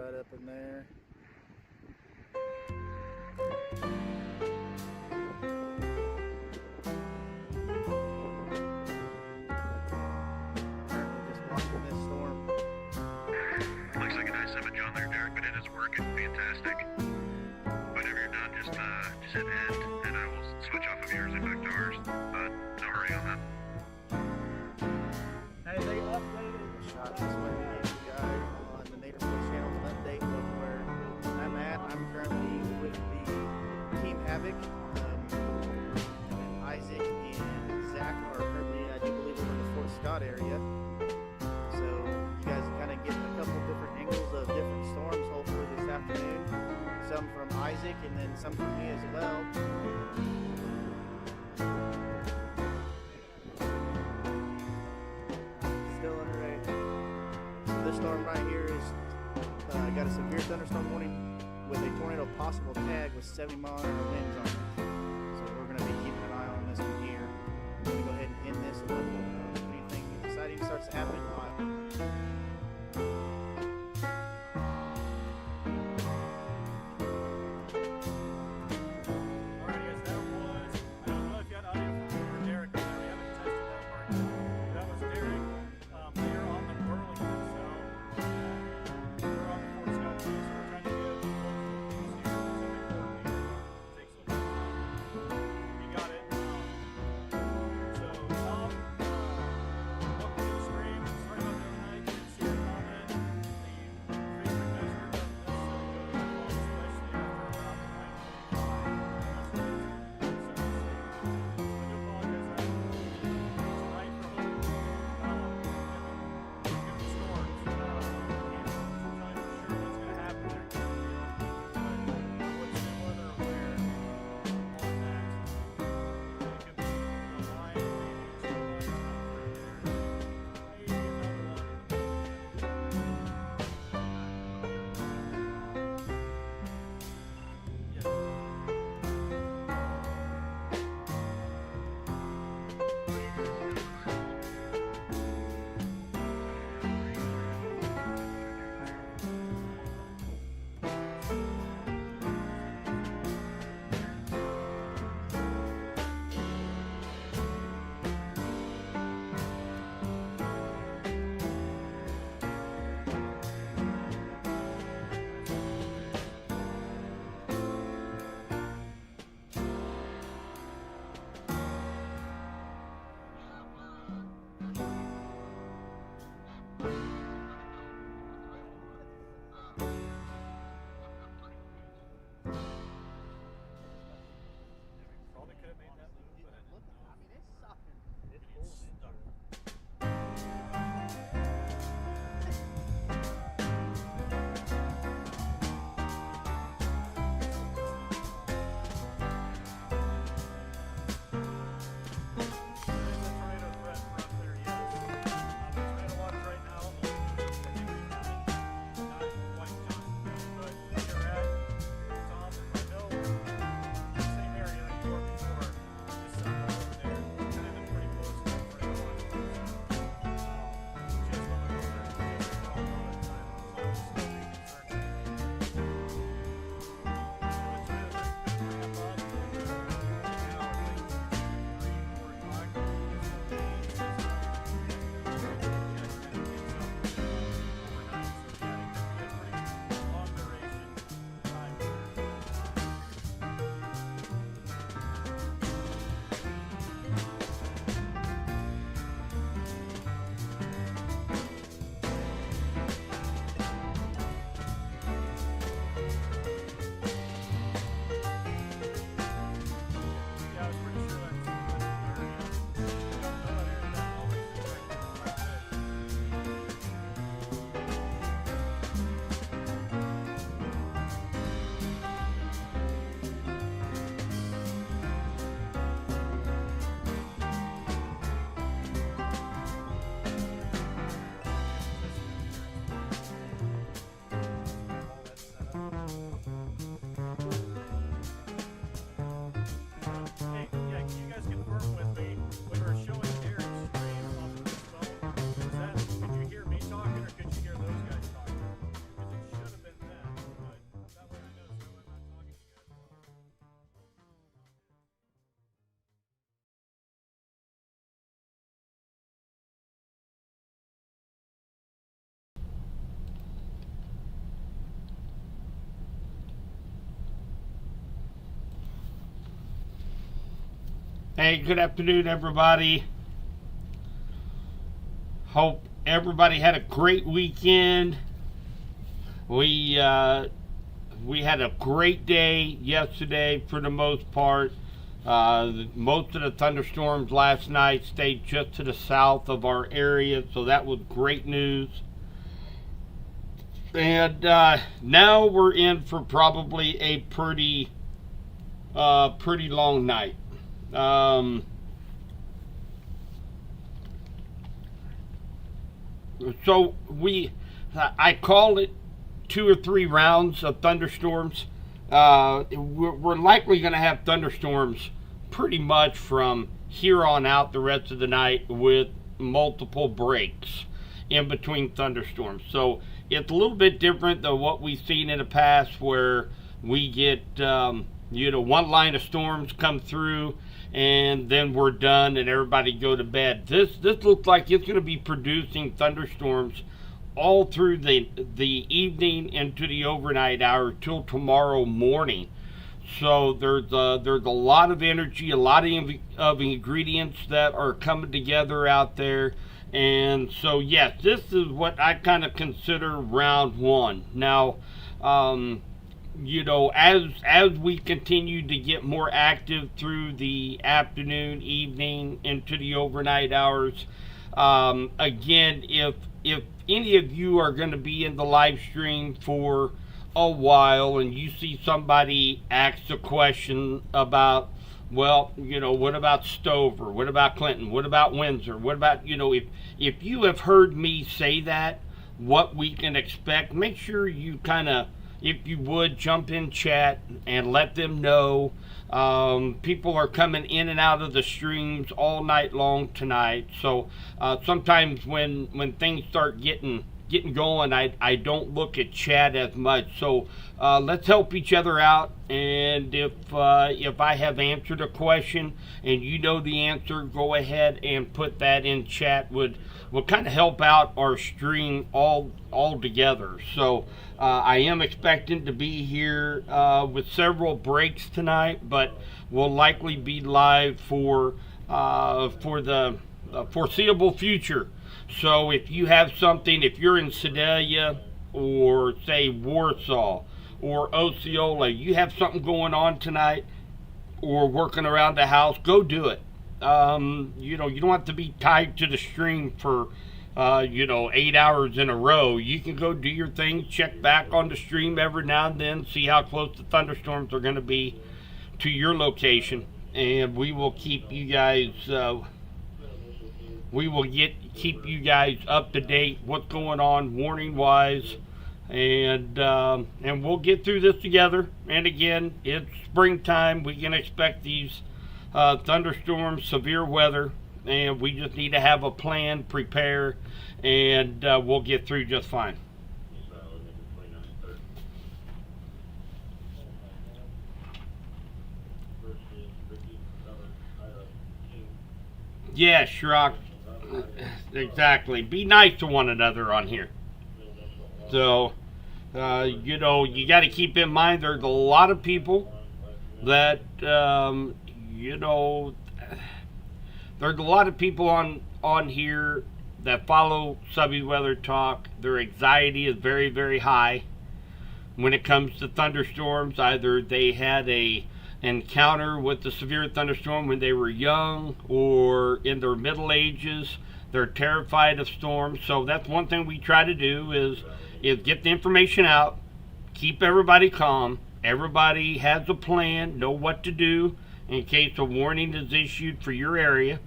right up in there. Just watching this storm. Looks like a nice image on there, Derek, but it is working fantastic. Whenever you're done, just hit end, and I will switch off of yours and back to ours. But no hurry on that. Hey, they updated. Shot this way, guys, on the Native Woods channel. An update of where I'm at. I'm currently with the Team Havoc. And Isaac and Zach are currently, I do believe, over in the Fort Scott area. So you guys are kind of getting a couple different angles of different storms, hopefully this afternoon. Some from Isaac and then some from me as well. Still underway. So this storm right here is got a severe thunderstorm warning with a tornado possible tag with 70-mile-an-hour winds on it. So we're going to be keeping an eye on this one here. I'm going to go ahead and end this and let anything exciting starts to happen live. Hey, good afternoon, everybody. Hope everybody had a great weekend. We had a great day yesterday for the most part. Most of the thunderstorms last night stayed just to the south of our area, so that was great news. And now we're in for probably a pretty long night. So I call it 2 or 3 rounds of thunderstorms. We're likely going to have thunderstorms pretty much from here on out the rest of the night, with multiple breaks in between thunderstorms. So it's a little bit different than what we've seen in the past, where we get one line of storms come through and then we're done and everybody go to bed. This looks like it's going to be producing thunderstorms all through the evening into the overnight hour till tomorrow morning. So there's a lot of energy, a lot of ingredients that are coming together out there. And so yes, this is what I kind of consider round one. Now, as we continue to get more active through the afternoon, evening, into the overnight hours, again, if any of you are going to be in the live stream for a while and you see somebody ask a question about, well, what about Stover? What about Clinton? What about Windsor? What about, if you have heard me say that, what we can expect, make sure you kind of, if you would, jump in chat and let them know. People are coming in and out of the streams all night long tonight. So sometimes when things start getting going, I don't look at chat as much. So let's help each other out. And if I have answered a question and you know the answer, go ahead and put that in chat. Will kind of help out our stream all together. So I am expecting to be here with several breaks tonight, but we'll likely be live for the foreseeable future. So if you have something, if you're in Sedalia or say Warsaw or Osceola, you have something going on tonight or working around the house, go do it. You don't have to be tied to the stream for 8 hours in a row. You can go do your thing, check back on the stream every now and then, see how close the thunderstorms are going to be to your location, and we will keep you guys keep you guys up to date what's going on warning wise, and we'll get through this together. And again, it's springtime. We can expect these thunderstorms, severe weather, and we just need to have a plan, prepare, and we'll get through just fine. Yeah, Shrock. Exactly. Be nice to one another on here. So, you got to keep in mind there's a lot of people that, there's a lot of people on here that follow Subby Weather Talk. Their anxiety is very, very high when it comes to thunderstorms. Either they had a encounter with the severe thunderstorm when they were young or in their middle ages. They're terrified of storms. So that's one thing we try to do is get the information out, keep everybody calm. Everybody has a plan, know what to do in case a warning is issued for your area,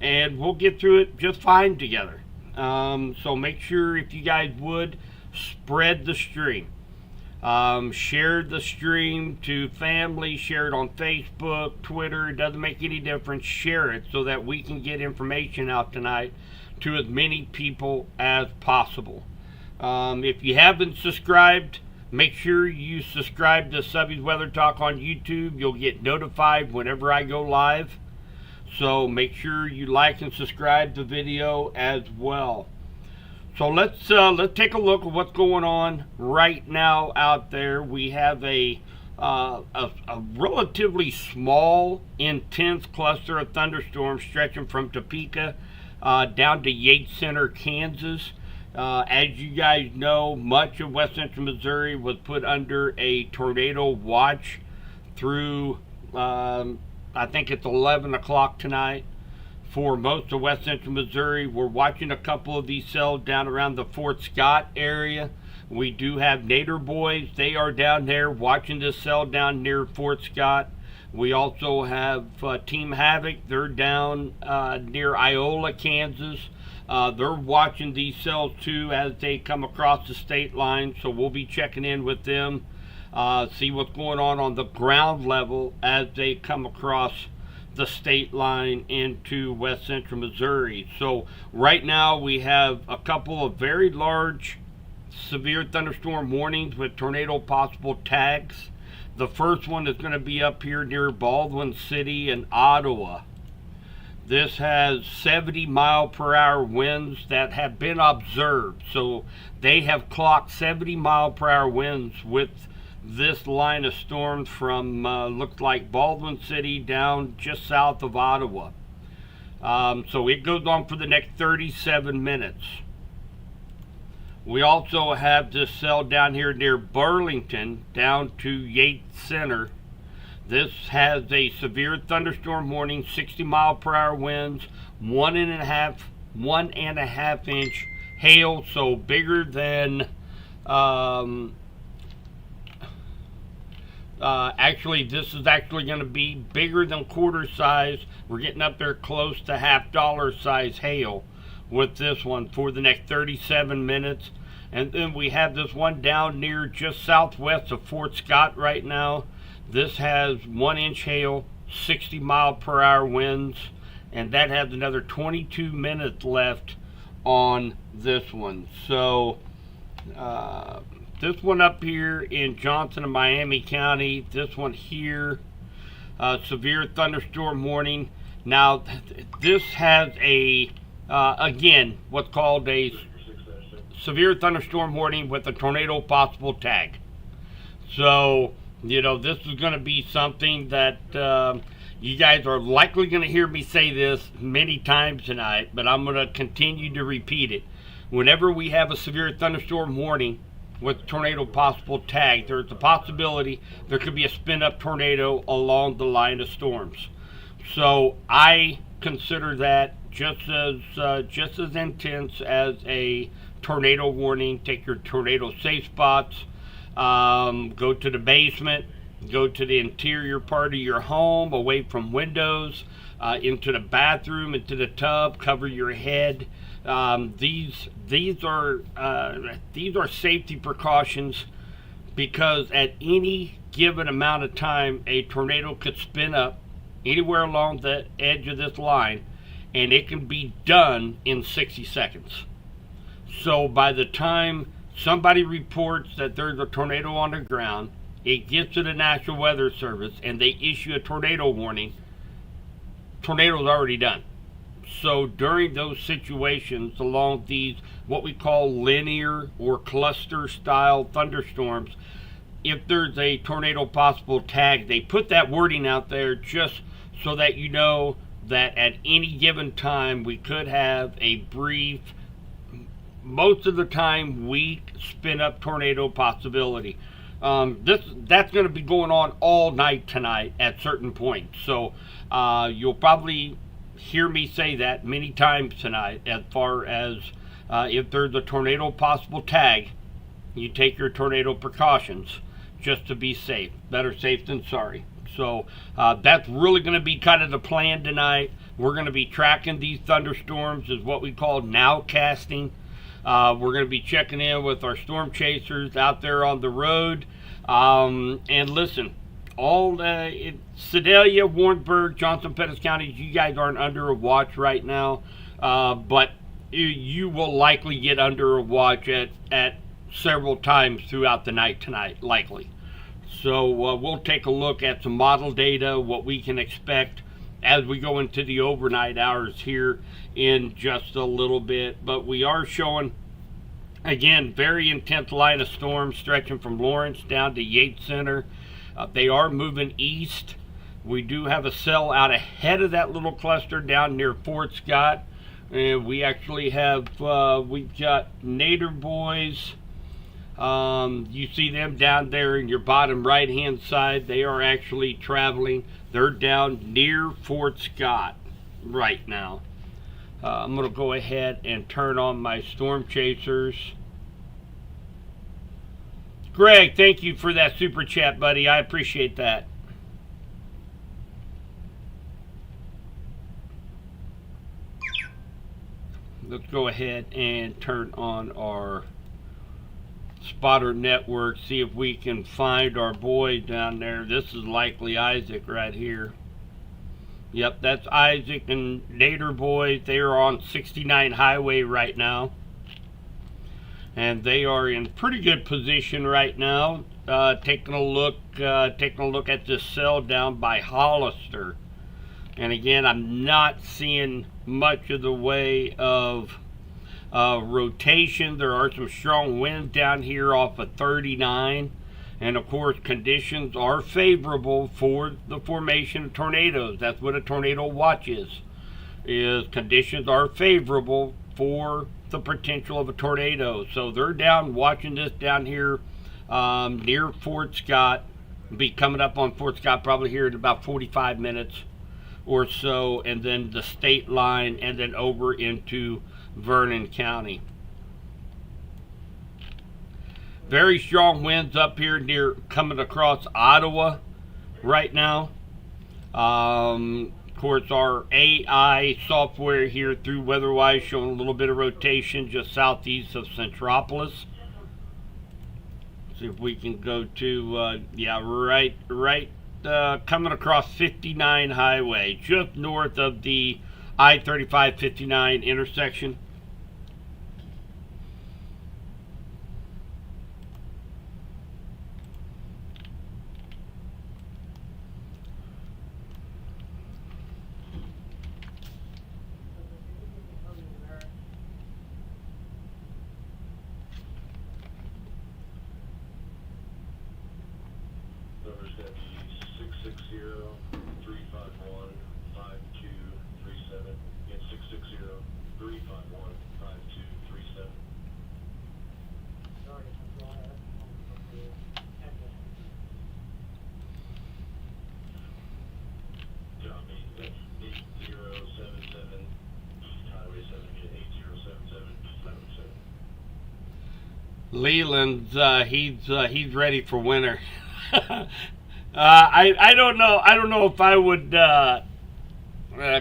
and we'll get through it just fine together. So make sure, if you guys would, spread the stream. Share the stream to family, share it on Facebook, Twitter. It doesn't make any difference. Share it so that we can get information out tonight to as many people as possible. If you haven't subscribed, make sure you subscribe to Subby's Weather Talk on YouTube. You'll get notified whenever I go live. So make sure you like and subscribe to the video as well. So let's take a look at what's going on right now out there. We have a a relatively small, intense cluster of thunderstorms stretching from Topeka down to Yates Center, Kansas. As you guys know, much of west central Missouri was put under a tornado watch through, I think it's 11 o'clock tonight. For most of west central Missouri, we're watching a couple of these cells down around the Fort Scott area. We do have Nader boys. They are down there watching this cell down near Fort Scott. We also have Team Havoc. They're down near Iola, Kansas. They're watching these cells too as they come across the state line. So we'll be checking in with them, see what's going on the ground level as they come across the state line into west central Missouri. So right now we have a couple of very large severe thunderstorm warnings with tornado possible tags. The first one is going to be up here near Baldwin City and Ottawa. This has 70-mile-per-hour winds that have been observed. So they have clocked 70-mile-per-hour winds with this line of storms from looks like Baldwin City down just south of Ottawa. So it goes on for the next 37 minutes. We also have this cell down here near Burlington down to Yates Center. This has a severe thunderstorm warning, 60-mile-per-hour winds, 1.5 inch hail, so bigger than actually, this is actually going to be bigger than quarter size. We're getting up there close to $half size hail with this one for the next 37 minutes. And then we have this one down near just southwest of Fort Scott right now. This has 1 inch hail, 60-mile-per-hour winds, and that has another 22 minutes left on this one. So this one up here in Johnson and Miami County, this one here, severe thunderstorm warning. Now, this has a, again, what's called a severe thunderstorm warning with a tornado possible tag. So, you know, this is going to be something that you guys are likely going to hear me say this many times tonight, but I'm going to continue to repeat it. Whenever we have a severe thunderstorm warning with tornado possible tag, there's a possibility there could be a spin-up tornado along the line of storms. So I consider that just as intense as a tornado warning. Take your tornado safe spots. Go to the basement. Go to the interior part of your home, away from windows, into the bathroom, into the tub. Cover your head. These are safety precautions, because at any given amount of time a tornado could spin up anywhere along the edge of this line, and it can be done in 60 seconds. So by the time somebody reports that there's a tornado on the ground, it gets to the National Weather Service and they issue a tornado warning, tornado's already done. So during those situations, along these what we call linear or cluster style thunderstorms, if there's a tornado possible tag, they put that wording out there just so that you know that at any given time we could have a brief, most of the time weak spin up tornado possibility. That's going to be going on all night tonight at certain points. So you'll probably hear me say that many times tonight, as far as if there's a tornado possible tag, you take your tornado precautions just to be safe. Better safe than sorry. So that's really going to be kind of the plan tonight. We're going to be tracking these thunderstorms as what we call nowcasting. We're going to be checking in with our storm chasers out there on the road. And listen, all Sedalia, Warrensburg, Johnson, Pettis counties, you guys aren't under a watch right now, but you will likely get under a watch at several times throughout the night tonight, likely. So we'll take a look at some model data, what we can expect as we go into the overnight hours here in just a little bit. But we are showing, again, very intense line of storms stretching from Lawrence down to Yates Center. They are moving east. We do have a cell out ahead of that little cluster down near Fort Scott. And we actually have, we've got Nader boys. You see them down there in your bottom right hand side. They are actually traveling. They're down near Fort Scott right now. I'm going to go ahead and turn on my storm chasers. Greg, thank you for that super chat, buddy. I appreciate that. Let's go ahead and turn on our spotter network, see if we can find our boy down there. This is likely Isaac right here. Yep, that's Isaac and Nader boys. They are on 69 highway right now, and they are in pretty good position right now. Taking a look at this cell down by Hollister, and again, I'm not seeing much of the way of rotation. There are some strong winds down here off of 39. And of course, conditions are favorable for the formation of tornadoes. That's what a tornado watch is conditions are favorable for the potential of a tornado. So they're down watching this down here near Fort Scott. Be coming up on Fort Scott probably here in about 45 minutes or so, and then the state line, and then over into Vernon County. Very strong winds up here near coming across Ottawa right now. Of course, our AI software here through WeatherWise showing a little bit of rotation just southeast of Centropolis. See if we can go to right coming across 59 highway, just north of the I-35-59 intersection. Number's going to be 660-351-5237. Again, 660-351-5237. Copy. That's 8077. Highway 70 8077. Leland's he's ready for winter. I don't know if I would,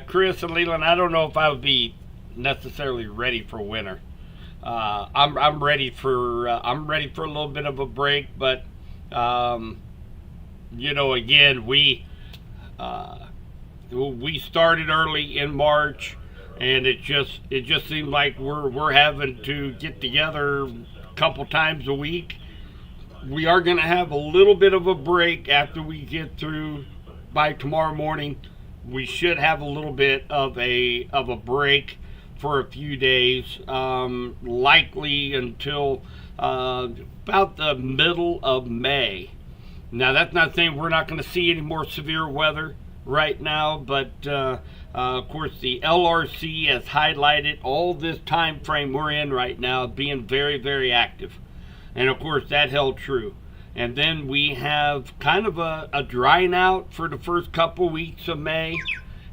Chris and Leland, I don't know if I would be necessarily ready for winter. I'm ready for a little bit of a break, but again, we started early in March, and it just seemed like we're having to get together a couple times a week. We are going to have a little bit of a break after we get through. By tomorrow morning, we should have a little bit of a break for a few days, likely until about the middle of May. Now, that's not saying we're not going to see any more severe weather right now, but of course, the LRC has highlighted all this time frame we're in right now being very, very active. And of course, that held true. And then we have kind of a drying out for the first couple weeks of May.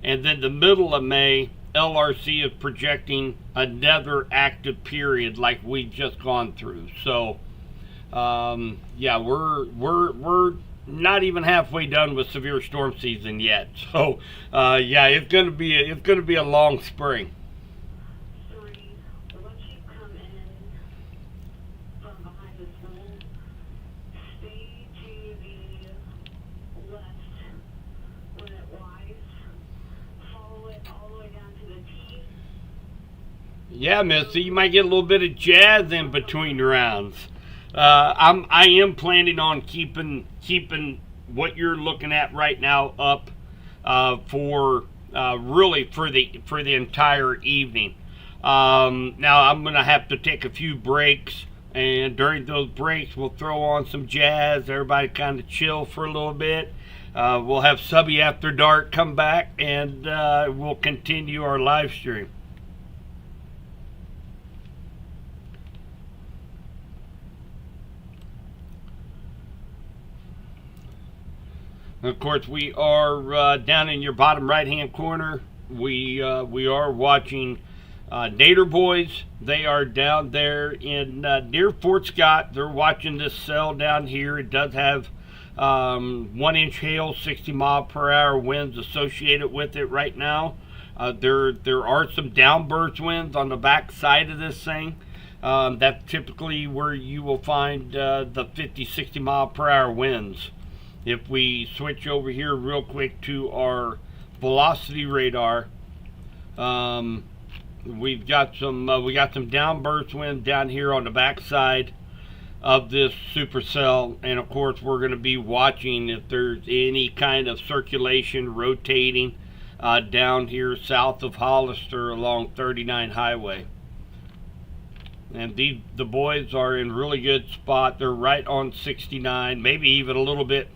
And then the middle of May, LRC is projecting another active period like we've just gone through. So, we're not even halfway done with severe storm season yet. So, it's gonna be a long spring. Yeah, Missy, you might get a little bit of jazz in between rounds. I am planning on keeping what you're looking at right now up for the entire evening. Now I'm gonna have to take a few breaks And during those breaks, we'll throw on some jazz. Everybody kind of chill for a little bit. We'll have Subby After Dark come back, and we'll continue our live stream. Of course, we are down in your bottom right-hand corner. We are watching Nader Boys. They are down there in near Fort Scott. They're watching this cell down here. It does have 1-inch hail, 60-mile-per-hour winds associated with it right now. There are some downburst winds on the back side of this thing. That's typically where you will find the 50, 60-mile-per-hour winds. If we switch over here real quick to our velocity radar, we got some downburst wind down here on the backside of this supercell, and of course we're going to be watching if there's any kind of circulation rotating down here south of Hollister along 39 Highway. And the boys are in really good spot. They're right on 69, maybe even a little bit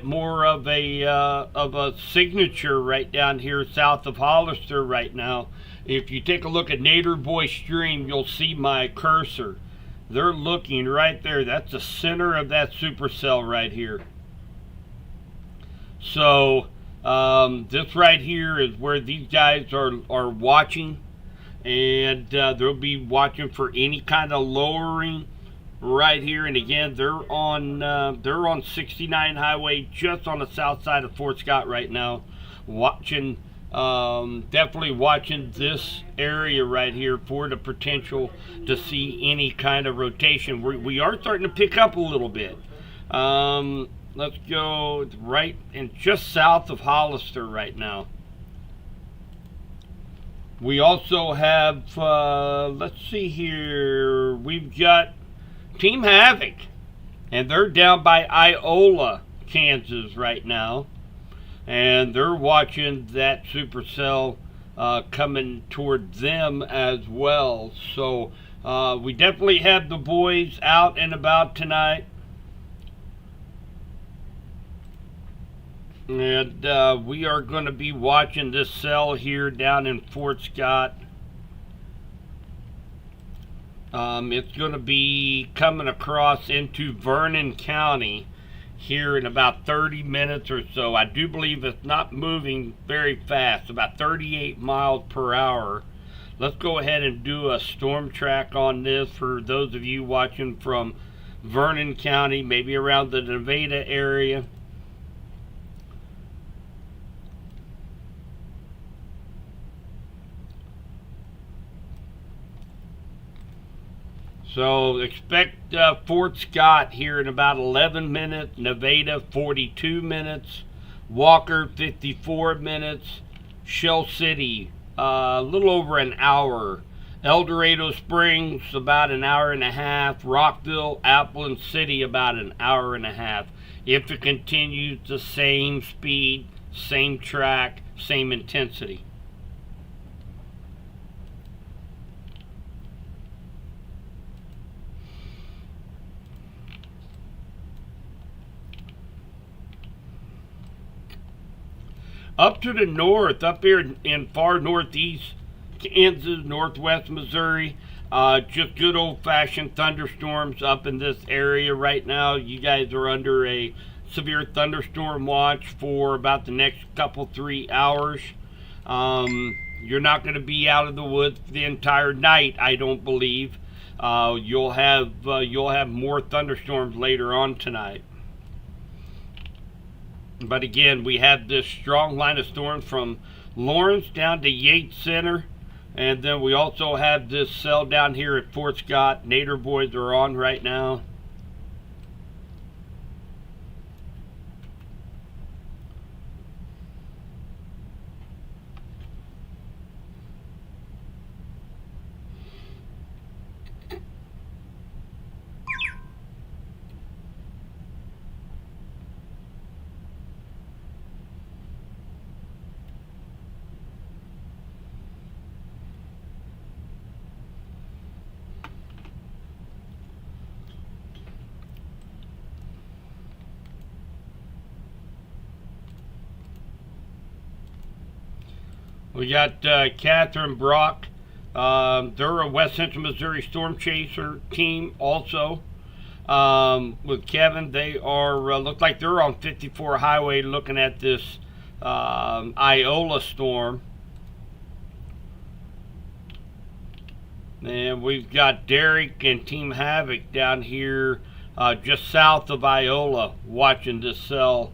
more of a signature right down here south of Hollister right now. If you take a look at Nader Boy Stream, you'll see my cursor. They're looking right there. That's the center of that supercell right here. So this right here is where these guys are watching, and they'll be watching for any kind of lowering right here. And again, they're on 69 Highway, just on the south side of Fort Scott right now, watching. Definitely watching this area right here for the potential to see any kind of rotation. We are starting to pick up a little bit. Let's go right and just south of Hollister right now. We also have, let's see here, we've got Team Havoc, and they're down by Iola, Kansas right now. And they're watching that supercell coming toward them as well. So we definitely have the boys out and about tonight. And we are going to be watching this cell here down in Fort Scott. It's going to be coming across into Vernon County here in about 30 minutes or so. I do believe it's not moving very fast, about 38 miles per hour. Let's go ahead and do a storm track on this for those of you watching from Vernon County, maybe around the Nevada area. So expect Fort Scott here in about 11 minutes, Nevada 42 minutes, Walker 54 minutes, Shell City a little over an hour, El Dorado Springs about an hour and a half, Rockville, Appleton City about an hour and a half. If it continues the same speed, same track, same intensity. Up to the north, up here in far northeast Kansas, northwest Missouri, just good old-fashioned thunderstorms up in this area right now. You guys are under a severe thunderstorm watch for about the next couple, 3 hours. You're not going to be out of the woods the entire night, I don't believe. You'll have more thunderstorms later on tonight. But again, we have this strong line of storm from Lawrence down to Yates Center. And then we also have this cell down here at Fort Scott. Nader Boys are on right now. We got Catherine Brock. They're a West Central Missouri Storm Chaser team also. With Kevin, they are look like they're on 54 Highway looking at this Iola storm. And we've got Derek and Team Havoc down here just south of Iola watching this cell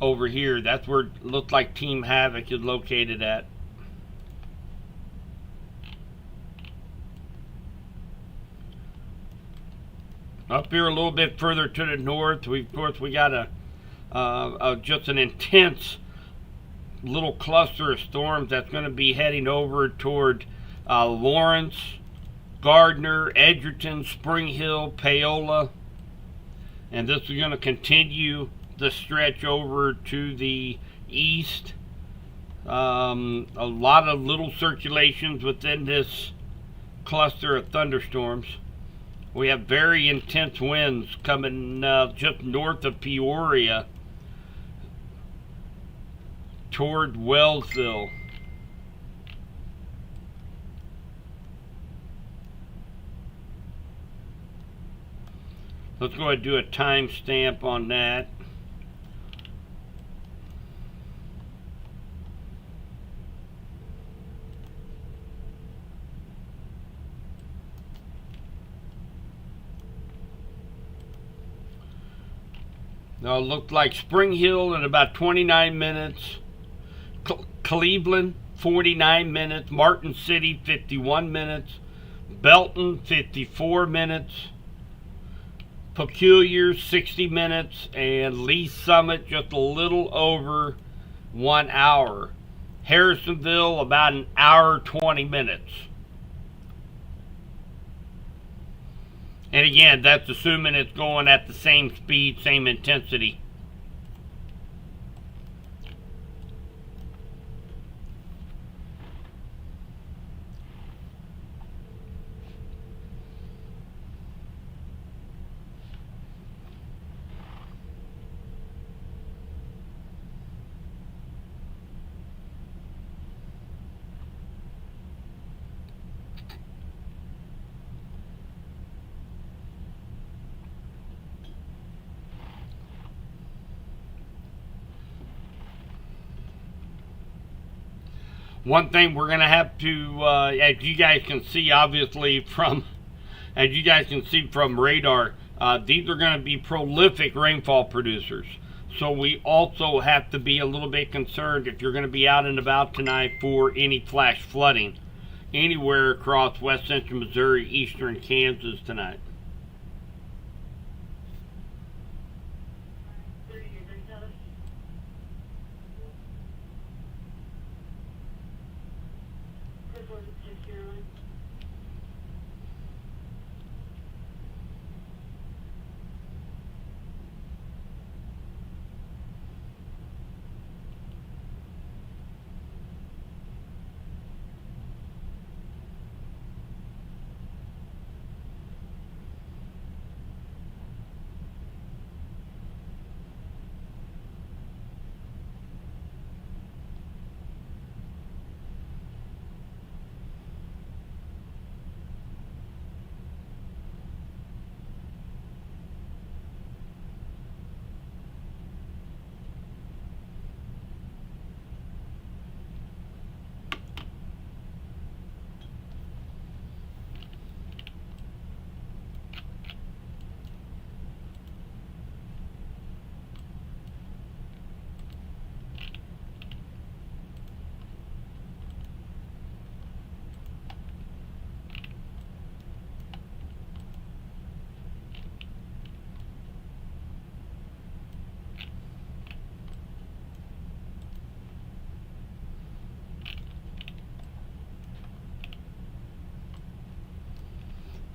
over here. That's where it looked like Team Havoc is located at. Up here a little bit further to the north, of course we got just an intense little cluster of storms that's going to be heading over toward Lawrence, Gardner, Edgerton, Spring Hill, Paola, and this is going to continue the stretch over to the east. A lot of little circulations within this cluster of thunderstorms. We have very intense winds coming just north of Peoria toward Wellsville. Let's go ahead and do a timestamp on that. Now it looked like Spring Hill in about 29 minutes, Cleveland 49 minutes, Martin City 51 minutes, Belton 54 minutes, Peculiar 60 minutes, and Lee Summit just a little over 1 hour. Harrisonville about an hour 20 minutes. And again, that's assuming it's going at the same speed, same intensity. One thing we're going to have to, as you guys can see, obviously from radar, these are going to be prolific rainfall producers. So we also have to be a little bit concerned if you're going to be out and about tonight for any flash flooding anywhere across west central Missouri, eastern Kansas tonight.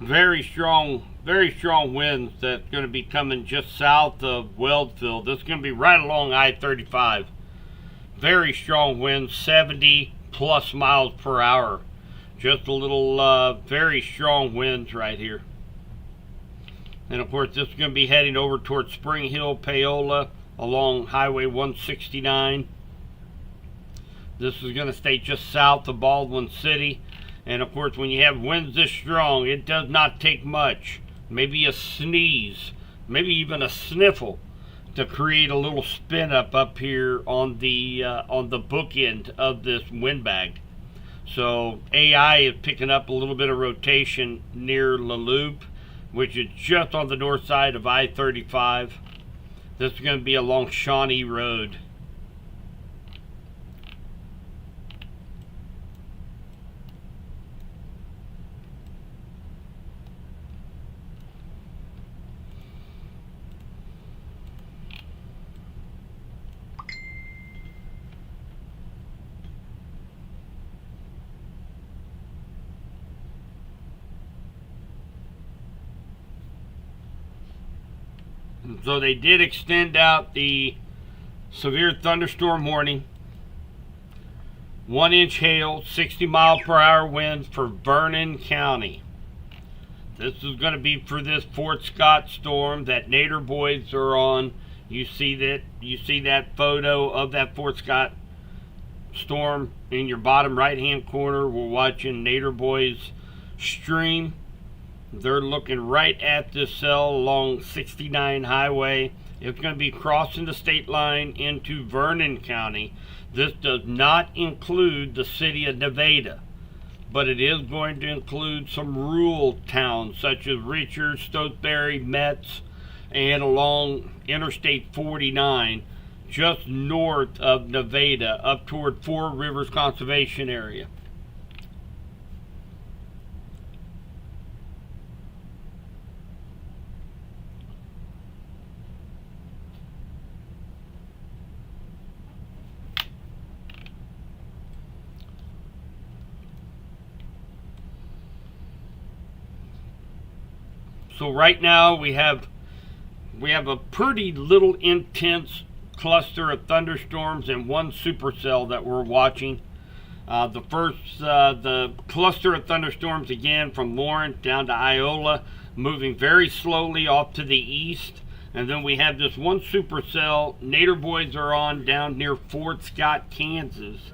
Very strong winds that's going to be coming just south of Wellsville. This is going to be right along I-35. Very strong winds, 70 plus miles per hour. Just a little very strong winds right here. And of course this is going to be heading over towards Spring Hill, Paola along Highway 169. This is going to stay just south of Baldwin City. And of course, when you have winds this strong, it does not take much. Maybe a sneeze, maybe even a sniffle, to create a little spin up here on the bookend of this wind bag. So AI is picking up a little bit of rotation near La Loupe, which is just on the north side of I-35. This is going to be along Shawnee Road. So they did extend out the severe thunderstorm warning. 1-inch hail, 60-mile-per-hour winds for Vernon County. This is going to be for this Fort Scott storm that Nader boys are on. You see that photo of that Fort Scott storm in your bottom right-hand corner. We're watching Nader boys stream. They're looking right at this cell along 69 Highway. It's going to be crossing the state line into Vernon County. This does not include the city of Nevada, but it is going to include some rural towns such as Richards, Stotesbury, Metz, and along Interstate 49, just north of Nevada, up toward Four Rivers Conservation Area. So right now we have a pretty little intense cluster of thunderstorms and one supercell that we're watching. The cluster of thunderstorms again from Lawrence down to Iola, moving very slowly off to the east. And then we have this one supercell Nader boys are on down near Fort Scott, Kansas,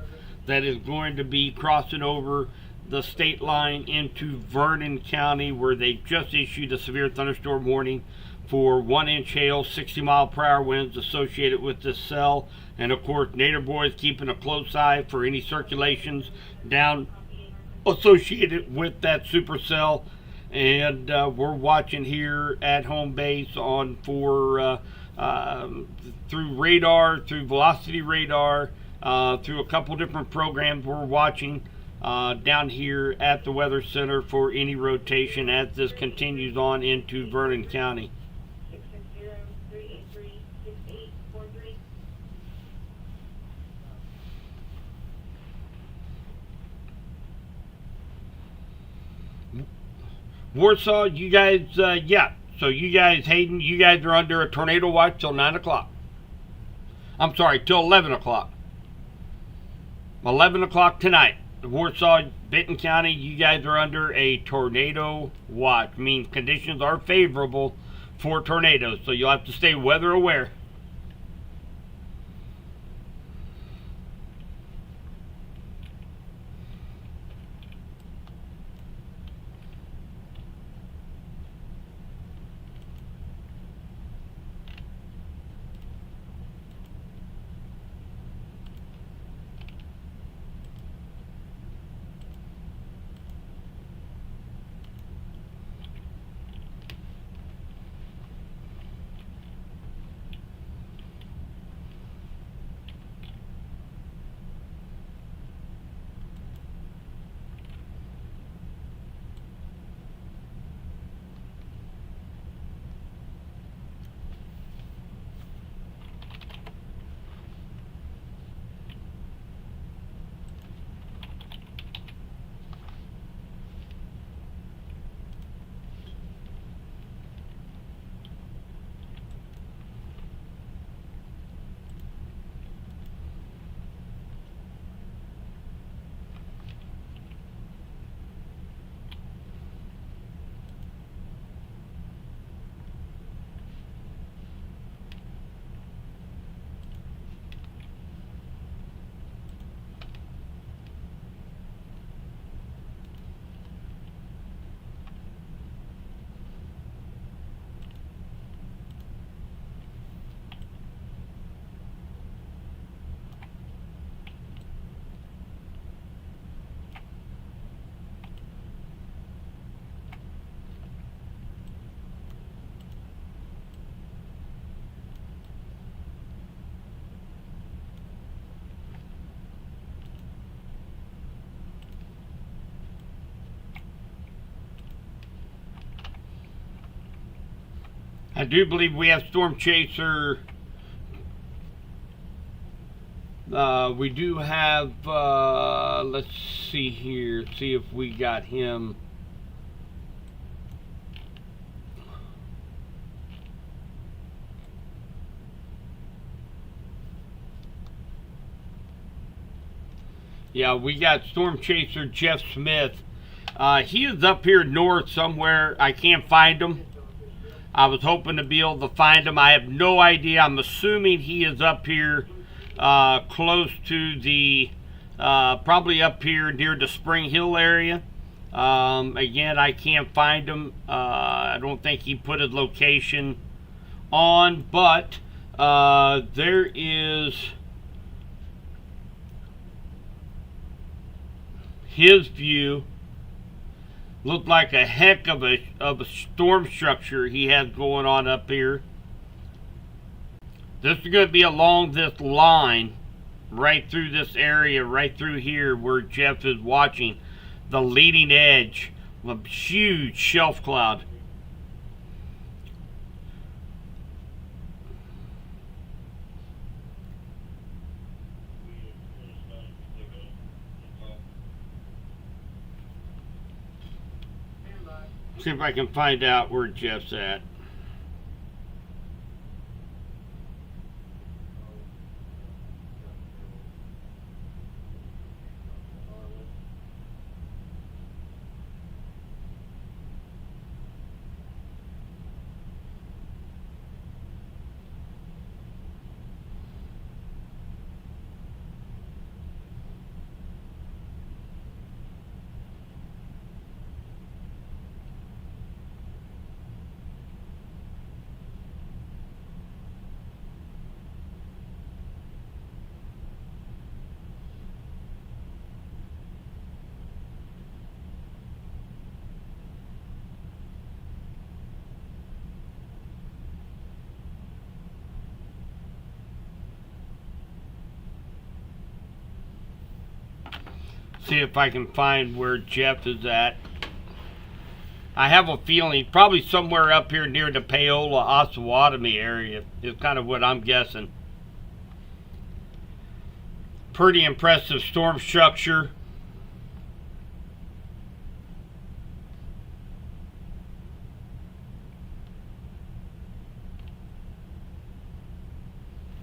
that is going to be crossing over the state line into Vernon County, where they just issued a severe thunderstorm warning for 1-inch hail, 60-mile-per-hour winds associated with this cell. And of course, Nader boys keeping a close eye for any circulations down associated with that supercell. And we're watching here at home base on through radar, through velocity radar, through a couple different programs. We're watching down here at the Weather Center for any rotation as this continues on into Vernon County. Warsaw, you guys, so you guys, Hayden, you guys are under a tornado watch till 9 o'clock. I'm sorry, till 11 o'clock. 11 o'clock tonight. Warsaw, Benton County, you guys are under a tornado watch. Means conditions are favorable for tornadoes, so you'll have to stay weather aware. I do believe we have Storm Chaser. We do have, let's see here, see if we got him. Yeah, we got Storm Chaser Jeff Smith. He is up here north somewhere. I can't find him. I was hoping to be able to find him. I have no idea. I'm assuming he is up here close to the, probably up here near the Spring Hill area. Again, I can't find him. I don't think he put his location on, but there is his view. Looked like a heck of a storm structure he has going on up here. This is going to be along this line, right through this area, right through here where Jeff is watching. The leading edge of a huge shelf cloud. See if I can find out where Jeff's at. See if I can find where Jeff is at. I have a feeling probably somewhere up here near the Paola Osawatomie area is kind of what I'm guessing. Pretty impressive storm structure.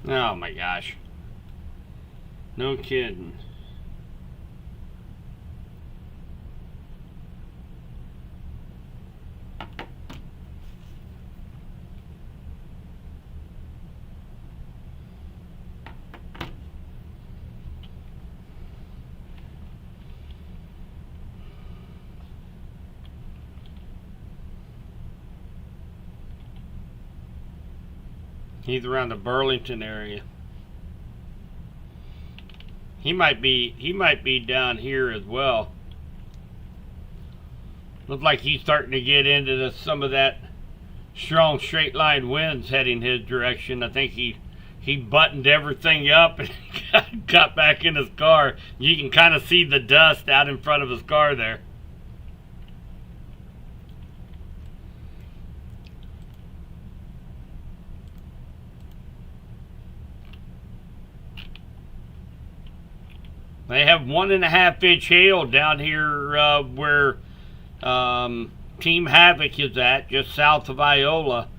Oh my gosh. No kidding. He's around the Burlington area. He might be down here as well. Looks like he's starting to get into some of that strong straight line winds heading his direction. I think he buttoned everything up and got back in his car. You can kind of see the dust out in front of his car there. They have 1.5 inch hail down here where Team Havoc is at, just south of Iola.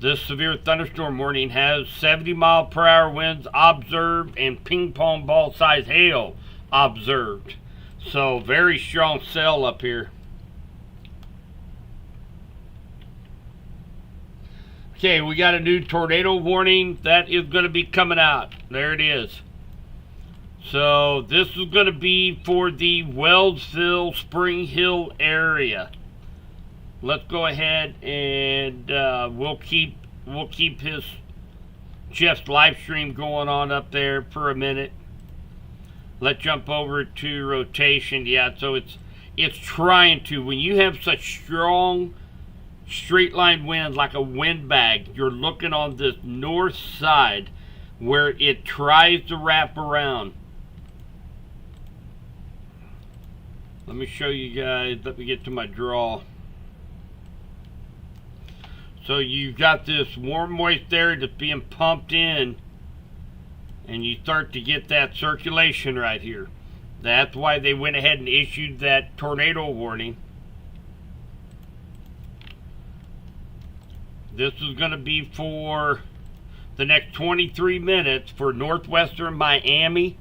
This severe thunderstorm warning has 70-mile-per-hour winds observed and ping pong ball size hail observed. So very strong cell up here. Okay, we got a new tornado warning that is going to be coming out. There it is. So this is going to be for the Wellsville, Spring Hill area. Let's go ahead and we'll keep his Jeff's live stream going on up there for a minute. Let's jump over to rotation. Yeah, so it's trying to, when you have such strong straight line winds like a windbag, you're looking on this north side where it tries to wrap around. Let me show you guys. Let me get to my draw. So you've got this warm, moist air that's being pumped in, and you start to get that circulation right here. That's why they went ahead and issued that tornado warning. This is going to be for the next 23 minutes for northwestern Miami,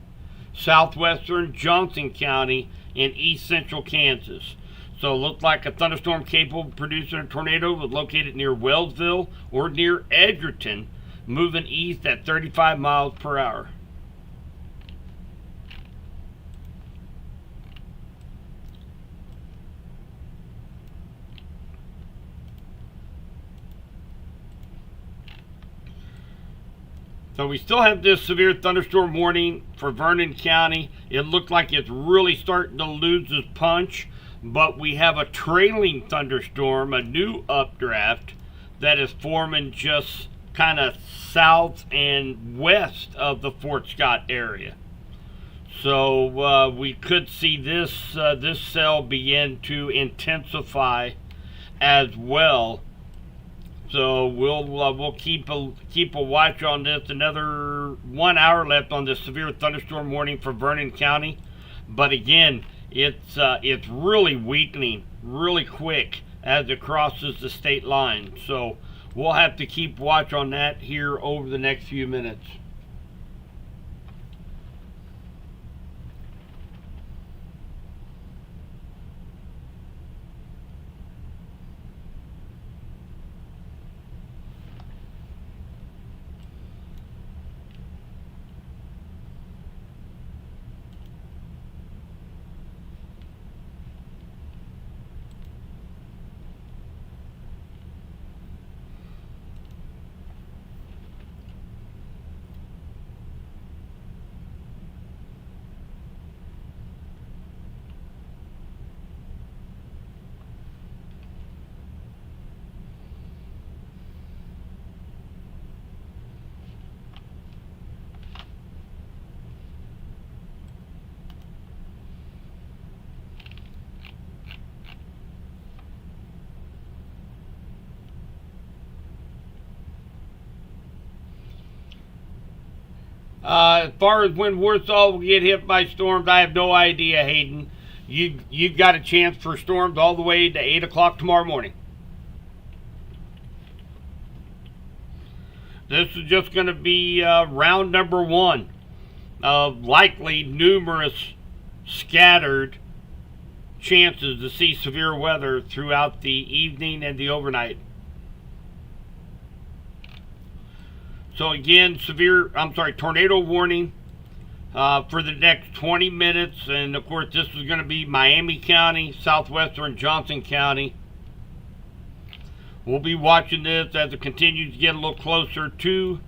southwestern Johnson County, and east central Kansas. So it looked like a thunderstorm capable of producing a tornado was located near Wellsville or near Edgerton, moving east at 35 miles per hour. So we still have this severe thunderstorm warning for Vernon County. It looked like it's really starting to lose its punch, but we have a trailing thunderstorm, a new updraft that is forming just kind of south and west of the Fort Scott area. So we could see this this cell begin to intensify as well. So we'll keep a watch on this. Another 1 hour left on this severe thunderstorm warning for Vernon County, but again, it's really weakening really quick as it crosses the state line. So we'll have to keep watch on that here over the next few minutes. As far as when Warsaw will get hit by storms, I have no idea, Hayden. You've got a chance for storms all the way to 8 o'clock tomorrow morning. This is just going to be round number one of likely numerous scattered chances to see severe weather throughout the evening and the overnight. So again, tornado warning for the next 20 minutes. And of course, this is going to be Miami County, southwestern Johnson County. We'll be watching this as it continues to get a little closer to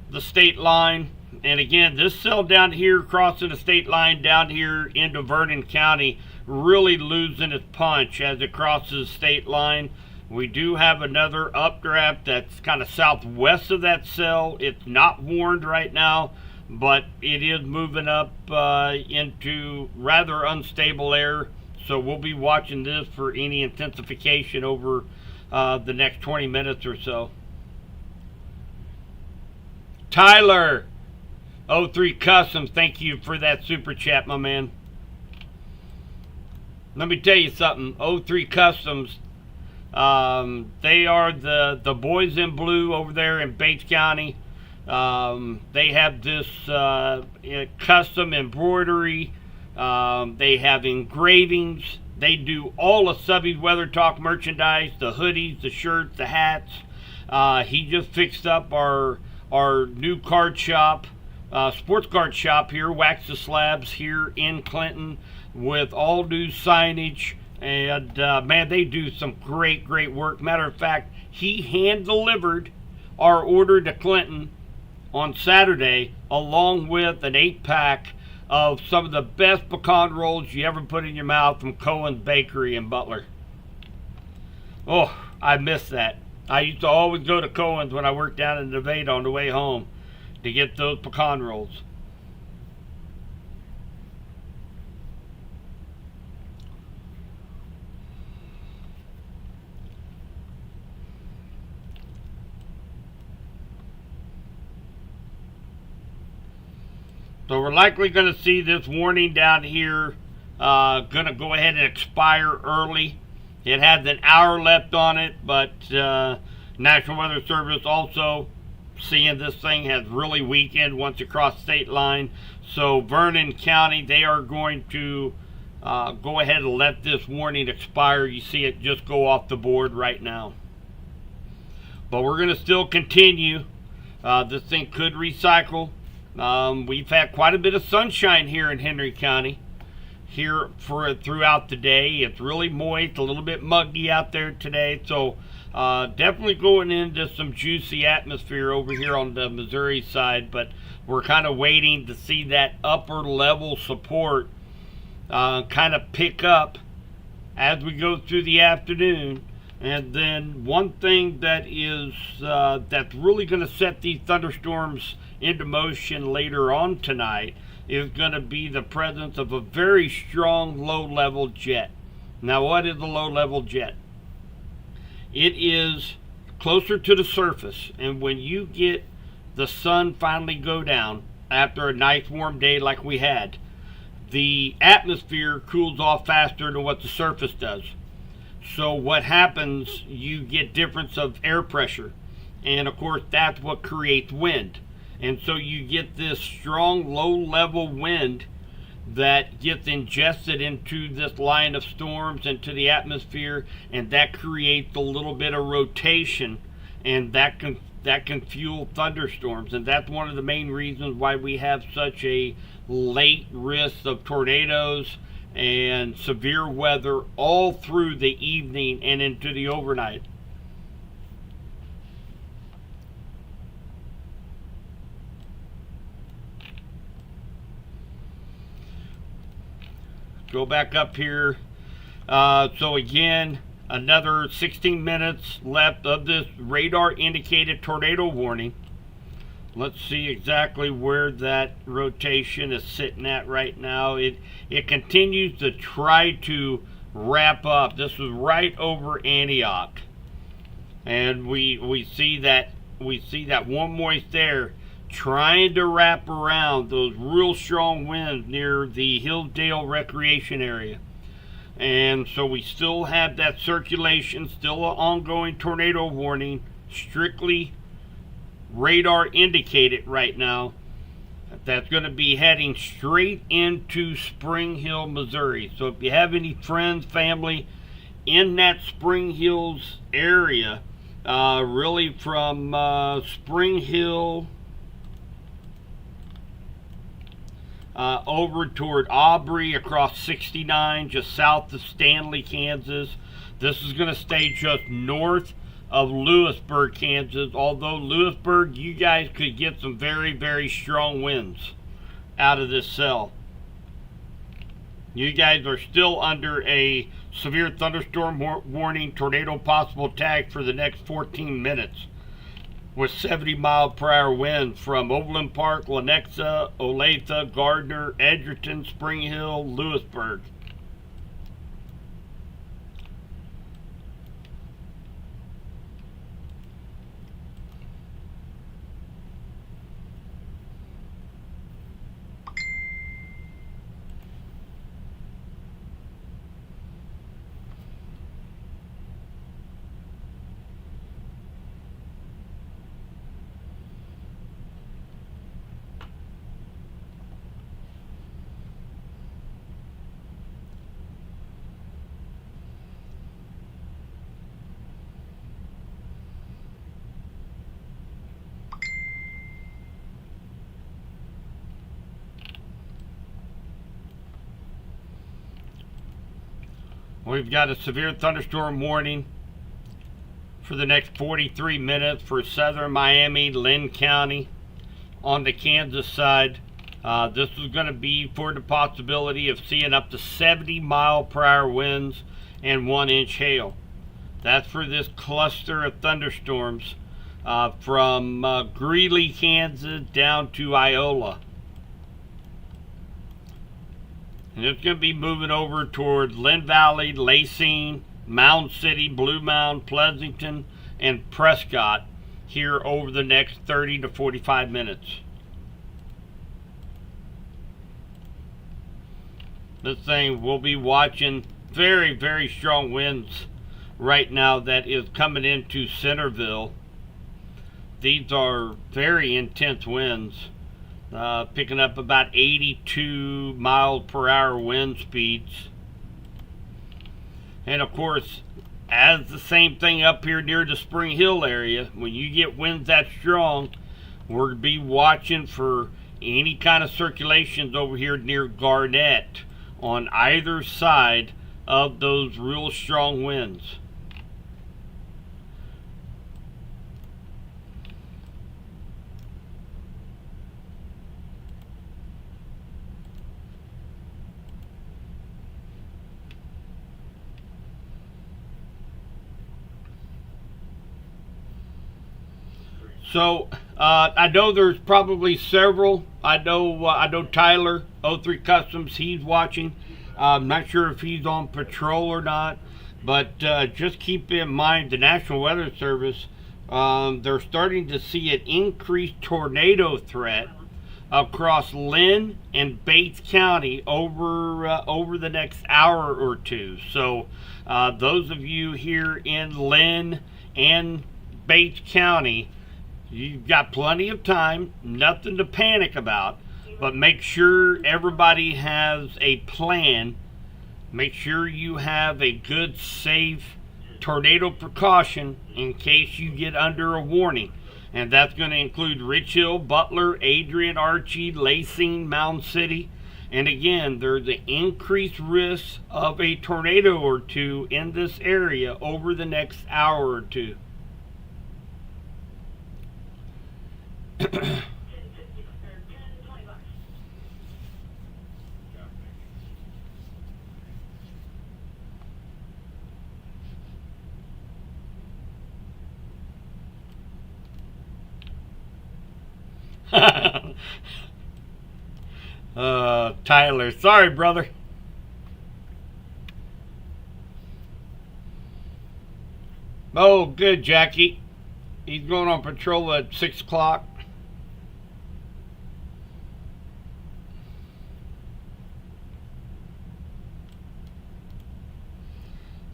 the state line. And again, this cell down here crossing the state line down here into Vernon County really losing its punch as it crosses the state line. We do have another updraft that's kind of southwest of that cell. It's not warned right now, but it is moving up into rather unstable air. So we'll be watching this for any intensification over the next 20 minutes or so. Tyler, 03 Customs, thank you for that super chat, my man. Let me tell you something. 03 Customs, they are the boys in blue over there in Bates County. They have this custom embroidery. They have engravings. They do all of Subby's Weather Talk merchandise, the hoodies, the shirts, the hats. He just fixed up our new card shop, sports card shop here, Wax the Slabs here in Clinton, with all new signage. And man, they do some great work. Matter of fact, he hand delivered our order to Clinton on Saturday, along with an 8-pack of some of the best pecan rolls you ever put in your mouth from Cohen's Bakery in Butler. Oh, I miss that. I used to always go to Cohen's when I worked down in Nevada on the way home to get those pecan rolls. So we're likely going to see this warning down here going to go ahead and expire early. It has an hour left on it, but National Weather Service also seeing this thing has really weakened once across state line. So Vernon County, they are going to go ahead and let this warning expire. You see it just go off the board right now. But we're going to still continue. This thing could recycle. We've had quite a bit of sunshine here in Henry County here throughout the day. It's really moist, a little bit muggy out there today. So definitely going into some juicy atmosphere over here on the Missouri side. But we're kind of waiting to see that upper level support kind of pick up as we go through the afternoon. And then one thing that is that's really going to set these thunderstorms into motion later on tonight is going to be the presence of a very strong low-level jet. Now, what is a low-level jet? It is closer to the surface, and when you get the sun finally go down after a nice warm day like we had, the atmosphere cools off faster than what the surface does. So what happens, you get difference of air pressure, and of course that's what creates wind. And so you get this strong low-level wind that gets ingested into this line of storms, into the atmosphere, and that creates a little bit of rotation, and that can fuel thunderstorms. And that's one of the main reasons why we have such a late risk of tornadoes and severe weather all through the evening and into the overnight. Go back up here. So again, another 16 minutes left of this radar indicated tornado warning. Let's see exactly where that rotation is sitting at right now. It continues to try to wrap up. This is right over Antioch, and we see that warm moist air trying to wrap around those real strong winds near the Hillsdale recreation area. And so we still have that circulation, still an ongoing tornado warning, strictly radar indicated right now. That's going to be heading straight into Spring Hill, Missouri. So if you have any friends, family in that Spring Hills area, really from Spring Hill over toward Aubrey, across 69, just south of Stanley, Kansas. This is going to stay just north of Lewisburg, Kansas. Although Lewisburg, you guys could get some very, very strong winds out of this cell. You guys are still under a severe thunderstorm warning, tornado possible tag for the next 14 minutes. With 70-mile-per-hour winds from Overland Park, Lenexa, Olathe, Gardner, Edgerton, Spring Hill, Lewisburg. We've got a severe thunderstorm warning for the next 43 minutes for southern Miami, Lynn County on the Kansas side. This is going to be for the possibility of seeing up to 70-mile-per-hour winds and 1-inch hail. That's for this cluster of thunderstorms from Greeley, Kansas down to Iola. And it's going to be moving over toward Lynn Valley, Lacine, Mound City, Blue Mound, Pleasanton, and Prescott here over the next 30 to 45 minutes. This thing, we'll be watching very, very strong winds right now that is coming into Centerville. These are very intense winds, picking up about 82 miles per hour wind speeds. And of course, as the same thing up here near the Spring Hill area, when you get winds that strong, we're going to be watching for any kind of circulations over here near Garnett on either side of those real strong winds. So I know there's probably several. I know Tyler, 03 Customs, he's watching. I'm not sure if he's on patrol or not, but just keep in mind the National Weather Service, they're starting to see an increased tornado threat across Lynn and Bates County over the next hour or two. So those of you here in Lynn and Bates County, you've got plenty of time, nothing to panic about, but make sure everybody has a plan. Make sure you have a good, safe tornado precaution in case you get under a warning. And that's going to include Rich Hill, Butler, Adrian, Archie, Lacing, Mound City. And again, there's an increased risk of a tornado or two in this area over the next hour or two. Tyler, sorry, brother. Oh, good, Jackie. He's going on patrol at 6 o'clock.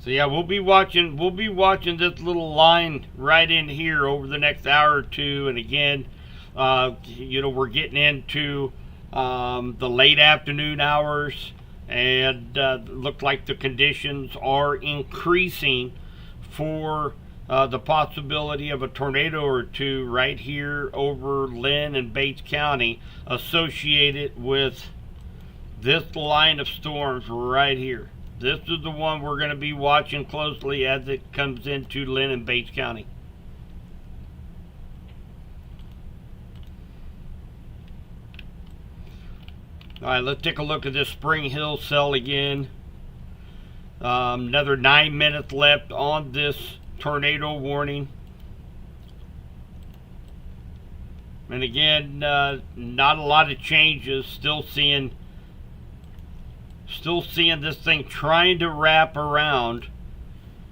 So yeah, we'll be watching this little line right in here over the next hour or two. And again, we're getting into the late afternoon hours, and look like the conditions are increasing for the possibility of a tornado or two right here over Lynn and Bates County, associated with this line of storms right here. This is the one we're going to be watching closely as it comes into Lynn and Bates County. All right, let's take a look at this Spring Hill cell again. Another 9 minutes left on this tornado warning. And again, not a lot of changes. Still seeing this thing trying to wrap around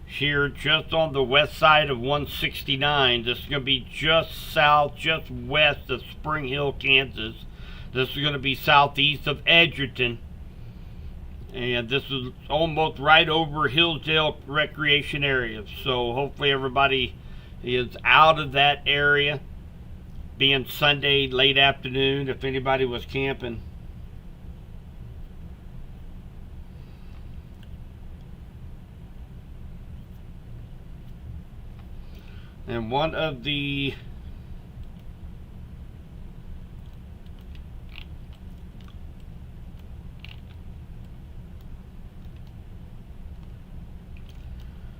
here just on the west side of 169. This is going to be just south, just west of Spring Hill, Kansas. This is going to be southeast of Edgerton. And this is almost right over Hillsdale Recreation Area. So hopefully everybody is out of that area, being Sunday late afternoon, if anybody was camping. And one of the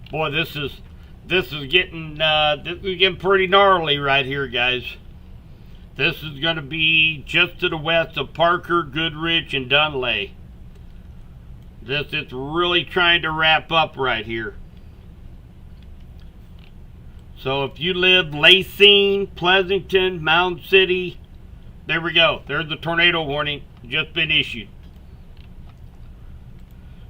boy, this is getting pretty gnarly right here, guys. This is going to be just to the west of Parker, Goodrich, and Dunlay. It's really trying to wrap up right here. So if you live Lacing, Pleasanton, Mound City, there we go. There's the tornado warning just been issued.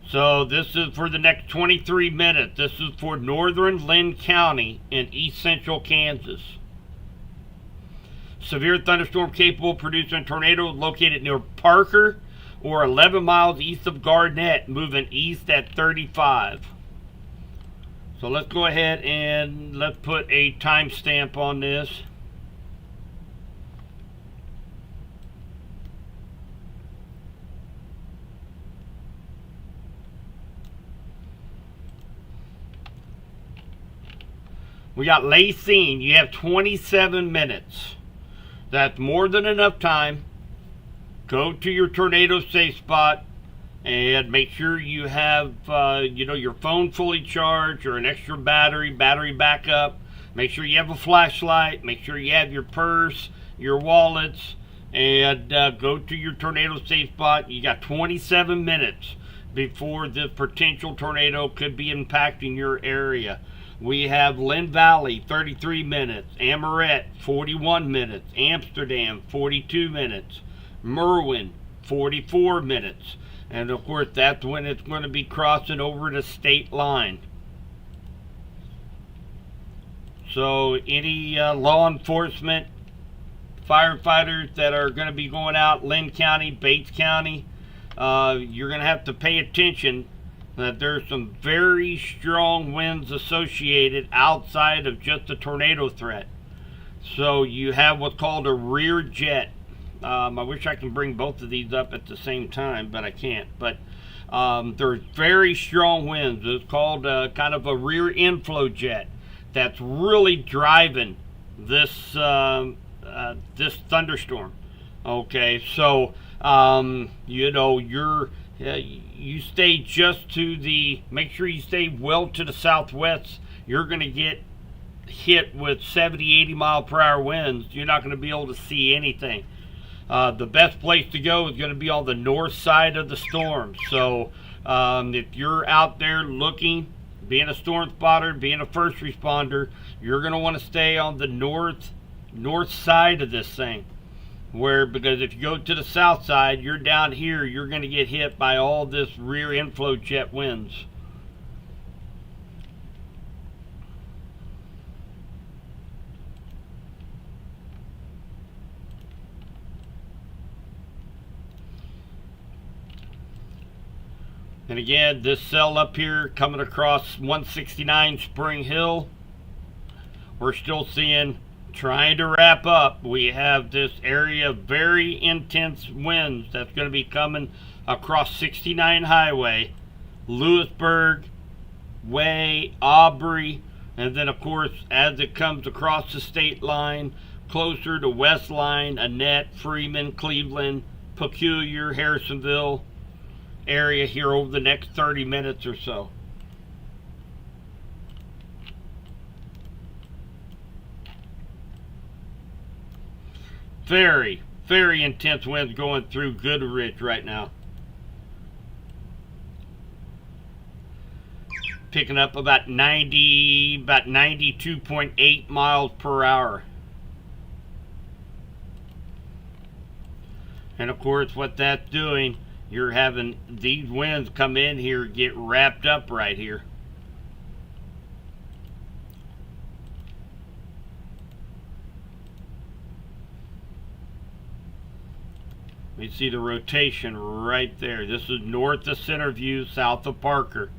So this is for the next 23 minutes. This is for northern Lynn County in east central Kansas. Severe thunderstorm capable producing tornadoes located near Parker, or 11 miles east of Garnett, moving east at 35. So let's go ahead and let's put a timestamp on this. We got Lacine. You have 27 minutes. That's more than enough time. Go to your tornado safe spot and make sure you have your phone fully charged or an extra battery backup. Make sure you have a flashlight. Make sure you have your purse, your wallets, and go to your tornado safe spot. You got 27 minutes before this potential tornado could be impacting your area. We have Lynn Valley, 33 minutes. Amoret, 41 minutes. Amsterdam, 42 minutes. Merwin, 44 minutes. And of course, that's when it's going to be crossing over the state line. So any law enforcement, firefighters that are going to be going out, Lynn County, Bates County, you're going to have to pay attention that there's some very strong winds associated outside of just a tornado threat. So you have what's called a rear jet. I wish I can bring both of these up at the same time, but I can't. But there's very strong winds. It's called kind of a rear inflow jet that's really driving this this thunderstorm. Okay, so you stay just to the, make sure you stay well to the southwest. You're going to get hit with 70, 80 mile per hour winds. You're not going to be able to see anything. The best place to go is going to be on the north side of the storm. So if you're out there looking, being a storm spotter, being a first responder, you're going to want to stay on the north side of this thing. Because if you go to the south side, you're down here, you're going to get hit by all this rear inflow jet winds. And again, this cell up here coming across 169 Spring Hill, we're still seeing, trying to wrap up, we have this area of very intense winds that's going to be coming across 69 Highway, Lewisburg Way, Aubrey, and then of course as it comes across the state line closer to Westline, Annette, Freeman, Cleveland, Peculiar, Harrisonville area here over the next 30 minutes or so. Very, very intense winds going through Goodrich right now. Picking up about 92.8 miles per hour. And of course, what that's doing, you're having these winds come in here, get wrapped up right here. You see the rotation right there. This is north of Centerview, south of Parker.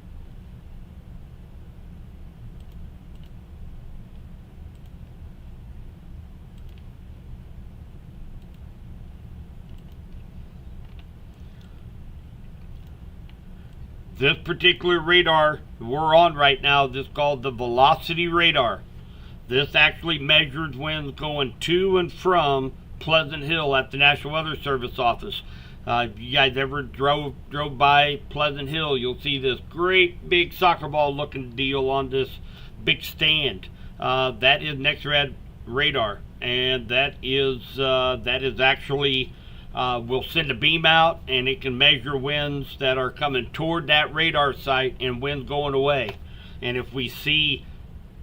This particular radar we're on right now, this is called the velocity radar. This actually measures winds going to and from Pleasant Hill at the National Weather Service office. If you guys ever drove by Pleasant Hill, you'll see this great big soccer ball looking deal on this big stand. That is NexRad radar, and that is actually we'll send a beam out and it can measure winds that are coming toward that radar site and winds going away. And if we see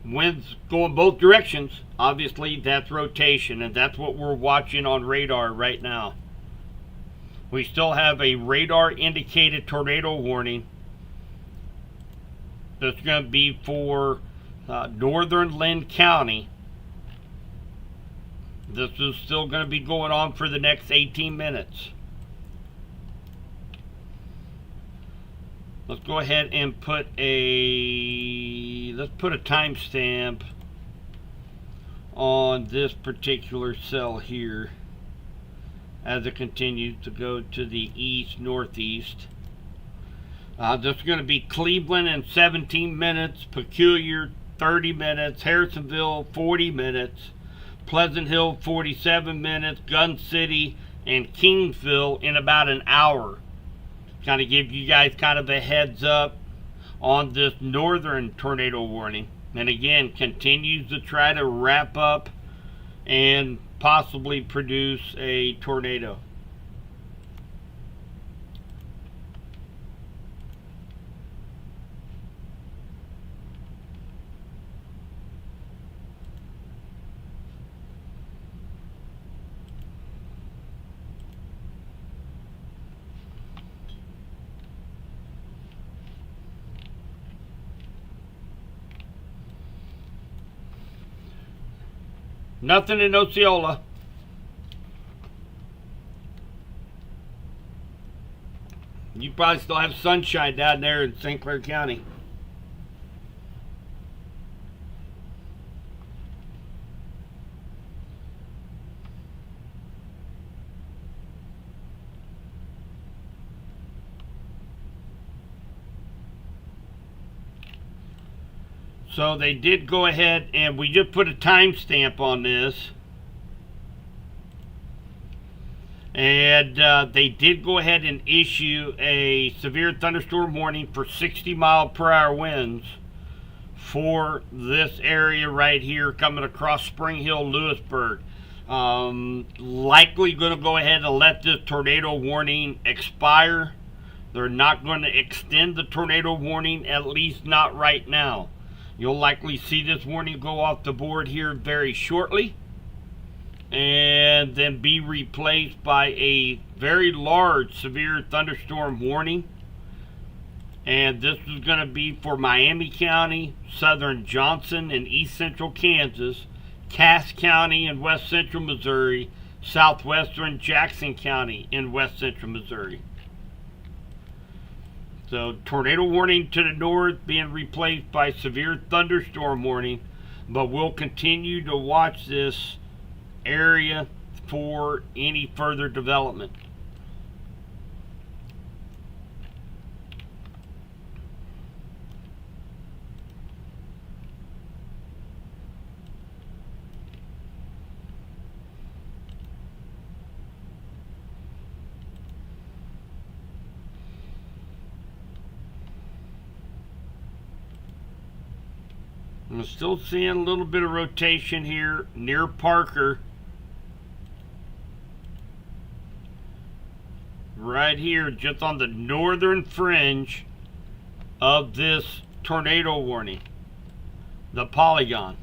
winds going both directions, obviously that's rotation, and that's what we're watching on radar right now. We still have a radar indicated tornado warning that's going to be for northern Lynn County. This is still going to be going on for the next 18 minutes. let's go ahead and put a timestamp on this particular cell here as it continues to go to the east northeast. This is going to be Cleveland in 17 minutes, Peculiar 30 minutes, Harrisonville 40 minutes, Pleasant Hill 47 minutes, Gun City and Kingsville in about an hour. Kind of give you guys kind of a heads up on this northern tornado warning. And again, continues to try to wrap up and possibly produce a tornado. Nothing in Osceola. You probably still have sunshine down there in St. Clair County. So they did go ahead, and we just put a timestamp on this. And they did go ahead and issue a severe thunderstorm warning for 60-mile-per-hour winds for this area right here coming across Spring Hill, Lewisburg. Likely going to go ahead and let this tornado warning expire. They're not going to extend the tornado warning, at least not right now. You'll likely see this warning go off the board here very shortly, and then be replaced by a very large severe thunderstorm warning. And this is going to be for Miami County, southern Johnson and east central Kansas, Cass County in west central Missouri, southwestern Jackson County in west central Missouri. So tornado warning to the north being replaced by severe thunderstorm warning, but we'll continue to watch this area for any further development. I'm still seeing a little bit of rotation here near Parker. Right here, just on the northern fringe of this tornado warning. The polygon.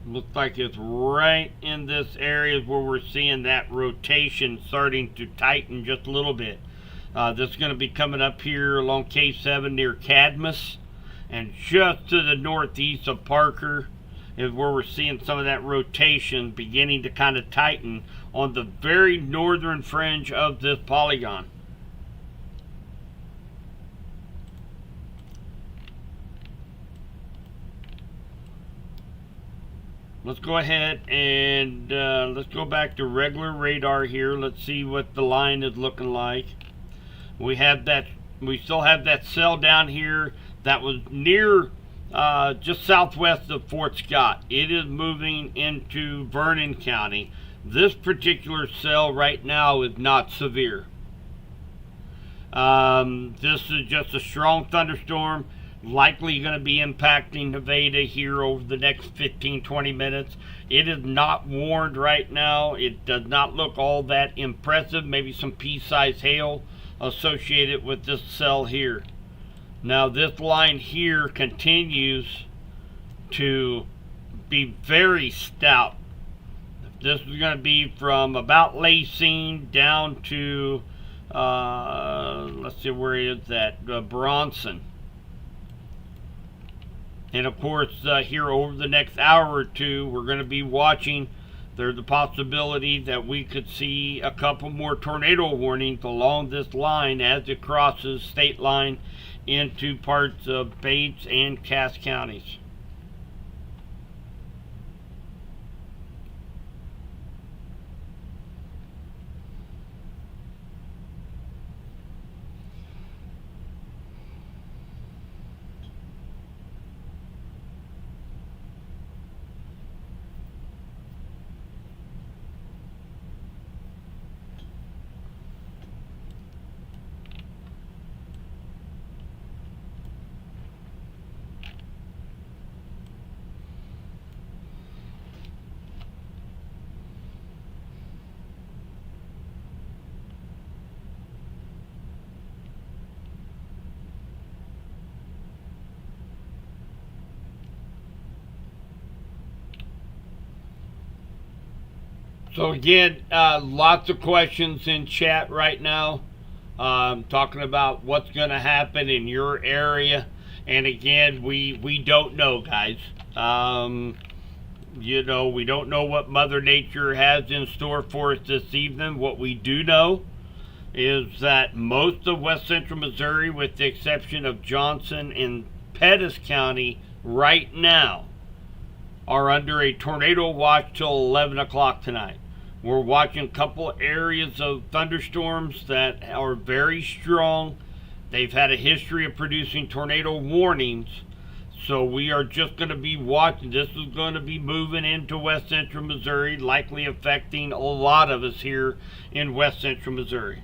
Looks like it's right in this area where we're seeing that rotation starting to tighten just a little bit. This is going to be coming up here along K7 near Cadmus, and just to the northeast of Parker is where we're seeing some of that rotation beginning to kind of tighten on the very northern fringe of this polygon. Let's go ahead and let's go back to regular radar here. Let's see what the line is looking like. We still have that cell down here that was near just southwest of Fort Scott. It is moving into Vernon County. This particular cell right now is not severe. This is just a strong thunderstorm, likely going to be impacting Nevada here over the next 15-20 minutes. It is not warned right now. It does not look all that impressive. Maybe some pea-sized hail associated with this cell here. Now this line here continues to be very stout. This is going to be from about Lacine down to let's see, where is that? Bronson. And of course here over the next hour or two we're going to be watching there's a possibility that we could see a couple more tornado warnings along this line as it crosses state line into parts of Bates and Cass counties. So again, lots of questions in chat right now, talking about what's going to happen in your area. And again, we don't know, guys. We don't know what Mother Nature has in store for us this evening. What we do know is that most of West Central Missouri, with the exception of Johnson and Pettis County right now, are under a tornado watch till 11 o'clock tonight. We're watching a couple areas of thunderstorms that are very strong. They've had a history of producing tornado warnings. So we are just going to be watching. This is going to be moving into West Central Missouri, likely affecting a lot of us here in West Central Missouri.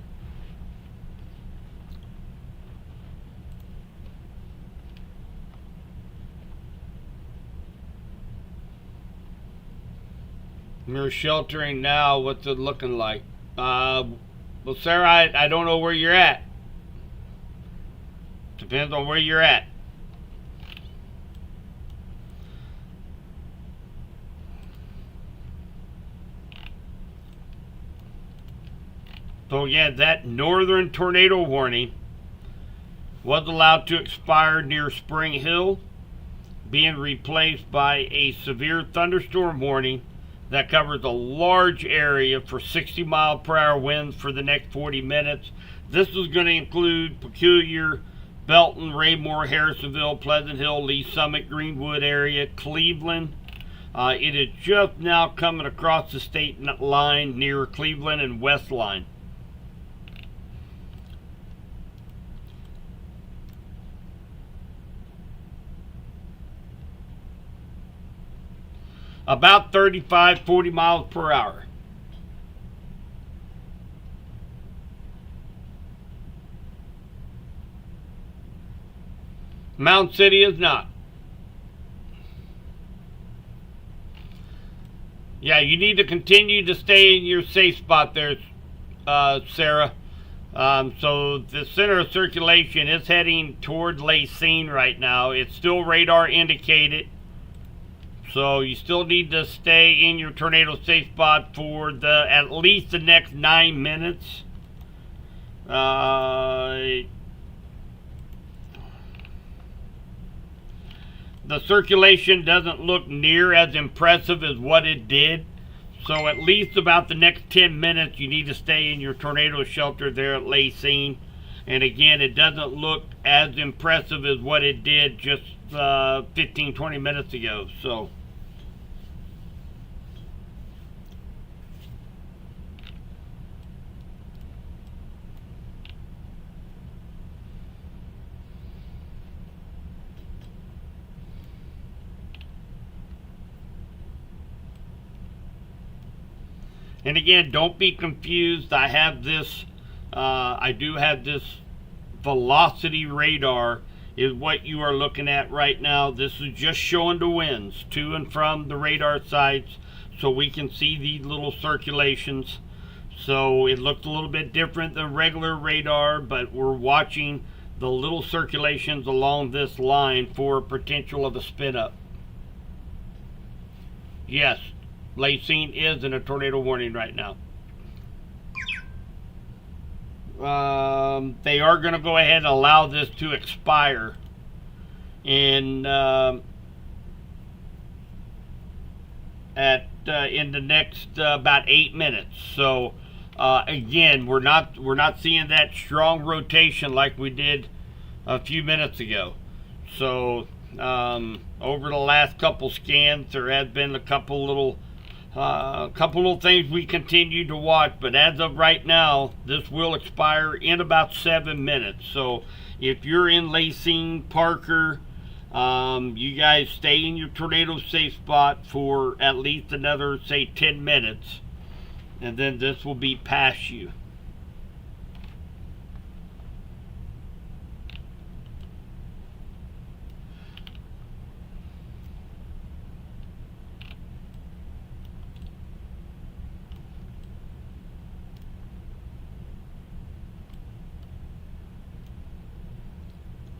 You're sheltering now. What's it looking like? Well, Sarah, I don't know where you're at. Depends on where you're at. So yeah, that northern tornado warning was allowed to expire near Spring Hill, being replaced by a severe thunderstorm warning that covers a large area for 60-mile-per-hour winds for the next 40 minutes. This is going to include Peculiar, Belton, Raymore, Harrisonville, Pleasant Hill, Lee Summit, Greenwood area, Cleveland. It is just now coming across the state line near Cleveland and West Line. About 35, 40 miles per hour. Mound City is not. Yeah, you need to continue to stay in your safe spot there, Sarah. So the center of circulation is heading toward Lacine right now. It's still radar indicated. So you still need to stay in your tornado safe spot for at least the next 9 minutes. The circulation doesn't look near as impressive as what it did. So at least about the next 10 minutes you need to stay in your tornado shelter there at Lacine. And again, it doesn't look as impressive as what it did just 15-20 minutes ago. So and again, don't be confused. I do have this velocity radar is what you are looking at right now. This is just showing the winds to and from the radar sites so we can see these little circulations. So it looks a little bit different than regular radar, but we're watching the little circulations along this line for potential of a spin up. Yes, Lacine is in a tornado warning right now. They are going to go ahead and allow this to expire at in the next about 8 minutes. So again, we're not seeing that strong rotation like we did a few minutes ago. So over the last couple scans, there has been a couple little things we continue to watch, but as of right now, this will expire in about 7 minutes. So if you're in Lacine, Parker, you guys stay in your tornado safe spot for at least another, say, 10 minutes, and then this will be past you.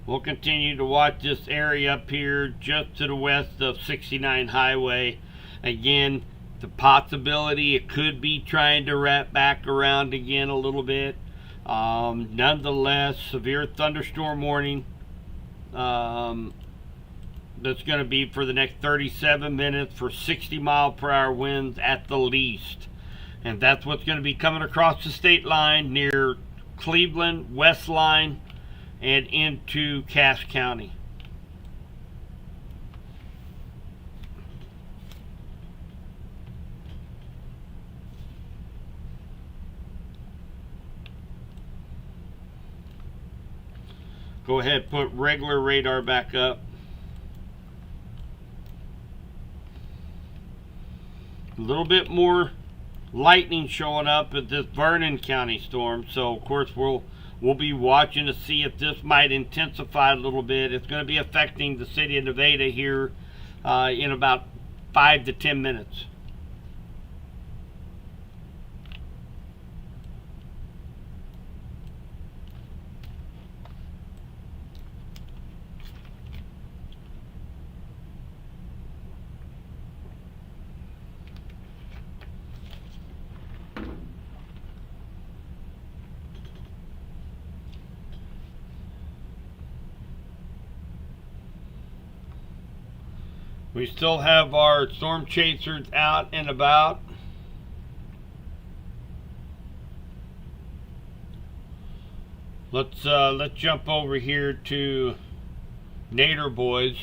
We'll continue to watch this area up here just to the west of 69 Highway. Again, the possibility it could be trying to wrap back around again a little bit. Nonetheless, severe thunderstorm warning. That's going to be for the next 37 minutes for 60-mile-per-hour winds at the least. And that's what's going to be coming across the state line near Cleveland, West Line, and into Cass County. Go ahead, put regular radar back up. A little bit more lightning showing up at this Vernon County storm, so of course we'll be watching to see if this might intensify a little bit. It's going to be affecting the city of Nevada here in about 5 to 10 minutes. We still have our storm chasers out and about. Let's jump over here to Nader Boys.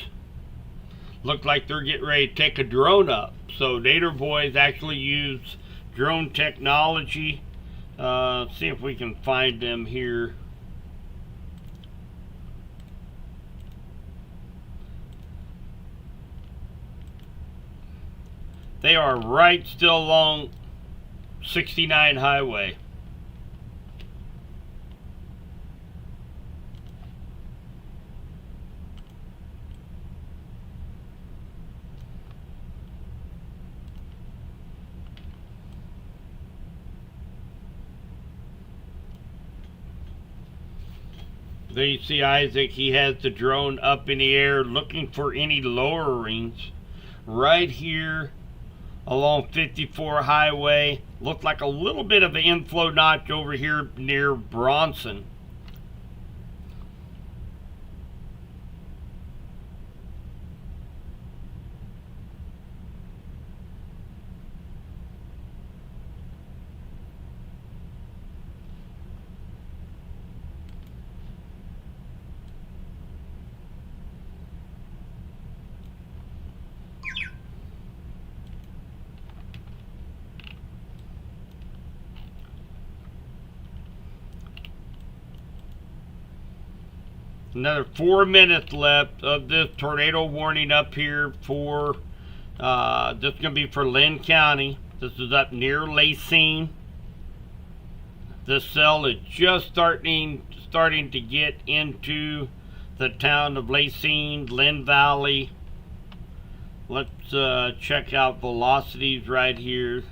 Look like they're getting ready to take a drone up. So Nader Boys actually use drone technology. See if we can find them here. They are right still along 69 Highway. There you see Isaac, he has the drone up in the air looking for any lowerings. Right here along 54 Highway. Looked like a little bit of an inflow notch over here near Bronson. Another 4 minutes left of this tornado warning up here for this is going to be for Lynn County. This is up near Lacine. This cell is just starting to get into the town of Lacine, Lynn Valley. Let's check out velocities right here.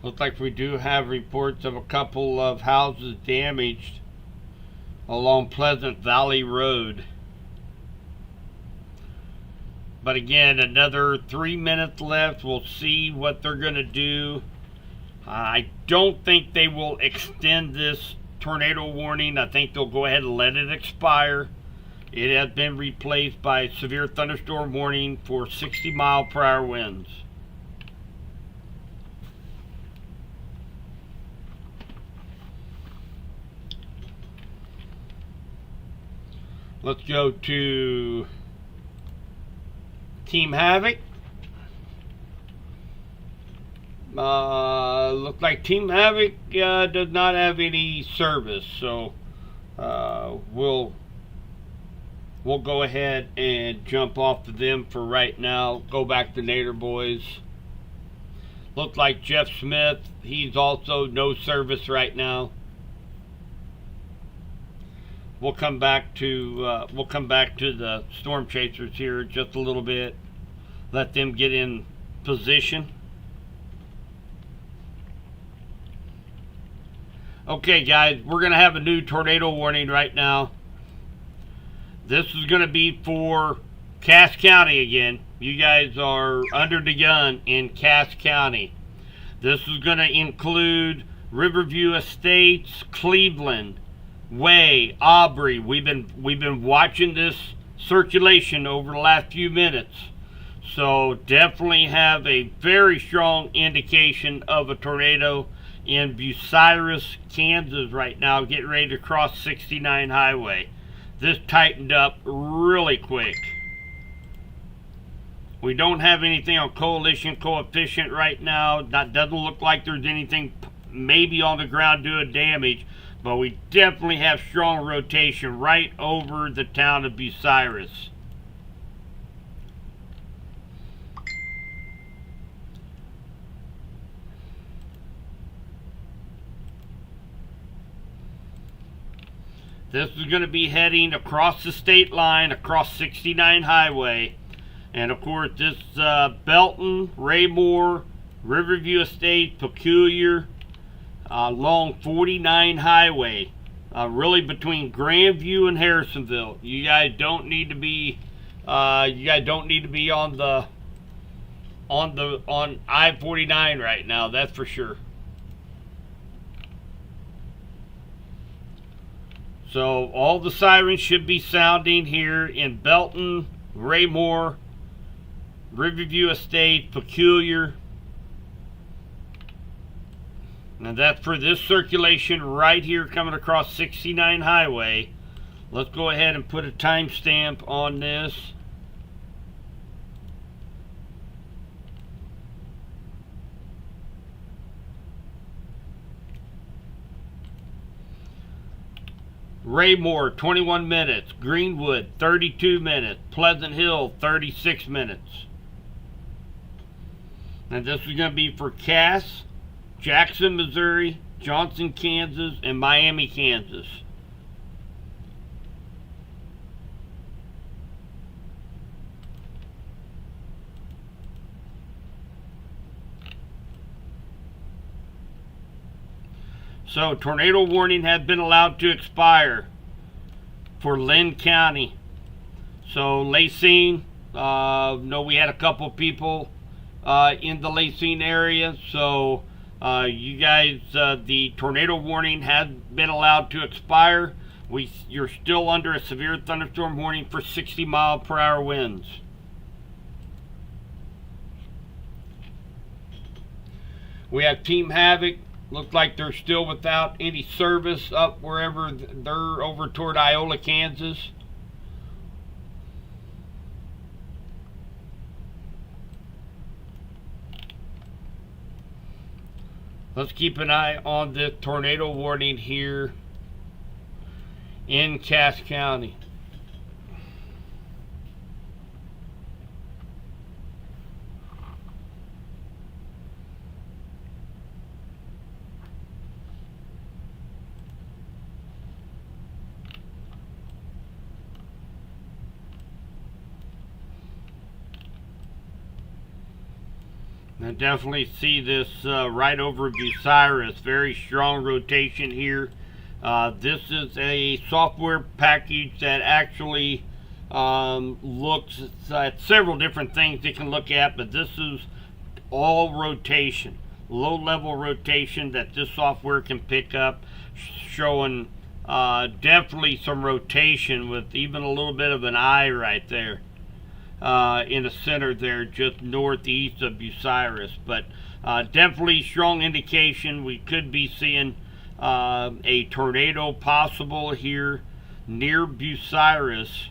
Looks like we do have reports of a couple of houses damaged along Pleasant Valley Road. But again, another 3 minutes left. We'll see what they're going to do. I don't think they will extend this tornado warning. I think they'll go ahead and let it expire. It has been replaced by severe thunderstorm warning for 60-mile-per-hour winds. Let's go to Team Havoc. Looks like Team Havoc does not have any service, so we'll go ahead and jump off to them for right now. Go back to Nader Boys. Looks like Jeff Smith, he's also no service right now. We'll come back to the Storm Chasers here just a little bit. Let them get in position. Okay, guys, we're going to have a new tornado warning right now. This is going to be for Cass County again. You guys are under the gun in Cass County. This is going to include Riverview Estates, Cleveland, Way, Aubrey. We've been watching this circulation over the last few minutes. So definitely have a very strong indication of a tornado in Bucyrus, Kansas right now, getting ready to cross 69 highway. This tightened up really quick. We don't have anything on coalition coefficient right now. That doesn't look like there's anything maybe on the ground doing damage, but we definitely have strong rotation right over the town of Bucyrus. This is going to be heading across the state line, across 69 highway. And of course, this Belton, Raymore, Riverview Estate, Peculiar, along 49 highway, really between Grandview and Harrisonville. You guys don't need to be, on I-49 right now. That's for sure. So all the sirens should be sounding here in Belton, Raymore, Riverview Estate, Peculiar. And that's for this circulation right here coming across 69 highway. Let's go ahead and put a timestamp on this. Raymore, 21 minutes. Greenwood, 32 minutes. Pleasant Hill, 36 minutes. And this is going to be for Cass, Jackson, Missouri, Johnson, Kansas, and Miami, Kansas. So, tornado warning has been allowed to expire for Lynn County. So, Lacine, no, we had a couple people in the Lacine area. So, you guys, the tornado warning has been allowed to expire. You're still under a severe thunderstorm warning for 60-mile-per-hour winds. We have Team Havoc. Looks like they're still without any service up wherever they're over toward Iola, Kansas. Let's keep an eye on the tornado warning here in Cass County. I definitely see this right over Bucyrus. Very strong rotation here. This is a software package that actually looks at several different things you can look at, but this is all rotation, low level rotation that this software can pick up, showing definitely some rotation with even a little bit of an eye right there in the center there, just northeast of Bucyrus. But definitely strong indication we could be seeing a tornado possible here near Bucyrus.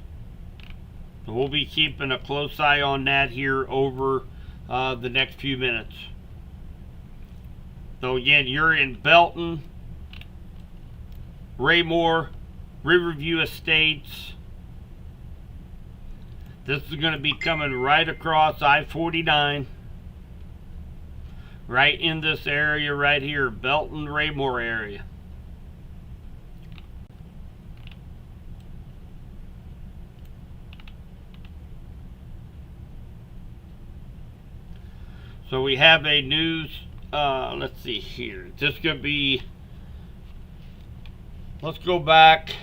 So we'll be keeping a close eye on that here over the next few minutes. So again, you're in Belton, Raymore, Riverview Estates. This is going to be coming right across I-49, right in this area right here, Belton, Raymore area. So we have a news, let's see here. This is going to be, let's go back.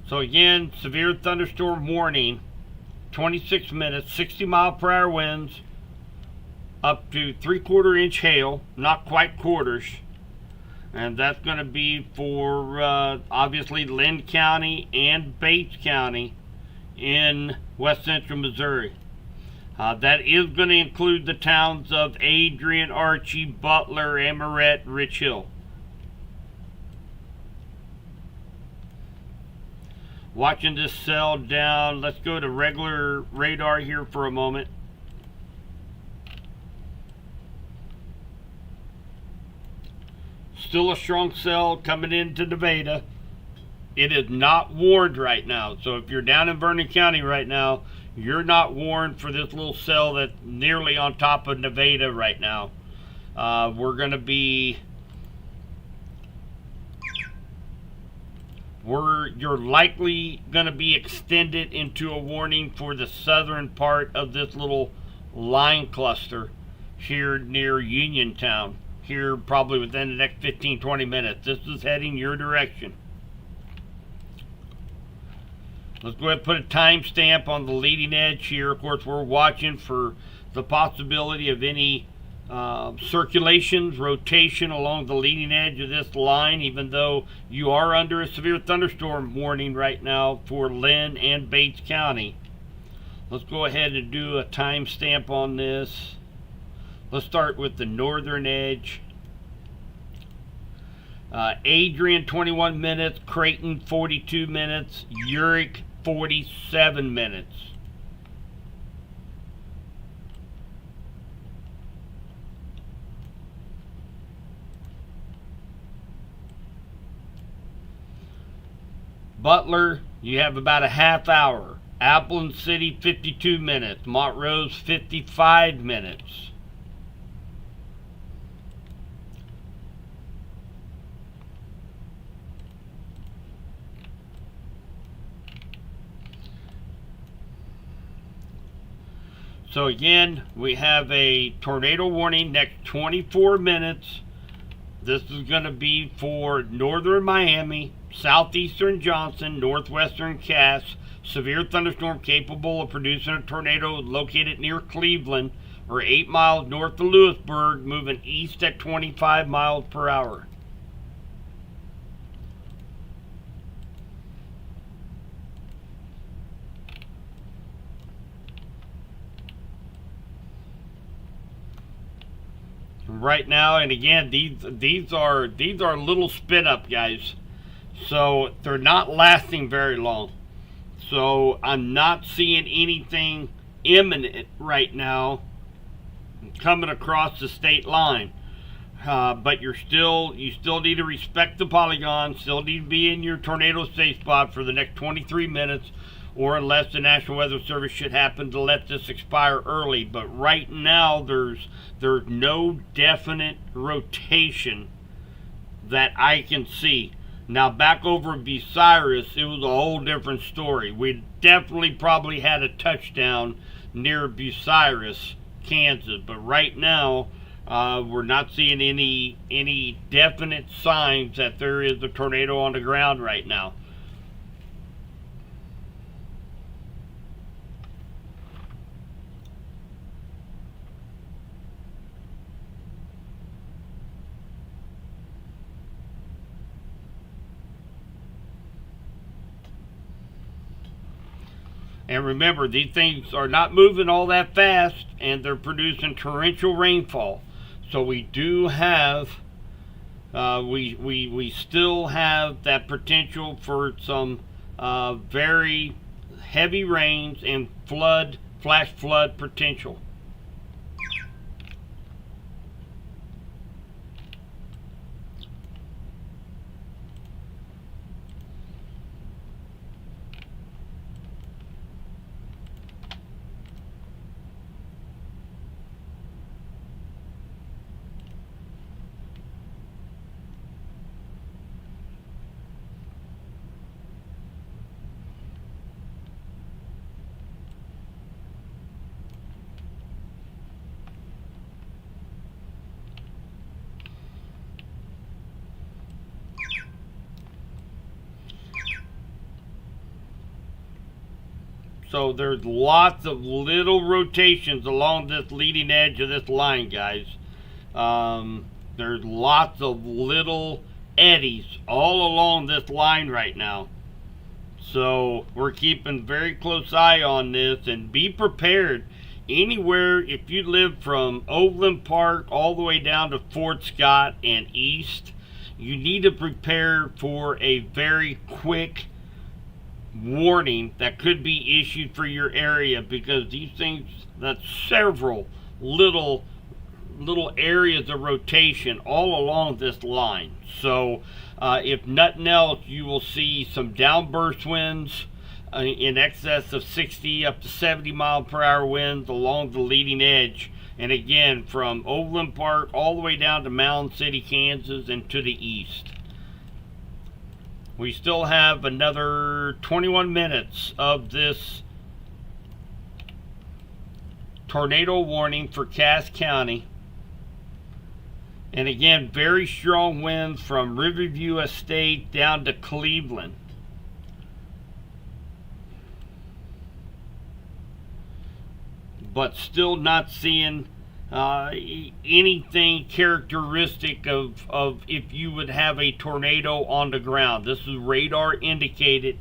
So again, severe thunderstorm warning, 26 minutes, 60 mile per hour winds, up to 3/4 inch hail, not quite quarters. And that's going to be for obviously Lynn County and Bates County in west central Missouri. That is going to include the towns of Adrian, Archie, Butler, Amoret, Rich Hill. Watching this cell down. Let's go to regular radar here for a moment. Still a strong cell coming into Nevada. It is not warned right now. So if you're down in Vernon County right now, you're not warned for this little cell that's nearly on top of Nevada right now. You're likely going to be extended into a warning for the southern part of this little line cluster here near Uniontown. Here probably within the next 15-20 minutes. This is heading your direction. Let's go ahead and put a timestamp on the leading edge here. Of course, we're watching for the possibility of any circulations, rotation along the leading edge of this line, even though you are under a severe thunderstorm warning right now for Lynn and Bates County. Let's go ahead and do a timestamp on this. Let's start with the northern edge. Adrian 21 minutes, Creighton 42 minutes, Uric 47 minutes. Butler, you have about a half hour. Appleton City 52 minutes, Montrose 55 minutes. So again, we have a tornado warning next 24 minutes. This is going to be for northern Miami, southeastern Johnson, northwestern Cass. Severe thunderstorm capable of producing a tornado located near Cleveland or 8 miles north of Lewisburg, moving east at 25 miles per hour. Right now, and again, these are little spin up, guys, so they're not lasting very long. So I'm not seeing anything imminent right now coming across the state line. But you still need to respect the polygon, still need to be in your tornado safe spot for the next 23 minutes, or unless the National Weather Service should happen to let this expire early. But right now, there's no definite rotation that I can see. Now, back over Bucyrus, it was a whole different story. We definitely probably had a touchdown near Bucyrus, Kansas. But right now, We're not seeing any definite signs that there is a tornado on the ground right now. And remember, these things are not moving all that fast, and they're producing torrential rainfall. So we do have, we still have that potential for some very heavy rains and flash flood potential. So there's lots of little rotations along this leading edge of this line, guys. There's lots of little eddies all along this line right now. So we're keeping very close eye on this, and be prepared. Anywhere, if you live from Overland Park all the way down to Fort Scott and east, you need to prepare for a very quick warning that could be issued for your area, because these things, that's several little areas of rotation all along this line. So if nothing else, you will see some downburst winds in excess of 60 up to 70 mile per hour winds along the leading edge, and again from Overland Park all the way down to Mound City, Kansas, and to the east. We still have another 21 minutes of this tornado warning for Cass County. And again, very strong winds from Riverview Estate down to Cleveland. But still not seeing anything characteristic of if you would have a tornado on the ground. This is radar indicated.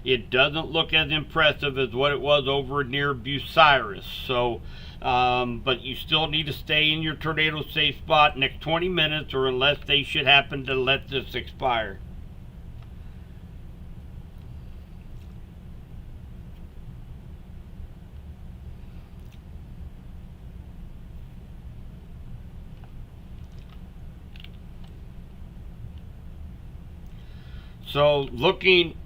It doesn't look as impressive as what it was over near Bucyrus. So but you still need to stay in your tornado safe spot next 20 minutes, or unless they should happen to let this expire. So looking,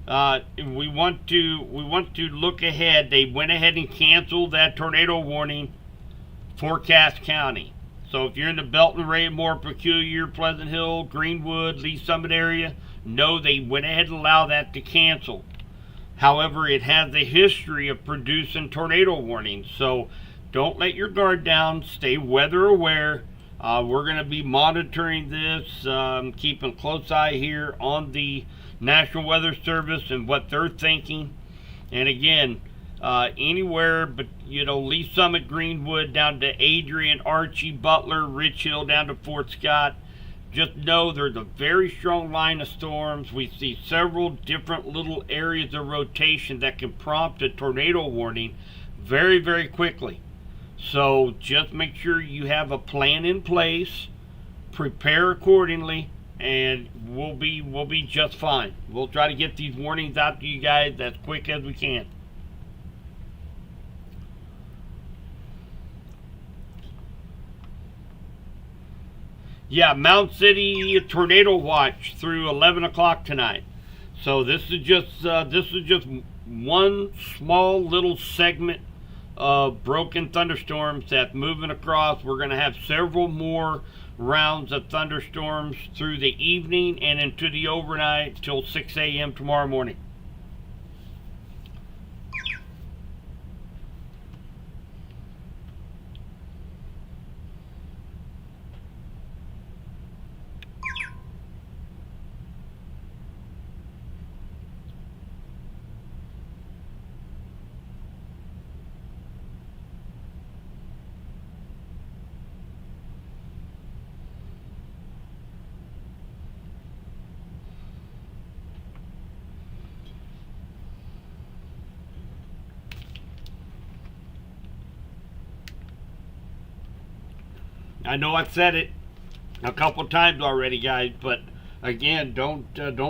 we want to look ahead. They went ahead and canceled that tornado warning for Cass County. So if you're in the Belton, Raymore, Peculiar, Pleasant Hill, Greenwood, Lee Summit area, no, they went ahead and allowed that to cancel. However, it has a history of producing tornado warnings. So don't let your guard down. Stay weather aware. We're going to be monitoring this, keeping close eye here on the National Weather Service and what they're thinking. And again, anywhere but, Lee Summit, Greenwood, down to Adrian, Archie, Butler, Rich Hill, down to Fort Scott, just know there's a very strong line of storms. We see several different little areas of rotation that can prompt a tornado warning very, very quickly. So just make sure you have a plan in place, prepare accordingly, and we'll be just fine. We'll try to get these warnings out to you guys as quick as we can. Yeah, Mound City tornado watch through 11 o'clock tonight. So this is just one small little segment of broken thunderstorms that's moving across. We're going to have several more rounds of thunderstorms through the evening and into the overnight till 6 a.m. tomorrow morning. I know I've said it a couple times already, guys, but again, don't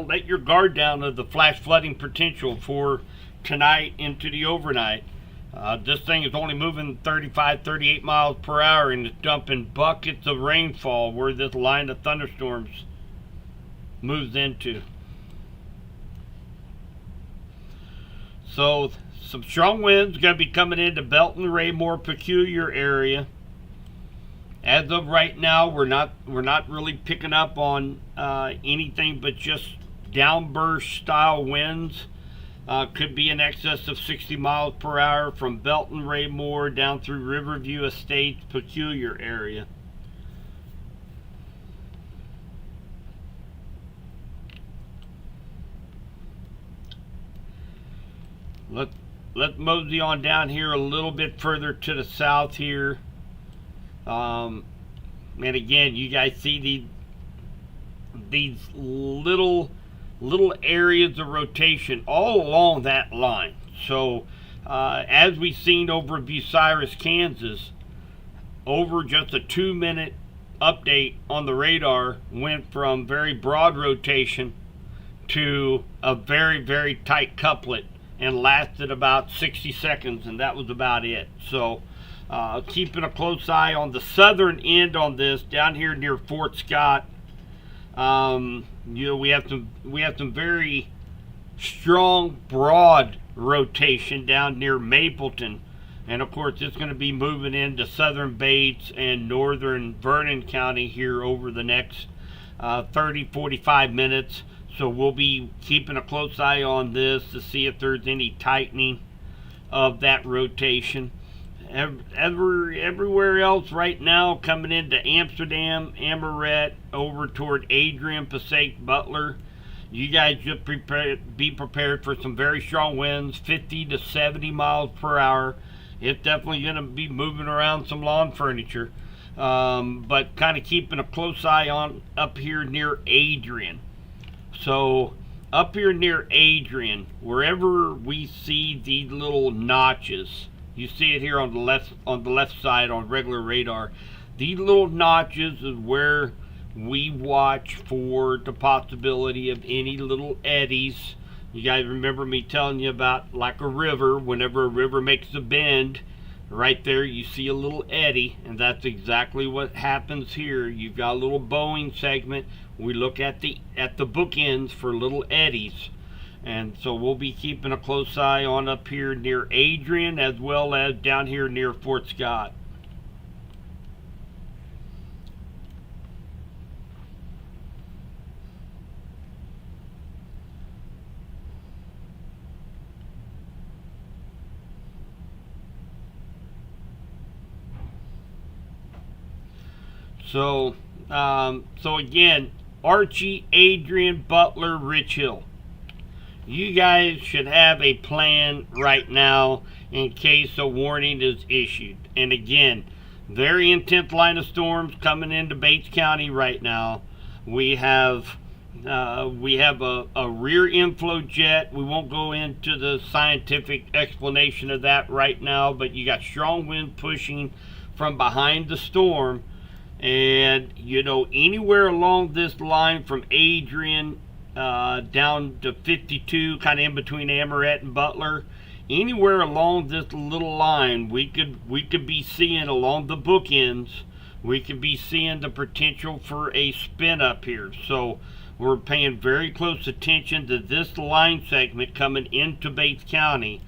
let your guard down of the flash flooding potential for tonight into the overnight. This thing is only moving 35, 38 miles per hour and it's dumping buckets of rainfall where this line of thunderstorms moves into. So some strong winds going to be coming into Belton, Raymore, peculiar area. As of right now, we're not really picking up on anything but just downburst style winds. Could be in excess of 60 miles per hour from Belton, Raymore down through Riverview Estates, peculiar area. Let's mosey on down here a little bit further to the south here. And again, you guys see these little areas of rotation all along that line. So as we've seen over Bucyrus, Kansas, over just a 2-minute update on the radar, went from very broad rotation to a very, very tight couplet and lasted about 60 seconds, and that was about it. So keeping a close eye on the southern end on this down here near Fort Scott. We have some very strong broad rotation down near Mapleton, and of course it's going to be moving into southern Bates and northern Vernon County here over the next 30-45 minutes. So we'll be keeping a close eye on this to see if there's any tightening of that rotation. Everywhere else right now, coming into Amsterdam, Amoret, over toward Adrian, Passaic, Butler, you guys just be prepared for some very strong winds, 50 to 70 miles per hour. It's definitely going to be moving around some lawn furniture, but kind of keeping a close eye on up here near Adrian. So up here near Adrian, wherever we see these little notches, you see it here on the left side on regular radar. These little notches is where we watch for the possibility of any little eddies. You guys remember me telling you about, like a river, whenever a river makes a bend, right there you see a little eddy, and that's exactly what happens here. You've got a little bowing segment. We look at the bookends for little eddies. And so we'll be keeping a close eye on up here near Adrian, as well as down here near Fort Scott. So again, Archie, Adrian, Butler, Rich Hill. You guys should have a plan right now in case a warning is issued. And again, very intense line of storms coming into Bates County right now. We have a rear inflow jet. We won't go into the scientific explanation of that right now, but you got strong wind pushing from behind the storm. And anywhere along this line from Adrian down to 52, kind of in between Amoret and Butler, anywhere along this little line, we could be seeing along the bookends, we could be seeing the potential for a spin up here. So we're paying very close attention to this line segment coming into Bates County,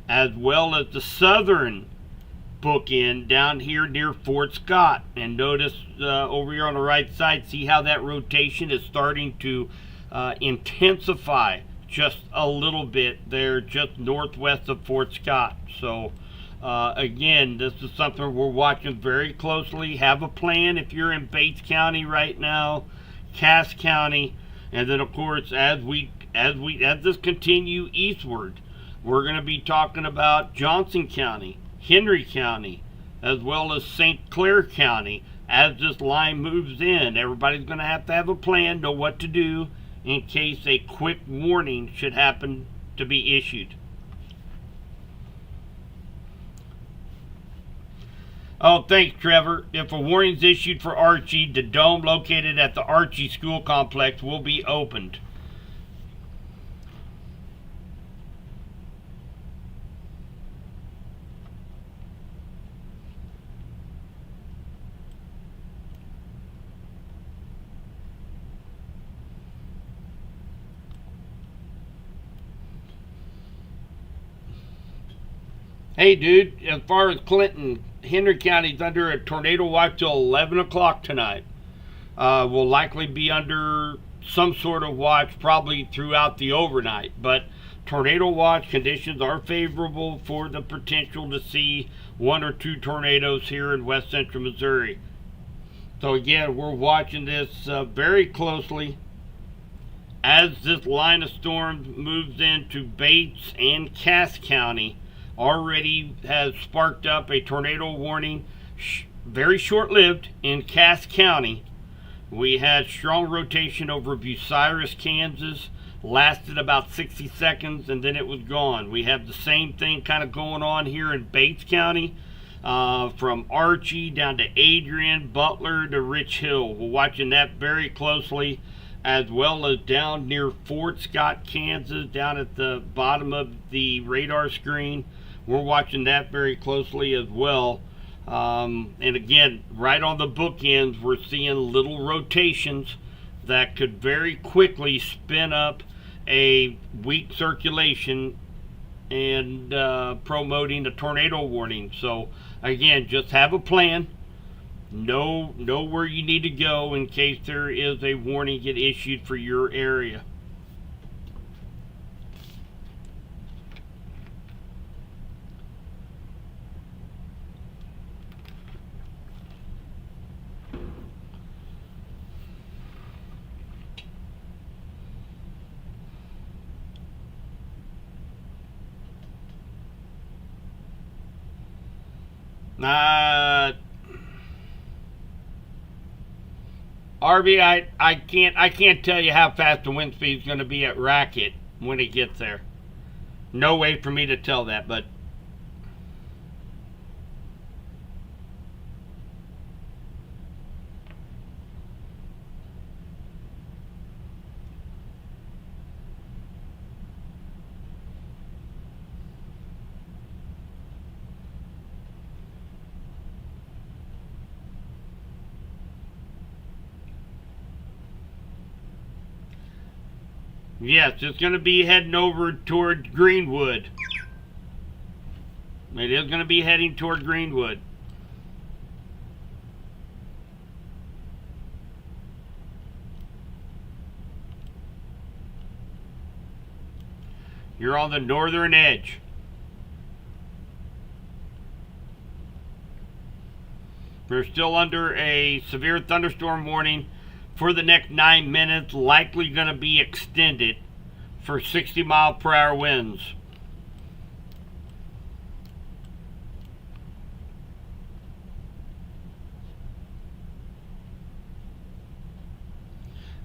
as well as the southern bookend down here near Fort Scott. And notice over here on the right side, see how that rotation is starting to intensify just a little bit there, just northwest of Fort Scott. So again, this is something we're watching very closely. Have a plan if you're in Bates County right now, Cass County, and then of course as this continue eastward, we're going to be talking about Johnson County, Henry County, as well as St. Clair County. As this line moves in, everybody's going to have a plan, know what to do in case a quick warning should happen to be issued. Oh, thanks, Trevor. If a warning is issued for Archie, the dome located at the Archie School Complex will be opened. Hey, dude, as far as Clinton, Henry County's under a tornado watch till 11 o'clock tonight. Will likely be under some sort of watch probably throughout the overnight. But tornado watch conditions are favorable for the potential to see 1 or 2 tornadoes here in west central Missouri. So again, we're watching this very closely as this line of storms moves into Bates and Cass County. Already has sparked up a tornado warning, very short-lived in Cass County. We had strong rotation over Bucyrus, Kansas, lasted about 60 seconds and then it was gone. We have the same thing kind of going on here in Bates County, from Archie down to Adrian, Butler to Rich Hill. We're watching that very closely, as well as down near Fort Scott, Kansas, down at the bottom of the radar screen. We're watching that very closely as well. And again, right on the bookends, we're seeing little rotations that could very quickly spin up a weak circulation and promoting a tornado warning. So again, just have a plan. Know where you need to go in case there is a warning get issued for your area. RB, I can't tell you how fast the wind speed is going to be at Racket when it gets there. No way for me to tell that, but yes, it's going to be heading over toward Greenwood. It is going to be heading toward Greenwood. You're on the northern edge. We're still under a severe thunderstorm warning for the next 9 minutes, likely going to be extended for 60-mile-per-hour winds.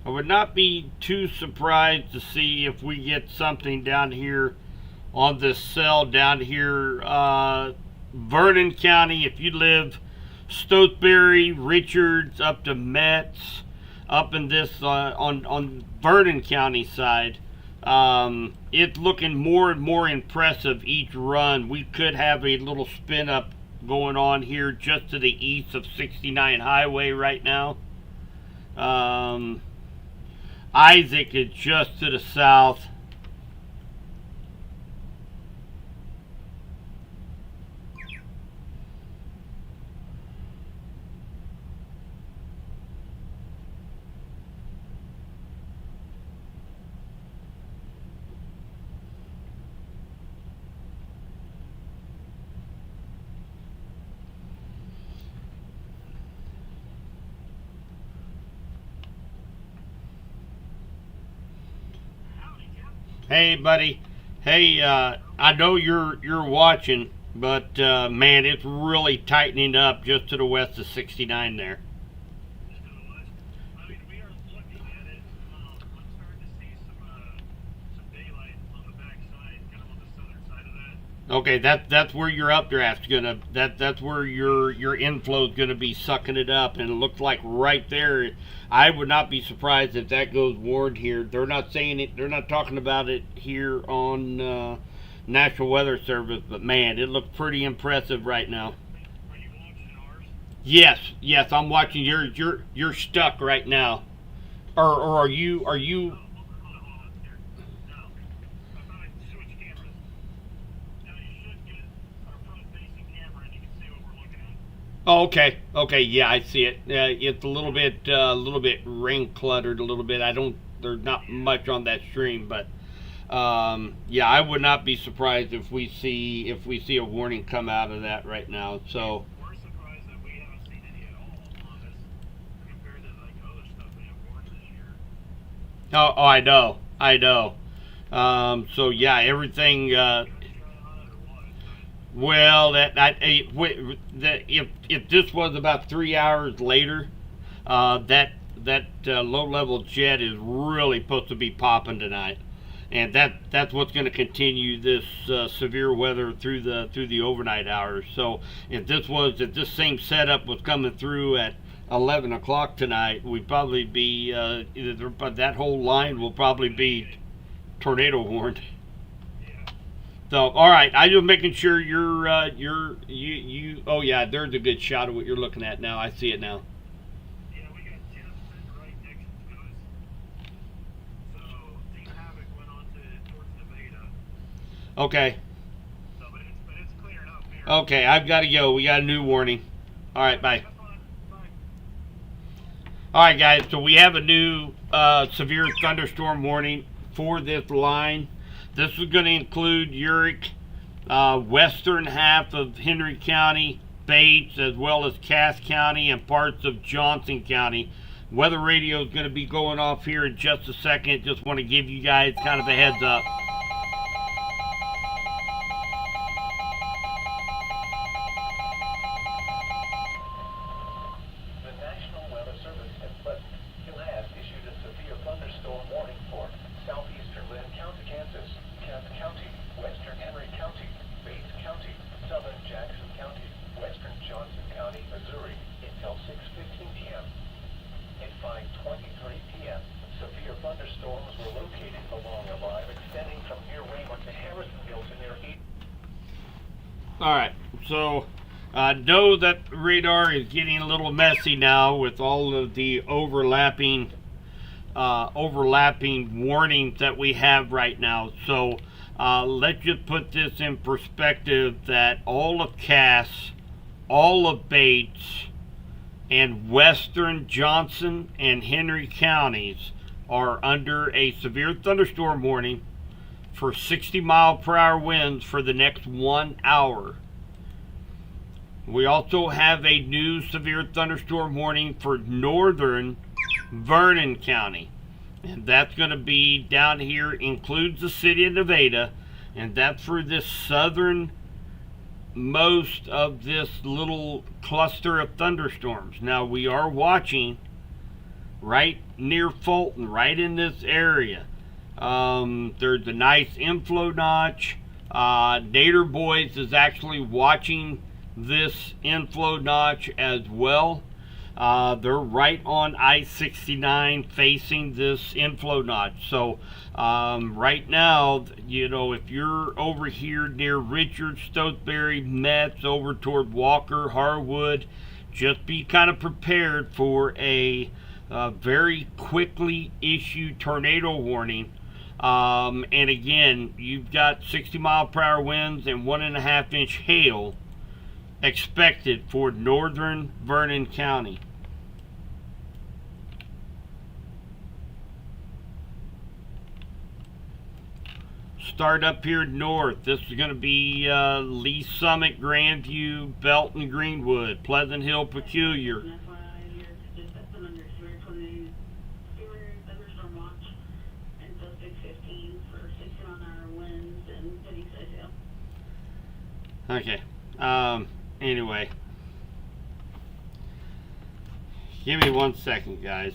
I would not be too surprised to see if we get something down here on this cell down here, Vernon County. If you live Stotesbury, Richards, up to Metz, up in this on Vernon County side, it's looking more and more impressive each run. We could have a little spin up going on here just to the east of 69 Highway right now. Isaac is just to the south. Hey, buddy. Hey, I know you're watching, but man, it's really tightening up just to the west of 69 there. I mean, we are looking at it. I'm starting to see some daylight on the back side, kind of on the southern side of that. Okay, that's where your updraft's gonna that's where your inflow's gonna be sucking it up, and it looks like right there. I would not be surprised if that goes warned here. They're not saying it. They're not talking about it here on National Weather Service, but man, it looks pretty impressive right now. Are you watching ours? Yes, I'm watching. You're stuck right now, or are you? Hold on here. Now, I thought I switched cameras. Now you should get our front-facing camera, and you can see what we're looking at. Oh, okay, yeah, I see it. It's a little bit rain cluttered, a little bit. I don't. There's not much on that stream, but yeah, I would not be surprised if we see a warning come out of that right now. So. We're surprised that we haven't seen any at all on this compared to like other stuff we have warned this year. Oh, I know. So yeah, everything. Well, if this was about 3 hours later, that low level jet is really supposed to be popping tonight, and that's what's going to continue this severe weather through the overnight hours. So if this same setup was coming through at 11 o'clock tonight, we'd probably be that whole line will probably be tornado warned. So, all right, I'm just making sure you. Oh yeah, there's a good shot of what you're looking at now. I see it now. Yeah, we got Jeff sitting right next to us. So Team Havoc went on towards Nevada. Okay, So, but it's clearing up here. okay, I've got to go. We got a new warning. All right, bye. That's fine. Bye. All right, guys. So we have a new severe thunderstorm warning for this line. This is going to include Uric, western half of Henry County, Bates, as well as Cass County and parts of Johnson County. Weather radio is going to be going off here in just a second. Just want to give you guys kind of a heads up. The National Weather Service in Pleasantville has issued a severe thunderstorm warning for southeastern Lynn County, Kansas, Cass County, western Henry County, Bates County, southern Jackson County, western Johnson County, Missouri, until 6:15 p.m. At 5:23 p.m., severe thunderstorms were located along a line extending from near Raymond to Harrisonville to near All right, so know that radar is getting a little messy now with all of the overlapping warnings that we have right now. So let's just put this in perspective that all of Cass, all of Bates, and western Johnson and Henry counties are under a severe thunderstorm warning for 60-mile-per-hour winds for the next 1 hour. We also have a new severe thunderstorm warning for northern Vernon County. And that's going to be down here, includes the city of Nevada, and that's for this southern most of this little cluster of thunderstorms. Now we are watching right near Fulton, right in this area. There's a nice inflow notch. Nader Boys is actually watching this inflow notch as well. They're right on I-69 facing this inflow notch. So right now, you know, if you're over here near Richard, Stotesbury, Metz, over toward Walker, Harwood, just be kind of prepared for a very quickly issued tornado warning. And again, you've got 60-mile-per-hour winds and 1.5-inch hail expected for northern Vernon County. Start up here north. This is going to be Lee Summit, Grandview, Belton, Greenwood, Pleasant Hill, Peculiar. Okay. Anyway. Give me 1 second, guys.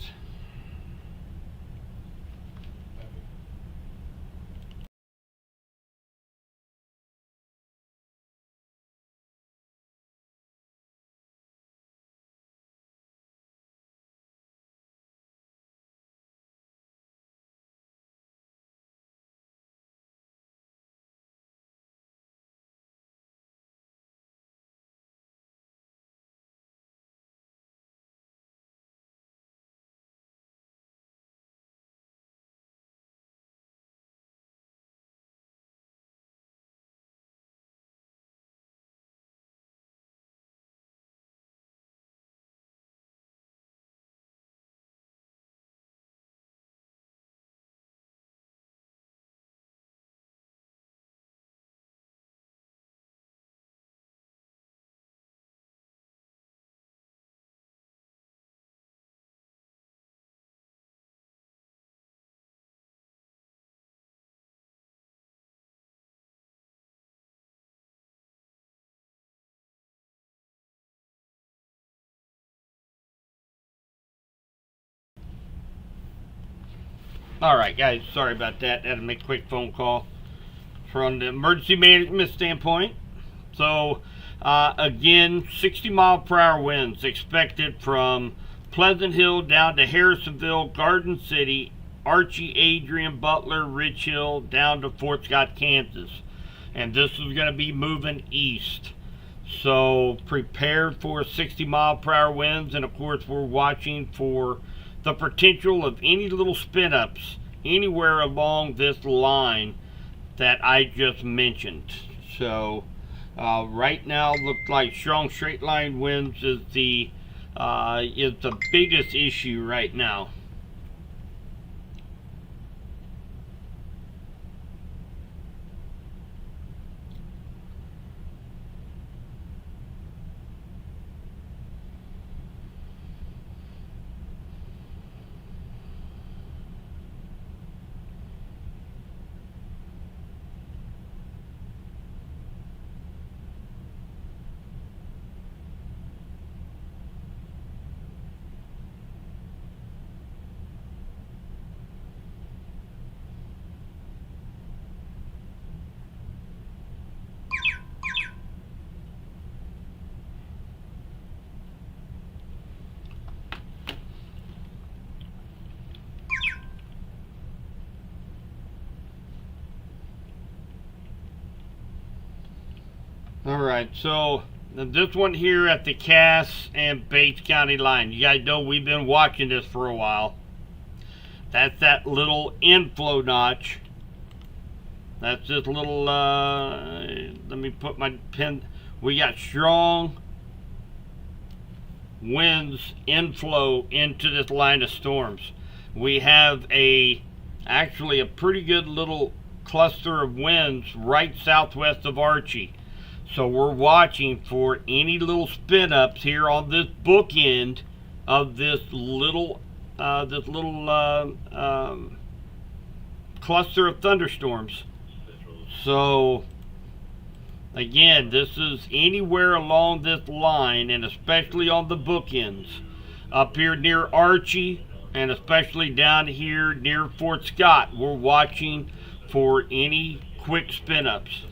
All right, guys. Sorry about that. Had to make a quick phone call from the emergency management standpoint. So, again, 60-mile-per-hour winds expected from Pleasant Hill down to Harrisonville, Garden City, Archie, Adrian, Butler, Rich Hill, down to Fort Scott, Kansas. And this is going to be moving east. So prepare for 60-mile-per-hour winds. And, of course, we're watching for the potential of any little spin-ups anywhere along this line that I just mentioned. So right now, looks like strong straight line winds is the biggest issue right now. Alright, so this one here at the Cass and Bates County line. You guys know we've been watching this for a while. That's that little inflow notch. That's this little, let me put my pin. We got strong winds inflow into this line of storms. We have actually a pretty good little cluster of winds right southwest of Archie. So we're watching for any little spin ups here on this bookend of this little cluster of thunderstorms. So again, this is anywhere along this line, and especially on the bookends up here near Archie, and especially down here near Fort Scott. We're watching for any quick spin ups.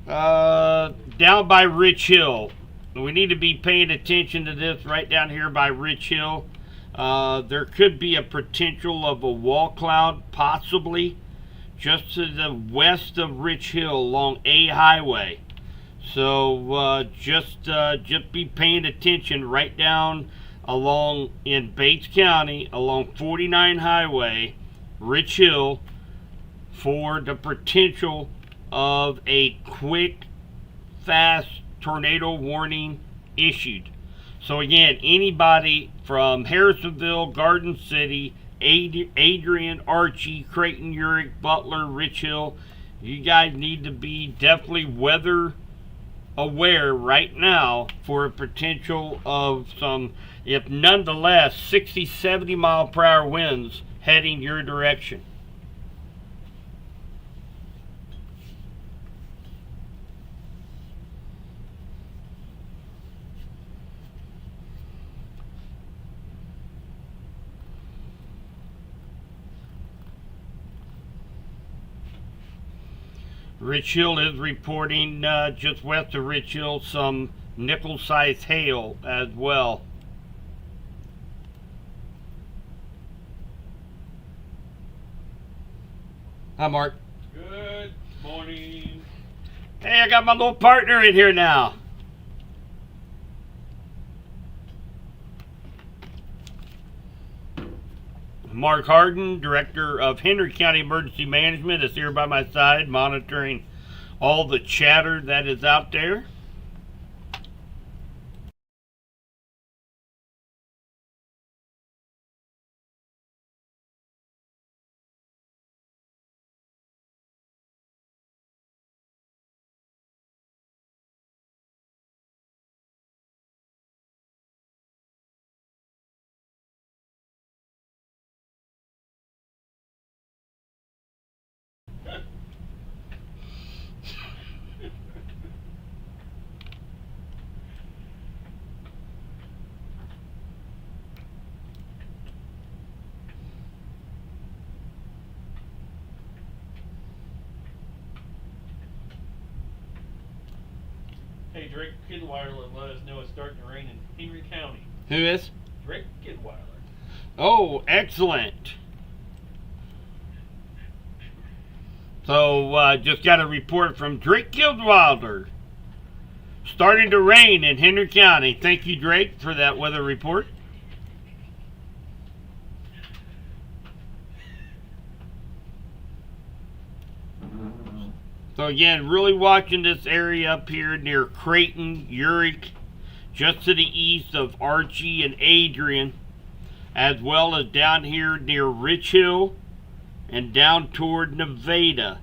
Down by Rich Hill, we need to be paying attention to this right down here by Rich Hill. There could be a potential of a wall cloud, possibly just to the west of Rich Hill along A Highway. So just be paying attention right down along in Bates County along 49 Highway, Rich Hill, for the potential of a quick, fast tornado warning issued. So again, anybody from Harrisonville, Garden City, Adrian, Archie, Creighton, Urick, Butler, Rich Hill, you guys need to be definitely weather aware right now for a potential of some, if nonetheless, 60, 70 mile per hour winds heading your direction. Rich Hill is reporting just west of Rich Hill some nickel-sized hail as well. Hi, Mark. Good morning. Hey, I got my little partner in here now. Mark Harden, Director of Henry County Emergency Management, is here by my side monitoring all the chatter that is out there. Hey, Drake Kidweiler let us know it's starting to rain in Henry County. Who is? Drake Kidweiler. Oh, excellent. So, just got a report from Drake Kildwilder. Starting to rain in Henry County. Thank you, Drake, for that weather report. So again, really watching this area up here near Creighton, Uric, just to the east of Archie and Adrian, as well as down here near Rich Hill and down toward Nevada.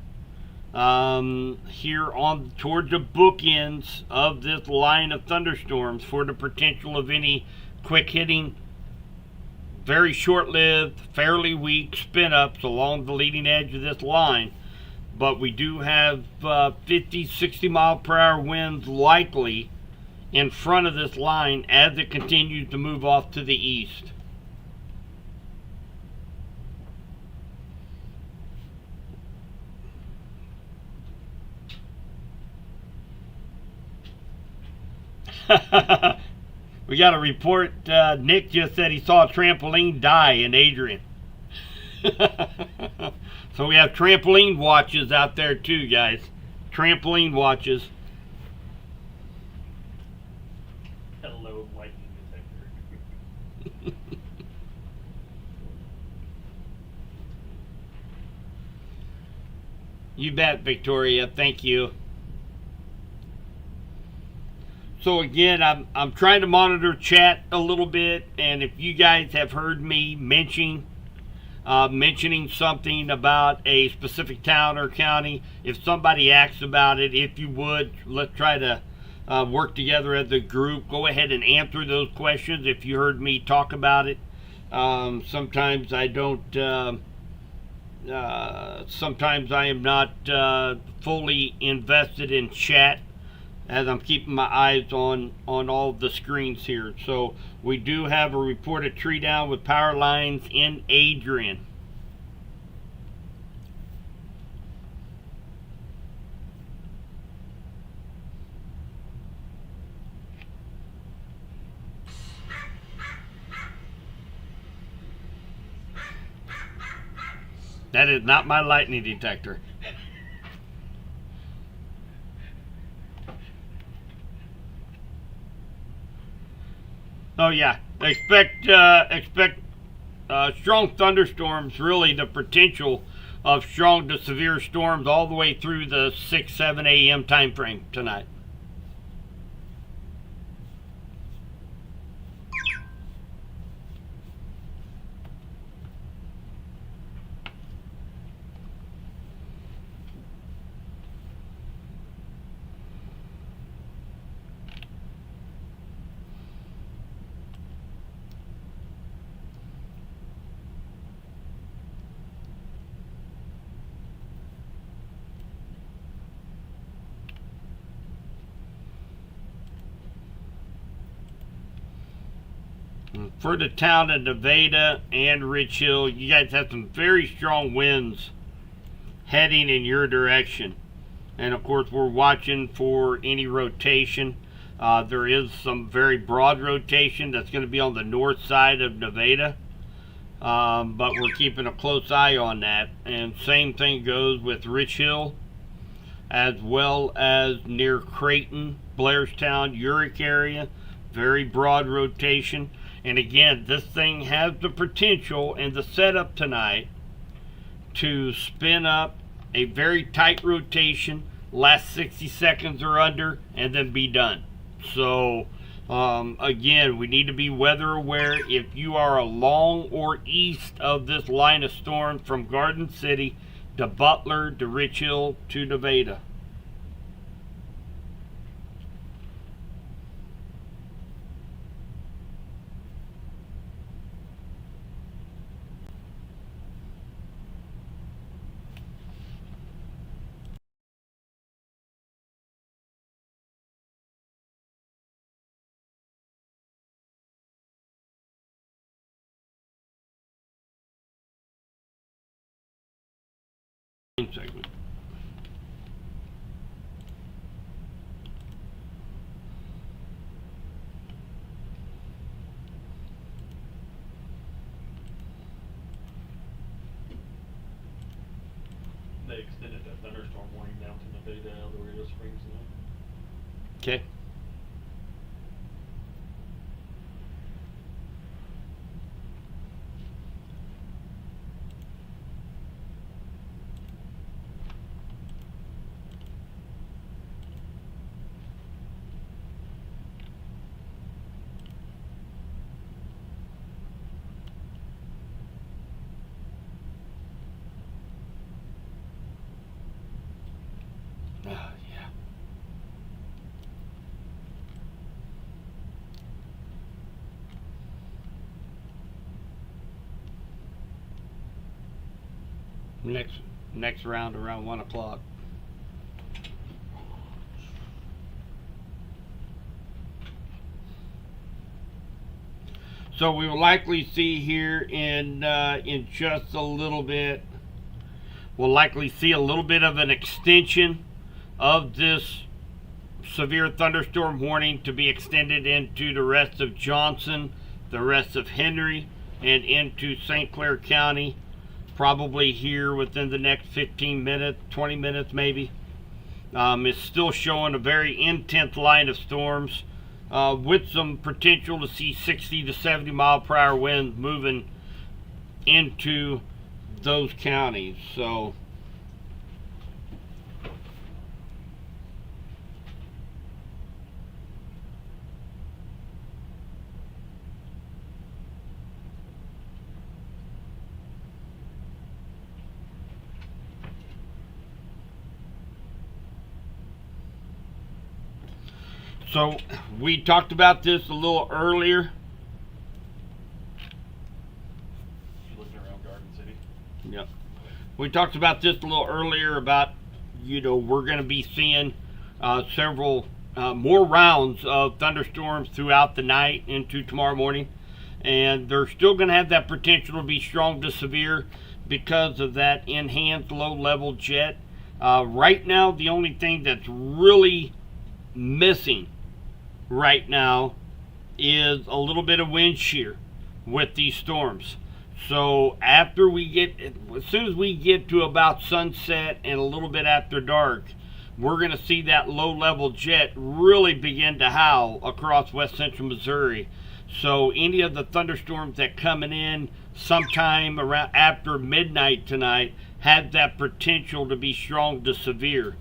Here on towards the bookends of this line of thunderstorms for the potential of any quick hitting, very short-lived, fairly weak spin-ups along the leading edge of this line. But we do have 50, 60 mile per hour winds likely in front of this line as it continues to move off to the east. We got a report. Nick just said he saw a trampoline die in Adrian. So we have trampoline watches out there too, guys. Trampoline watches. Hello, lightning detector. You bet, Victoria. Thank you. So again, I'm trying to monitor chat a little bit, and if you guys have heard me mentioning something about a specific town or county, if somebody asks about it, if you would, let's try to work together as a group. Go ahead and answer those questions if you heard me talk about it. Sometimes I don't. Sometimes I am not fully invested in chat, as I'm keeping my eyes on all the screens here. So we do have a reported tree down with power lines in Adrian. That is not my lightning detector. Oh yeah, expect strong thunderstorms. Really, the potential of strong to severe storms all the way through the 6-7 a.m. time frame tonight. For the town of Nevada and Rich Hill, you guys have some very strong winds heading in your direction. And of course, we're watching for any rotation. There is some very broad rotation that's going to be on the north side of Nevada. But we're keeping a close eye on that. And same thing goes with Rich Hill, as well as near Creighton, Blairstown, Uric area. Very broad rotation. And again, this thing has the potential and the setup tonight to spin up a very tight rotation, last 60 seconds or under, and then be done. So, again, we need to be weather aware. If you are along or east of this line of storm from Garden City to Butler to Rich Hill to Nevada. Segment. they extended that thunderstorm warning down to Nevada, El Dorado Springs now. Okay. Yeah. Next round around 1 o'clock. So we will likely see here in just a little bit. We'll likely see a little bit of an extension of this severe thunderstorm warning to be extended into the rest of Johnson, the rest of Henry, and into St. Clair County, probably here within the next 15 minutes, 20 minutes maybe. It's still showing a very intense line of storms with some potential to see 60 to 70 mile per hour winds moving into those counties. So we talked about this a little earlier. You looking around Garden City? Yep. We talked about this a little earlier about, we're going to be seeing several more rounds of thunderstorms throughout the night into tomorrow morning. And they're still going to have that potential to be strong to severe because of that enhanced low-level jet. Right now, the only thing that's really missing right now is a little bit of wind shear with these storms. So as soon as we get to about sunset and a little bit after dark, we're going to see that low-level jet really begin to howl across west central Missouri. So any of the thunderstorms that coming in sometime around after midnight tonight have that potential to be strong to severe.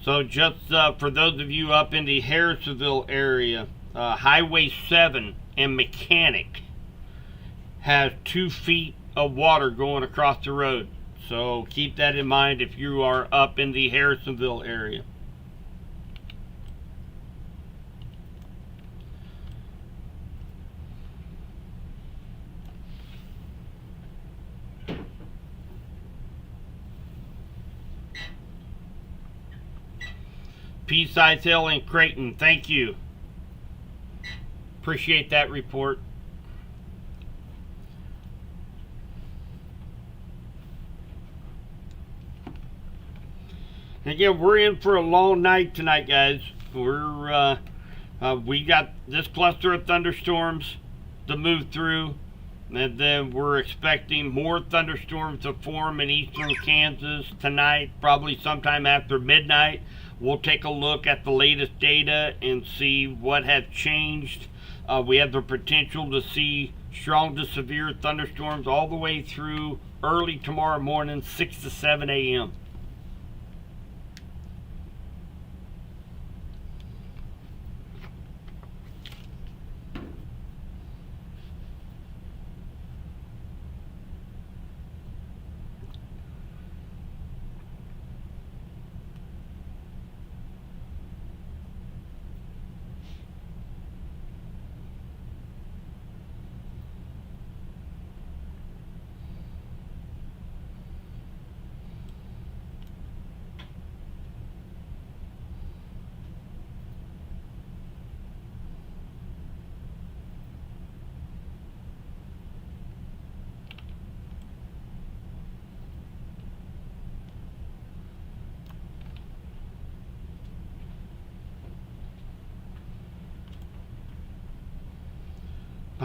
So just for those of you up in the Harrisonville area, Highway 7 and Mechanic has 2 feet of water going across the road. So keep that in mind if you are up in the Harrisonville area. Pea-Size Hill and Creighton, thank you. Appreciate that report. Again, we're in for a long night tonight, guys. We got this cluster of thunderstorms to move through, and then we're expecting more thunderstorms to form in eastern Kansas tonight, probably sometime after midnight. We'll take a look at the latest data and see what has changed. We have the potential to see strong to severe thunderstorms all the way through early tomorrow morning, 6 to 7 a.m.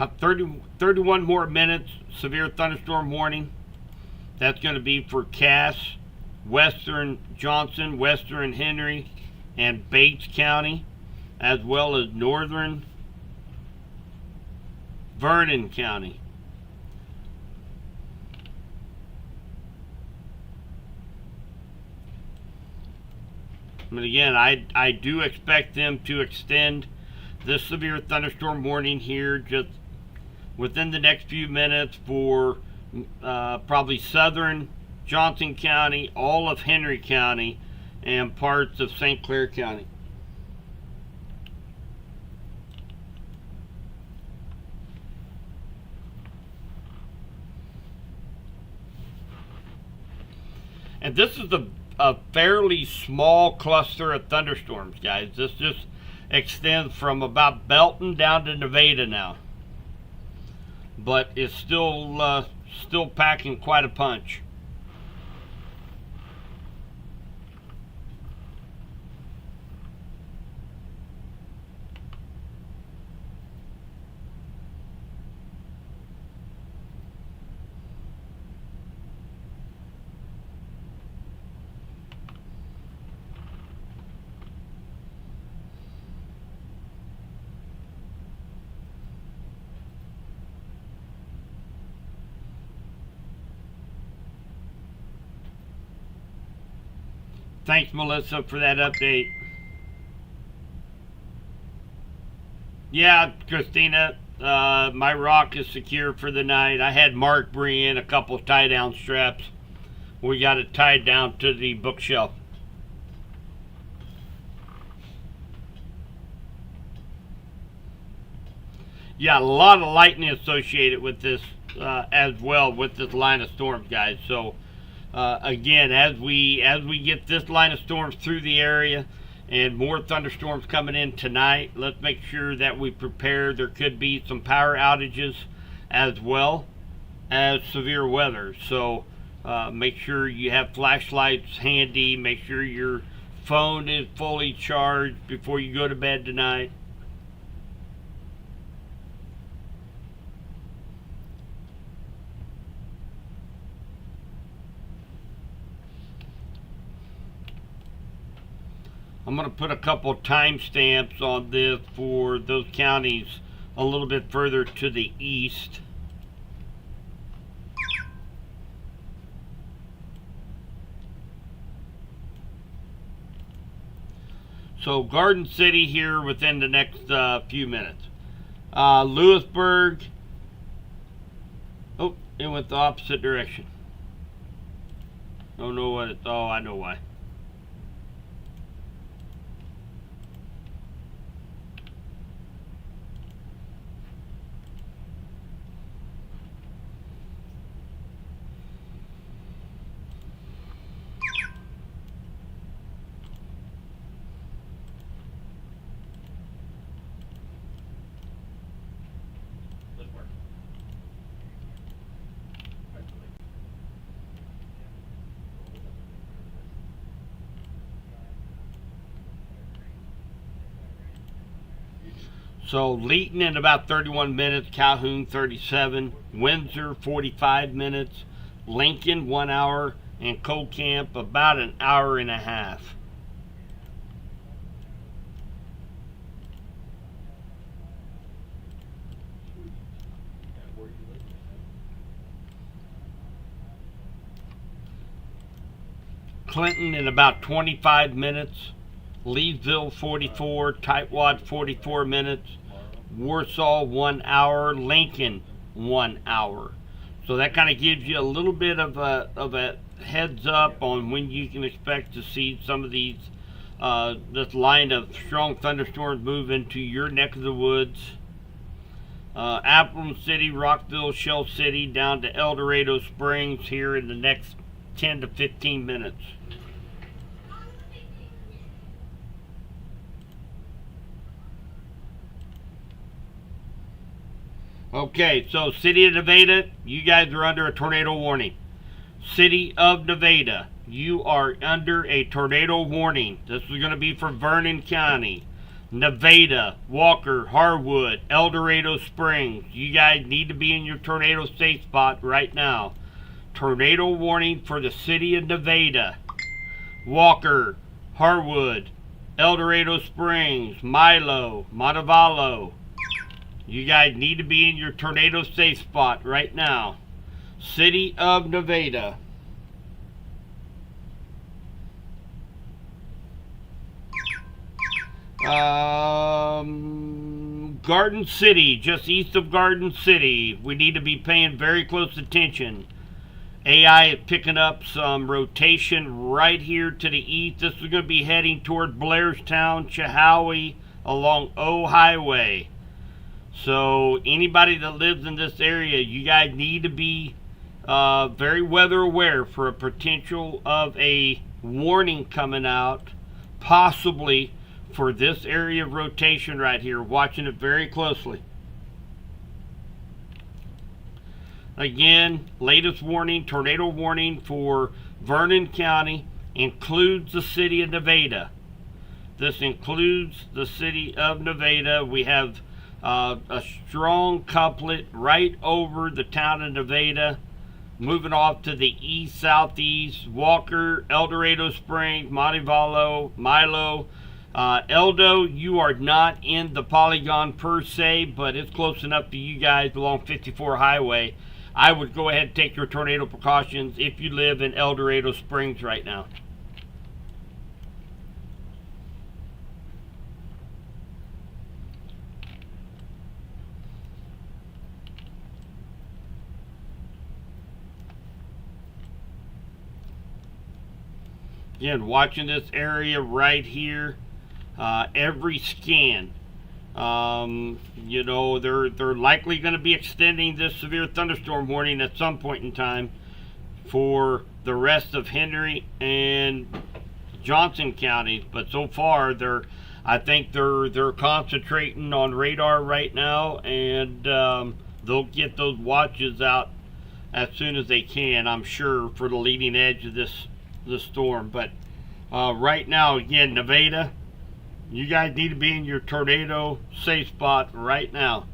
31 more minutes, severe thunderstorm warning. That's going to be for Cass, Western Johnson, Western Henry, and Bates County, as well as northern Vernon County. But again, I do expect them to extend this severe thunderstorm warning here just within the next few minutes for probably southern Johnson County, all of Henry County, and parts of St. Clair County. And this is a fairly small cluster of thunderstorms, guys. This just extends from about Belton down to Nevada now, but it's still packing quite a punch. Thanks, Melissa, for that update. Yeah, Christina, my rock is secure for the night. I had Mark bring in a couple of tie-down straps. We got it tied down to the bookshelf. Yeah, a lot of lightning associated with this as well, with this line of storms, guys. So again, as we get this line of storms through the area and more thunderstorms coming in tonight, let's make sure that we prepare. There could be some power outages as well as severe weather. So make sure you have flashlights handy. Make sure your phone is fully charged before you go to bed tonight. I'm going to put a couple timestamps on this for those counties a little bit further to the east. So Garden City here within the next few minutes. Lewisburg. Oh, it went the opposite direction. Don't know what it's. Oh, I know why. So Leeton in about 31 minutes, Calhoun 37, Windsor 45 minutes, Lincoln 1 hour, and Cold Camp about an hour and a half. Clinton in about 25 minutes, Leesville 44, Tightwad 44 minutes, Warsaw 1 hour, Lincoln 1 hour. So that kind of gives you a little bit of a heads up on when you can expect to see some of these this line of strong thunderstorms move into your neck of the woods. Appleton City, Rockville, Shell City, down to El Dorado Springs here in the next 10 to 15 minutes. Okay, so City of Nevada, you guys are under a tornado warning. City of Nevada, you are under a tornado warning. This is going to be for Vernon County, Nevada, Walker, Harwood, El Dorado Springs. You guys need to be in your tornado safe spot right now. Tornado warning for the city of Nevada, Walker, Harwood, El Dorado Springs, Milo, Montevallo. You guys need to be in your tornado safe spot right now. City of Nevada. Garden City, just east of Garden City. We need to be paying very close attention. AI is picking up some rotation right here to the east. This is going to be heading toward Blairstown, Chehawaii, along O Highway. So anybody that lives in this area, you guys need to be very weather aware for a potential of a warning coming out, possibly for this area of rotation right here. Watching it very closely. Again, latest warning, tornado warning for Vernon County, includes the city of Nevada. This includes the city of Nevada. We have a strong couplet right over the town of Nevada, moving off to the east, southeast, Walker, El Dorado Springs, Montevallo, Milo. Eldo, you are not in the polygon per se, but it's close enough to you guys along 54 Highway. I would go ahead and take your tornado precautions if you live in El Dorado Springs right now. Again, watching this area right here, every scan. You know, they're likely going to be extending this severe thunderstorm warning at some point in time for the rest of Henry and Johnson counties, but so far I think they're concentrating on radar right now, and they'll get those watches out as soon as they can, I'm sure, for the leading edge of this storm. But right now, again, Nevada, you guys need to be in your tornado safe spot right now.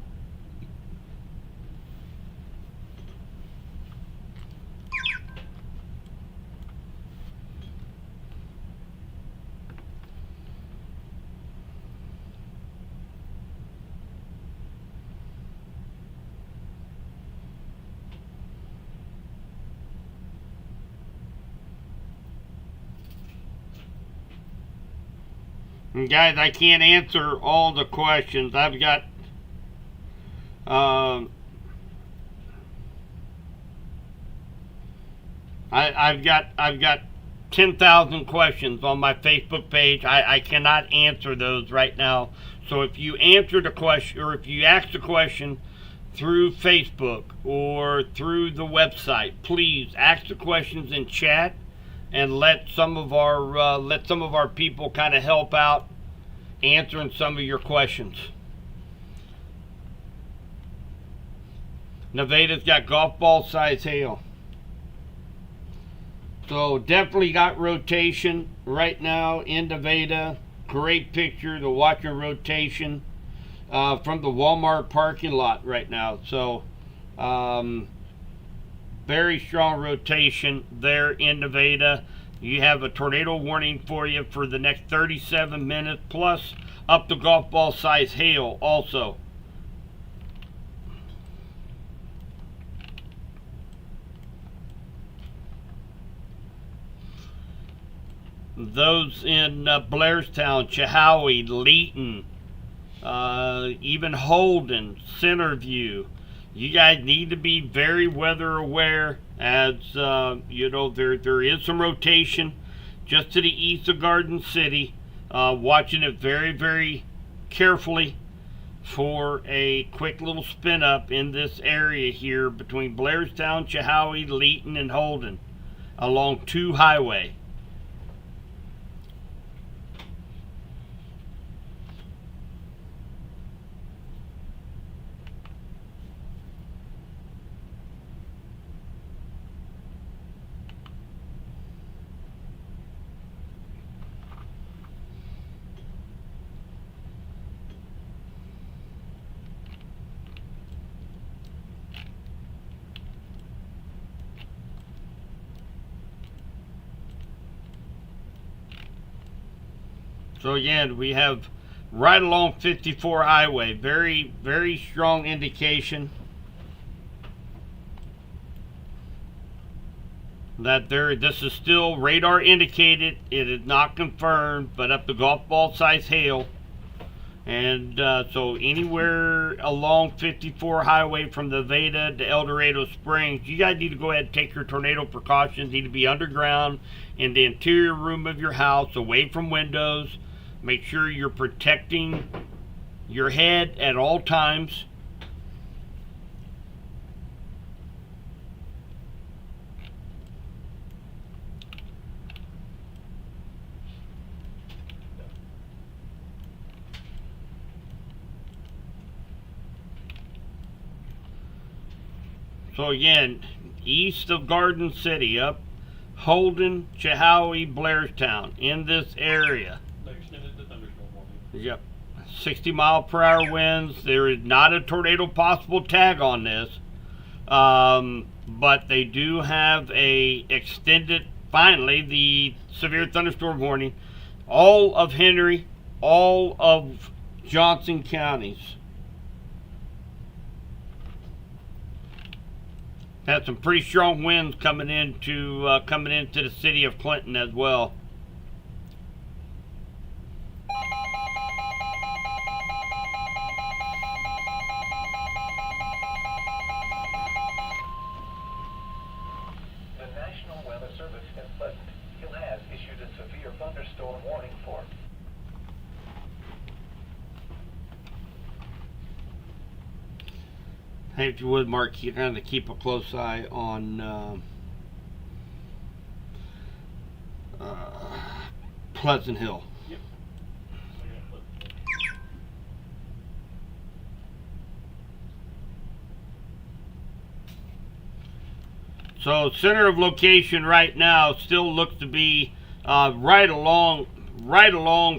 And guys, I can't answer all the questions. I've got I've got 10,000 questions on my Facebook page. I cannot answer those right now. So if you answer the question, or if you ask the question through Facebook or through the website, please ask the questions in chat, and let some of our people kind of help out answering some of your questions. Nevada's got golf ball size hail. So definitely got rotation right now in Nevada. Great picture, the watching rotation from the Walmart parking lot right now. So very strong rotation there in Nevada. You have a tornado warning for you for the next 37 minutes, plus up to golf ball size hail also. Those in Blairstown, Chehawaii, Leeton, even Holden, Centerview, you guys need to be very weather aware, as you know, there is some rotation just to the east of Garden City. Watching it very, very carefully for a quick little spin up in this area here between Blairstown, Chehawaii, Leeton, and Holden along 2 Highway. So again, we have right along 54 highway, very, very strong indication that this is still radar indicated. It is not confirmed, but up to golf ball size hail. And so anywhere along 54 highway from Nevada to El Dorado Springs, you guys need to go ahead and take your tornado precautions. You need to be underground in the interior room of your house, away from windows. Make sure you're protecting your head at all times. So again, east of Garden City, up Holden, Chehowee, Blairstown, in this area. They extended the thunderstorm warning. Yep. 60-mile-per-hour winds. There is not a tornado possible tag on this. But they do have a extended, finally, the severe thunderstorm warning. All of Henry, all of Johnson counties. Had some pretty strong winds coming into the city of Clinton as well. The National Weather Service in Pleasant Hill has issued a severe thunderstorm warning for Hey, if you would, Mark, you kind of keep a close eye on Pleasant Hill. Yep. So center of location right now still looks to be right along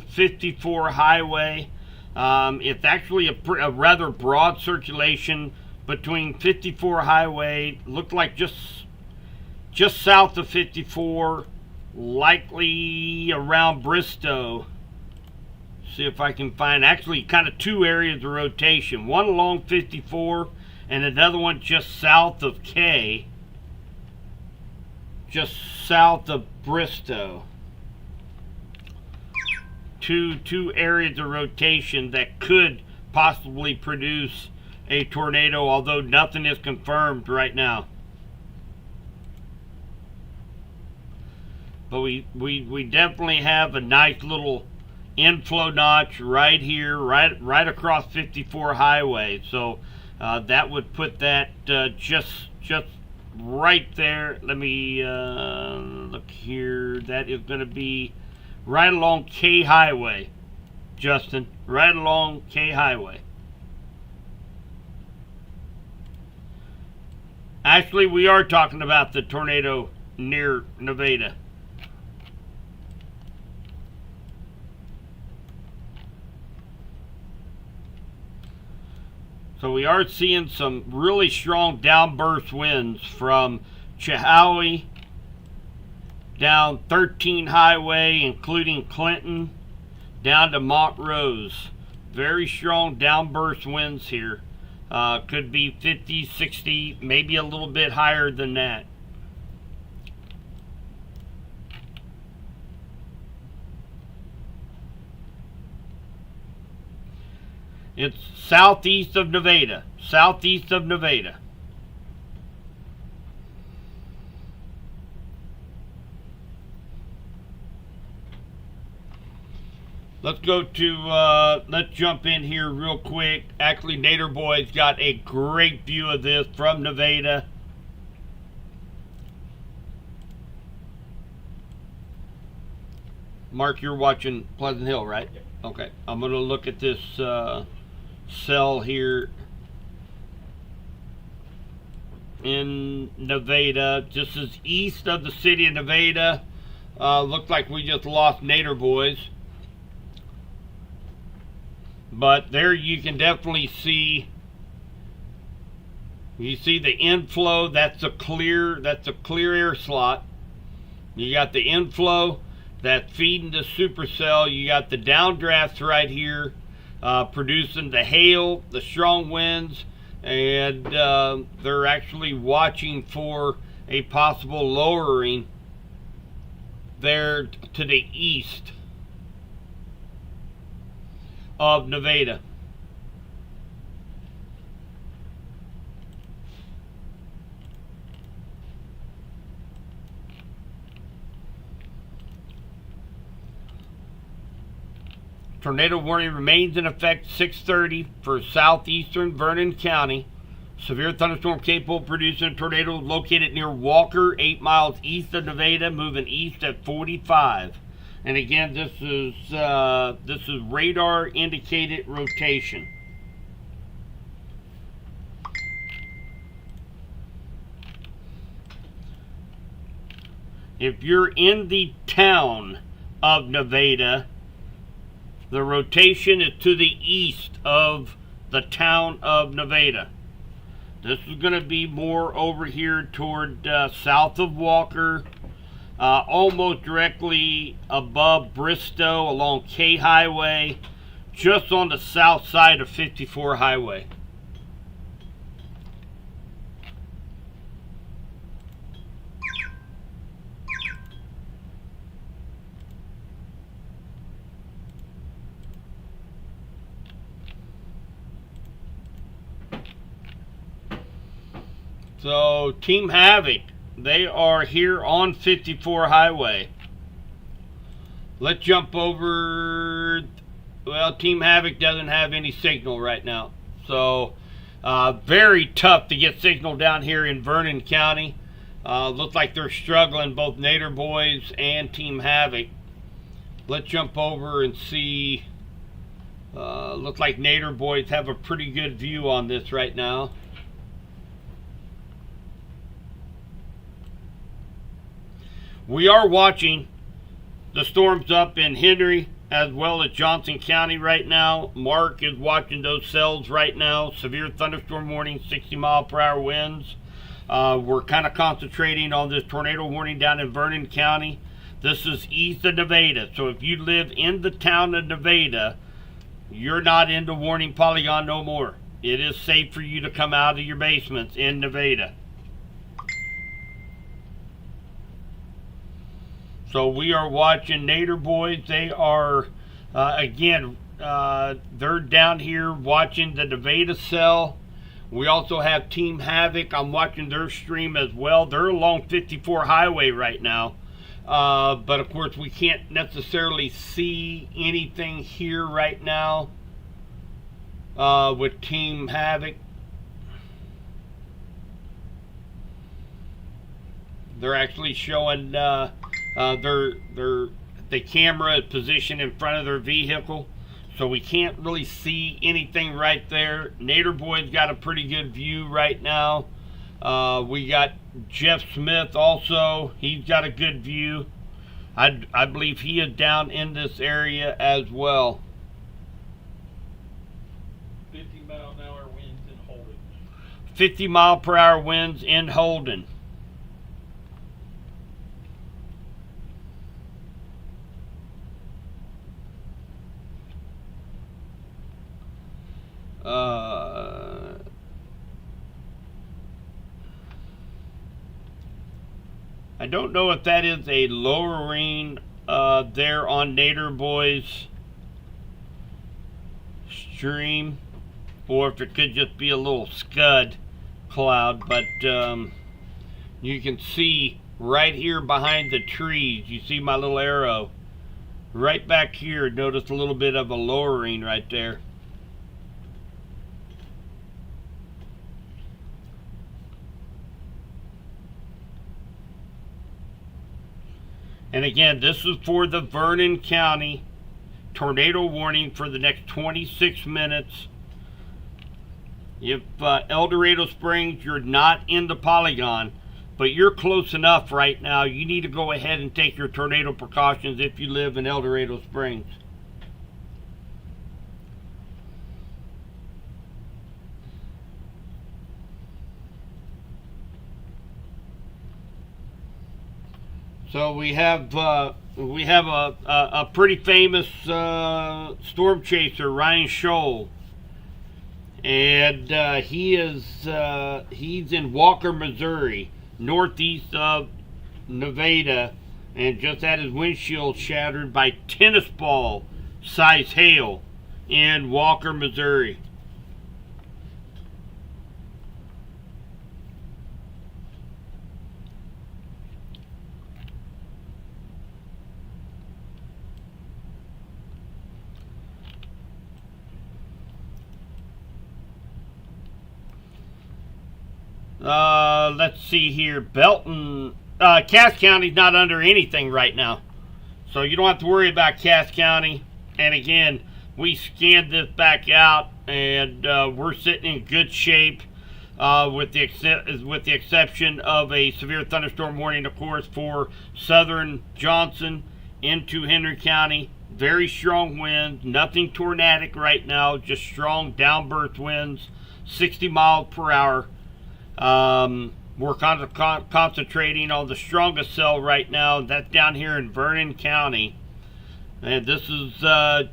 54 highway. It's actually a rather broad circulation between 54 highway, looked like just south of 54, likely around Bristow. See if I can find actually kind of two areas of rotation, one along 54 and another one just south of K, just south of Bristow. Two areas of rotation that could possibly produce a tornado, although nothing is confirmed right now. But we definitely have a nice little inflow notch right here, right across 54 highway. So that would put that just right there. Let me look here. That is going to be right along K Highway, Justin. Right along K Highway. Actually, we are talking about the tornado near Nevada. So we are seeing some really strong downburst winds from Chehowee down 13 Highway, including Clinton, down to Montrose. Very strong downburst winds here. Could be 50, 60, maybe a little bit higher than that. It's southeast of Nevada. Southeast of Nevada. Let's go to, let's jump in here real quick. Actually, Nader Boy's got a great view of this from Nevada. Mark, you're watching Pleasant Hill, right? Yep. Okay, I'm going to look at this cell here in Nevada. This is east of the city of Nevada. Looks like we just lost Nader Boys. But there you can definitely see, you see the inflow. That's a clear air slot. You got the inflow. that's feeding the supercell. You got the downdrafts right here, producing the hail, the strong winds, and they're actually watching for a possible lowering there to the east of Nevada. Tornado warning remains in effect 6:30 for southeastern Vernon County. Severe thunderstorm capable of producing a tornado located near Walker, 8 miles east of Nevada, moving east at 45. And again, this is radar indicated rotation. If you're in the town of Nevada, the rotation is to the east of the town of Nevada. This is going to be more over here toward south of Walker, almost directly above Bristow along K Highway, just on the south side of 54 Highway. So, Team Havoc, they are here on 54 Highway. Let's jump over. Well, Team Havoc doesn't have any signal right now. So, very tough to get signal down here in Vernon County. Looks like they're struggling, both Nader Boys and Team Havoc. Let's jump over and see. Looks like Nader Boys have a pretty good view on this right now. We are watching the storms up in Henry as well as Johnson County right now. Mark is watching those cells right now. Severe thunderstorm warning, 60-mile-per-hour winds. We're kind of concentrating on this tornado warning down in Vernon County. This is east of Nevada. So if you live in the town of Nevada, you're not in the warning polygon no more. It is safe for you to come out of your basements in Nevada. So we are watching Nader Boys. They are, again, they're down here watching the Nevada cell. We also have Team Havoc. I'm watching their stream as well. They're along 54 Highway right now. But of course, we can't necessarily see anything here right now with Team Havoc. They're actually showing the camera is positioned in front of their vehicle, so we can't really see anything right there. Nader Boy's got a pretty good view right now. We got Jeff Smith also. He's got a good view. I believe he is down in this area as well. 50-mile-an-hour winds in Holden. 50-mile-per-hour winds in Holden. I don't know if that is a lowering there on Nader Boy's stream, or if it could just be a little scud cloud, but you can see right here behind the trees, you see my little arrow right back here. Notice a little bit of a lowering right there. And again, this is for the Vernon County tornado warning for the next 26 minutes. If El Dorado Springs, you're not in the polygon, but you're close enough right now, you need to go ahead and take your tornado precautions if you live in El Dorado Springs. So we have we have a pretty famous storm chaser, Ryan Scholl, and he's in Walker, Missouri, northeast of Nevada, and just had his windshield shattered by tennis ball size hail in Walker, Missouri. Let's see here. Belton, Cass County's not under anything right now, so you don't have to worry about Cass County. And again, we scanned this back out, and we're sitting in good shape, with the exception of a severe thunderstorm warning, of course, for southern Johnson into Henry County. Very strong winds, nothing tornadic right now, just strong downburst winds, 60 miles per hour. We're concentrating on the strongest cell right now. That's down here in Vernon County. And this is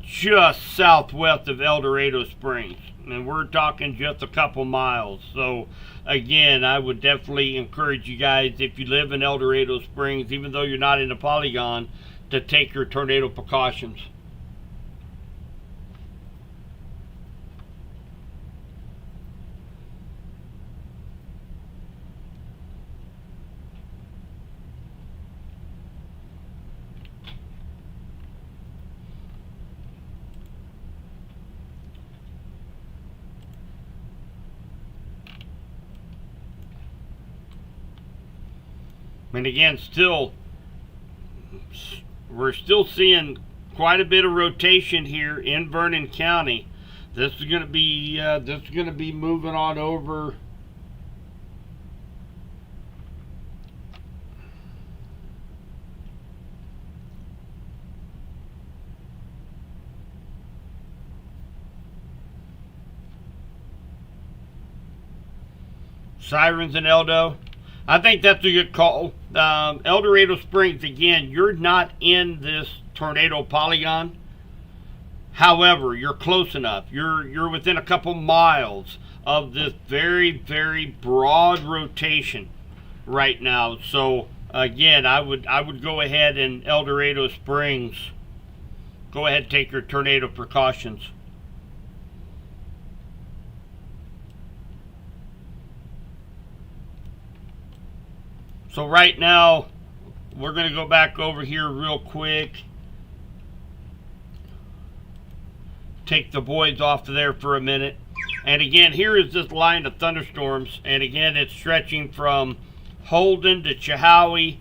just southwest of El Dorado Springs. And we're talking just a couple miles. So, again, I would definitely encourage you guys, if you live in El Dorado Springs, even though you're not in the polygon, to take your tornado precautions. And again, we're still seeing quite a bit of rotation here in Vernon County. This is going to be moving on over. Sirens in Eldo. I think that's a good call. El Dorado Springs, again, you're not in this tornado polygon. However, you're close enough. You're within a couple miles of this very, very broad rotation right now. So again, I would go ahead and El Dorado Springs, go ahead and take your tornado precautions. So right now, we're going to go back over here real quick. Take the boys off of there for a minute. And again, here is this line of thunderstorms. And again, it's stretching from Holden to Chehowee,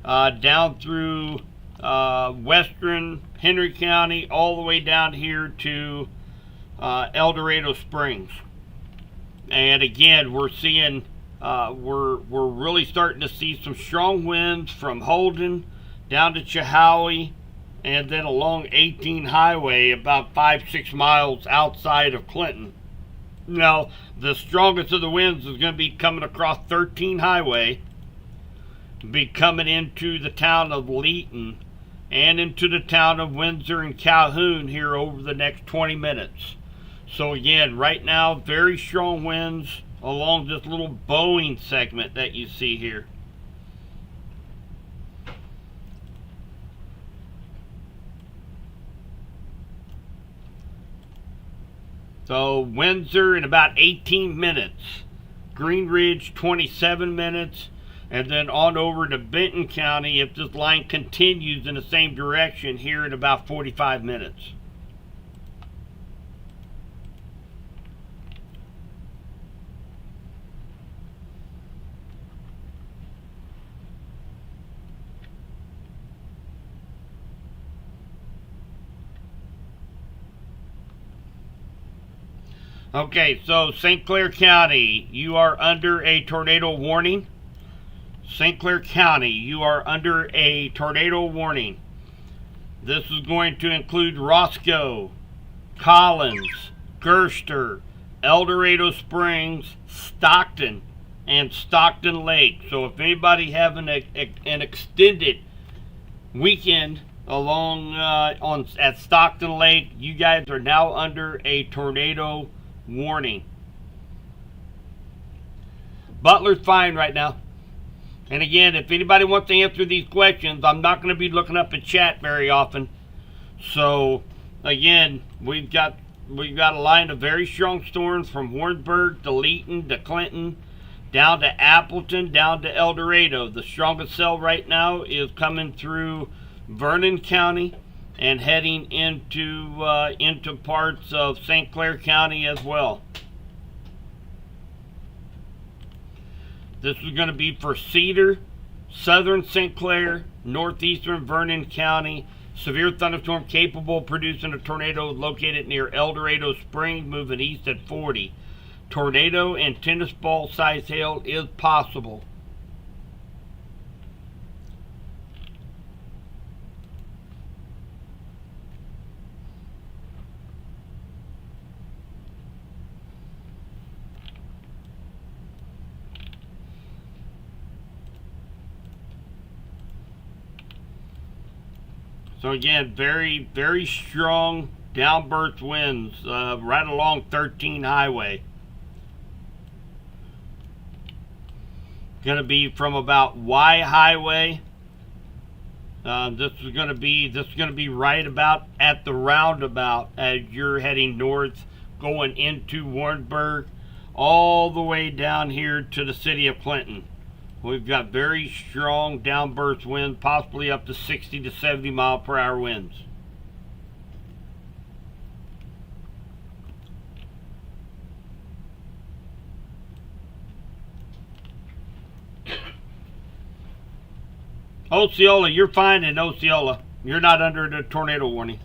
down through western Henry County, all the way down here to El Dorado Springs. And again, we're seeing... we're really starting to see some strong winds from Holden down to Chehowee, and then along 18 Highway about 5-6 miles outside of Clinton. Now, the strongest of the winds is going to be coming across 13 Highway, be coming into the town of Leeton and into the town of Windsor and Calhoun here over the next 20 minutes. So again, right now, very strong winds along this little Boeing segment that you see here. So Windsor in about 18 minutes, Green Ridge 27 minutes, and then on over to Benton County if this line continues in the same direction here in about 45 minutes. Okay, so St. Clair County, you are under a tornado warning. St. Clair County, you are under a tornado warning. This is going to include Roscoe, Collins, Gerster, El Dorado Springs, Stockton, and Stockton Lake. So if anybody having an extended weekend along at Stockton Lake. You guys are now under a tornado warning. Butler's fine right now. And again, if anybody wants to answer these questions, I'm not going to be looking up at chat very often. So again, we've got a line of very strong storms from Warrensburg to Leeton to Clinton, down to Appleton, down to El Dorado. The strongest cell right now is coming through Vernon County and heading into parts of St. Clair County as well. This is going to be for Cedar, southern St. Clair, northeastern Vernon County. Severe thunderstorm capable of producing a tornado located near El Dorado Springs, moving east at 40. Tornado and tennis ball size hail is possible. So again, very, very strong downburst winds right along 13 Highway. Going to be from about Y Highway. This is going to be right about at the roundabout as you're heading north, going into Warrensburg, all the way down here to the city of Clinton. We've got very strong downburst winds, possibly up to 60 to 70 mile per hour winds. Osceola, you're fine in Osceola. You're not under the tornado warning.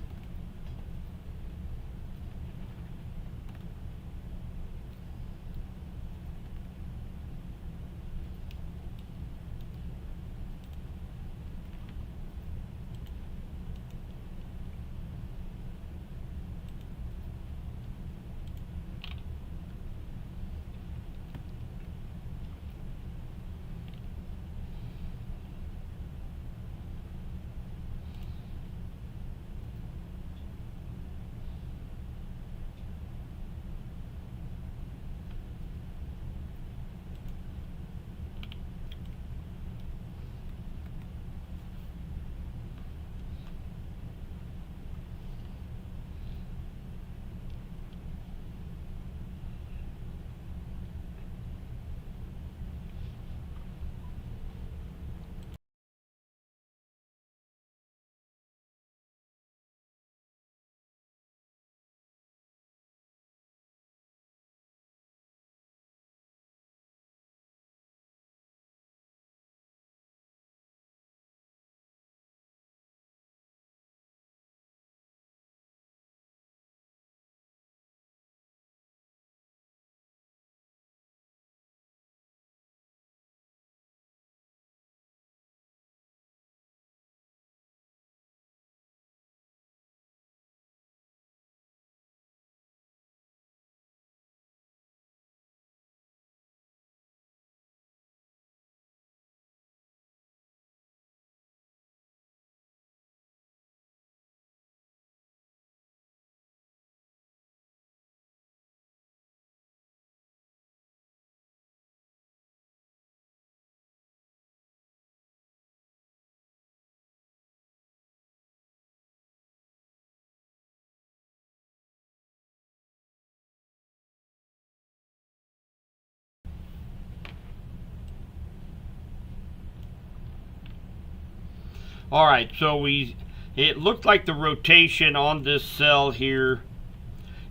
Alright, so it looked like the rotation on this cell here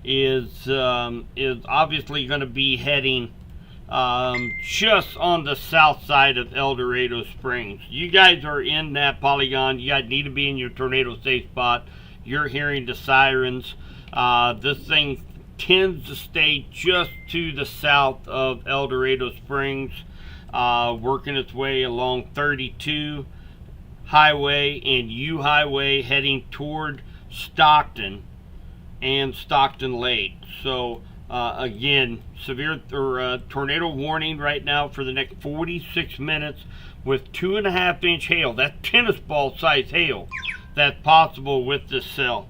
is obviously going to be heading just on the south side of El Dorado Springs. You guys are in that polygon. You guys need to be in your tornado safe spot. You're hearing the sirens. This thing tends to stay just to the south of El Dorado Springs, working its way along 32 Highway and U Highway, heading toward Stockton and Stockton Lake. So Again, severe or tornado warning right now for the next 46 minutes with 2.5-inch hail. That's tennis ball size hail that's possible with this cell.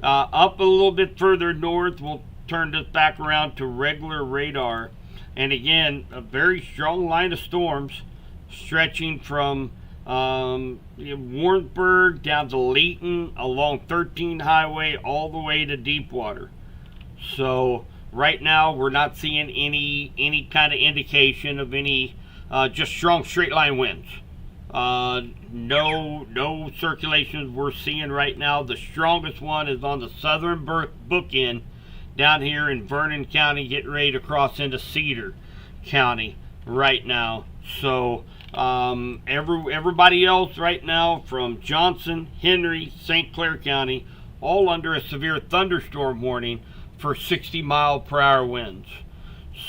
Up a little bit further north, we'll turn this back around to regular radar. And again, a very strong line of storms stretching from Warrensburg down to Layton along 13 Highway all the way to Deepwater. So right now we're not seeing any kind of indication of any just strong straight line winds. No circulations we're seeing right now. The strongest one is on the southern bookend down here in Vernon County, getting ready to cross into Cedar County right now. So everybody else right now from Johnson, Henry, St. Clair County, all under a severe thunderstorm warning for 60-mile-per-hour winds.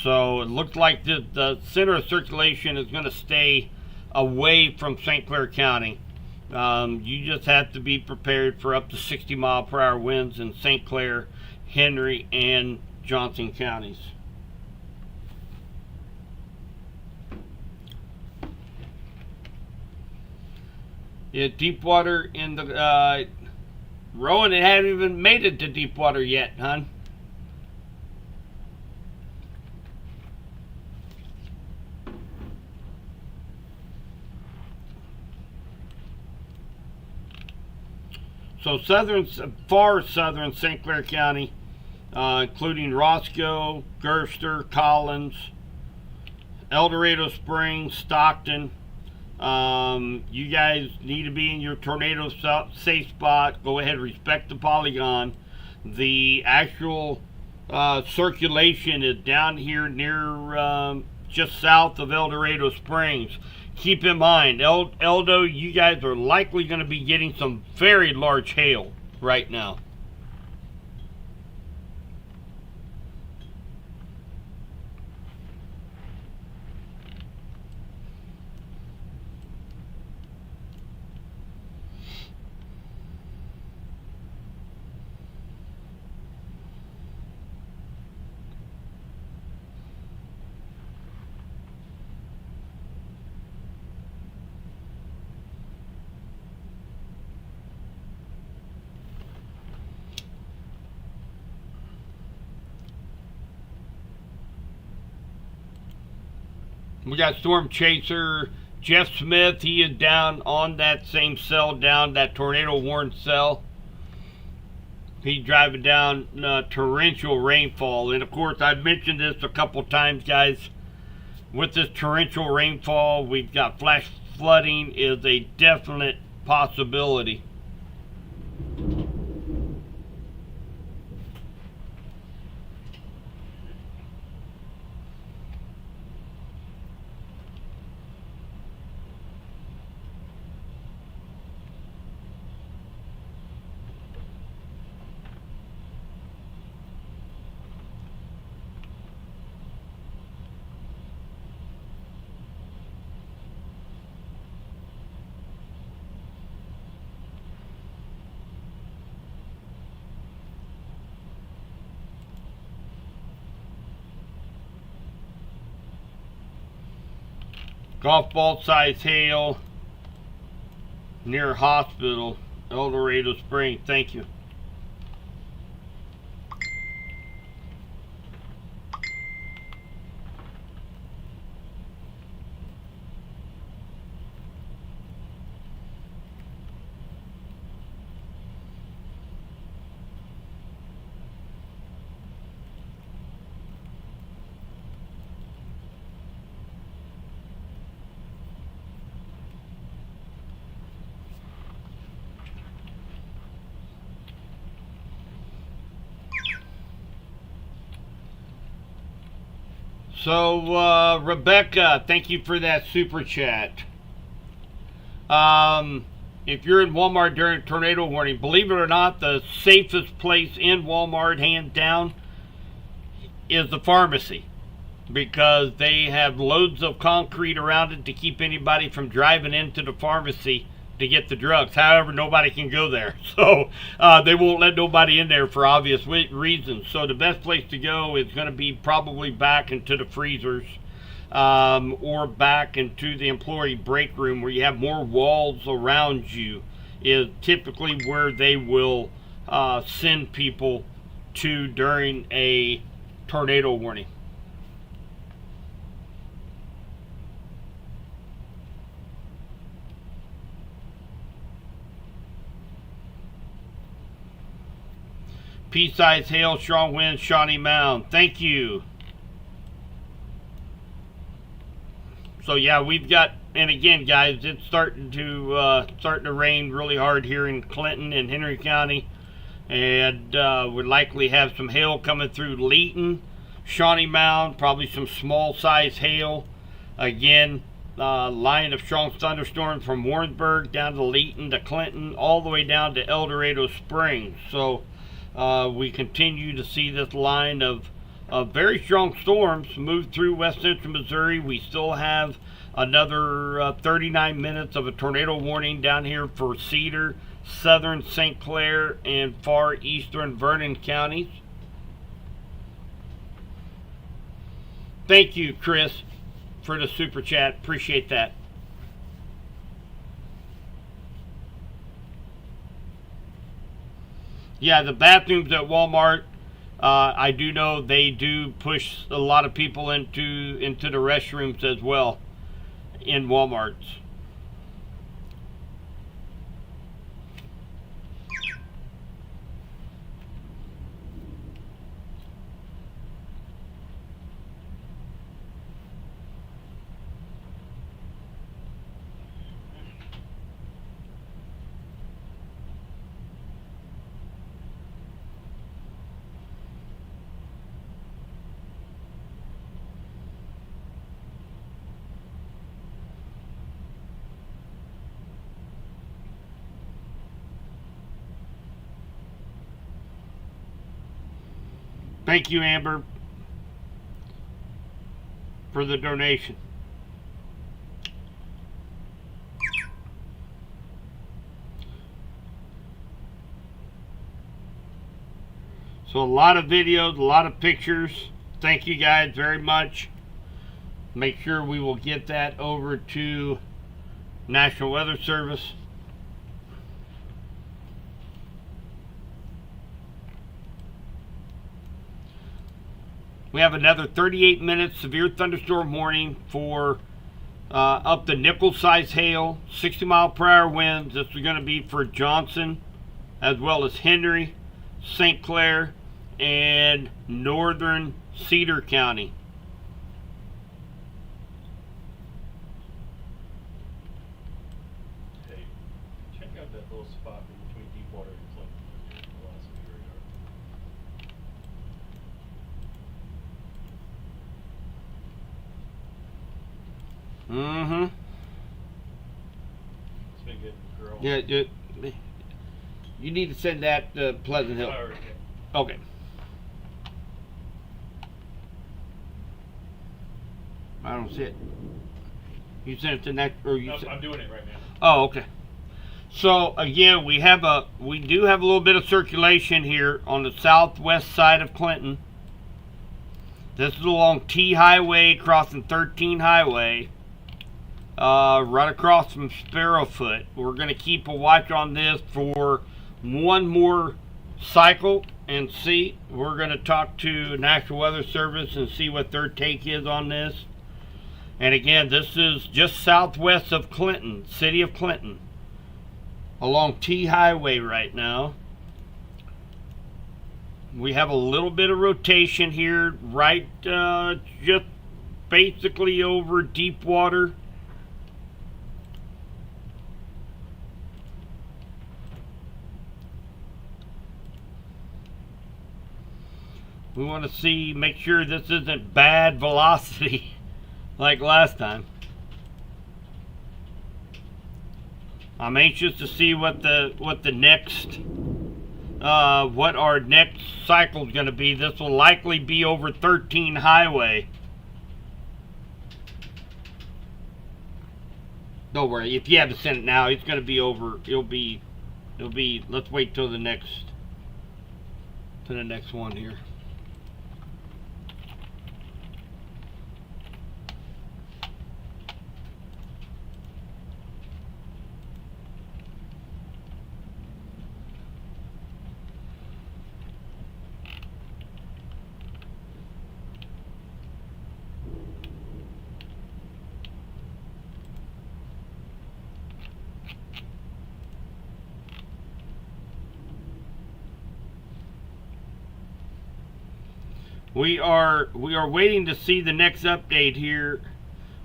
So it looks like the center of circulation is going to stay away from St. Clair County. You just have to be prepared for up to 60-mile-per-hour winds in St. Clair, Henry, and Johnson counties. Yeah, Deepwater in the Rowan, it hadn't even made it to Deepwater yet, hon. So far southern St. Clair County, including Roscoe, Gerster, Collins, El Dorado Springs, Stockton. You guys need to be in your tornado safe spot. Go ahead, respect the polygon. The actual circulation is down here near just south of El Dorado Springs. Keep in mind, Eldo, you guys are likely going to be getting some very large hail right now. We got Storm Chaser Jeff Smith. He is down on that same cell, down that tornado warned cell. He's driving down torrential rainfall. And of course, I've mentioned this a couple times, guys. With this torrential rainfall, we've got flash flooding is a definite possibility. Golf ball size hail near hospital, El Dorado Springs. Thank you. So, Rebecca, thank you for that super chat. If you're in Walmart during tornado warning, believe it or not, the safest place in Walmart, hands down, is the pharmacy. Because they have loads of concrete around it to keep anybody from driving into the pharmacy to get the drugs. However, nobody can go there. So they won't let nobody in there for obvious reasons. So the best place to go is going to be probably back into the freezers or back into the employee break room where you have more walls around you, is typically where they will send people to during a tornado warning. Pea-sized hail, strong winds, Shawnee Mound. Thank you. So yeah, we've got, and again, guys, it's starting to rain really hard here in Clinton and Henry County, and we'll likely have some hail coming through Leeton, Shawnee Mound, probably some small-sized hail. Again, line of strong thunderstorms from Warrensburg down to Leeton to Clinton, all the way down to El Dorado Springs. So we continue to see this line of very strong storms move through west central Missouri. We still have another 39 minutes of a tornado warning down here for Cedar, southern St. Clair, and far eastern Vernon counties. Thank you, Chris, for the super chat. Appreciate that. Yeah, the bathrooms at Walmart, I do know they do push a lot of people into the restrooms as well in Walmarts. Thank you, Amber, for the donation. So a lot of videos, a lot of pictures. Thank you guys very much. Make sure we will get that over to National Weather Service. We have another 38 minutes severe thunderstorm warning for up to nickel-sized hail, 60-mile-per-hour winds. This is going to be for Johnson, as well as Henry, St. Clair, and northern Cedar County. Hey, check out that little spot in between Deepwater and Clinton. The last of the radar. Mm-hmm. It's been getting growing. Yeah, you need to send that to Pleasant Hill. Alright, Okay. I don't see it. You sent it to next, or you? okay. I'm doing it right now. Oh, okay. So again, we do have a little bit of circulation here on the southwest side of Clinton. This is along T Highway, crossing 13 Highway, right across from Sparrowfoot. We're going to keep a watch on this for one more cycle and see. We're going to talk to National Weather Service and see what their take is on this. And again, this is just southwest of Clinton, city of Clinton, along T Highway right now. We have a little bit of rotation here, right just basically over Deepwater. We want to see, make sure this isn't bad velocity like last time. I'm anxious to see what the next what our next cycle is going to be. This will likely be over 13 Highway. Don't worry. If you had to send it now, it's going to be over. It'll be. Let's wait till the next one here. We are waiting to see the next update here.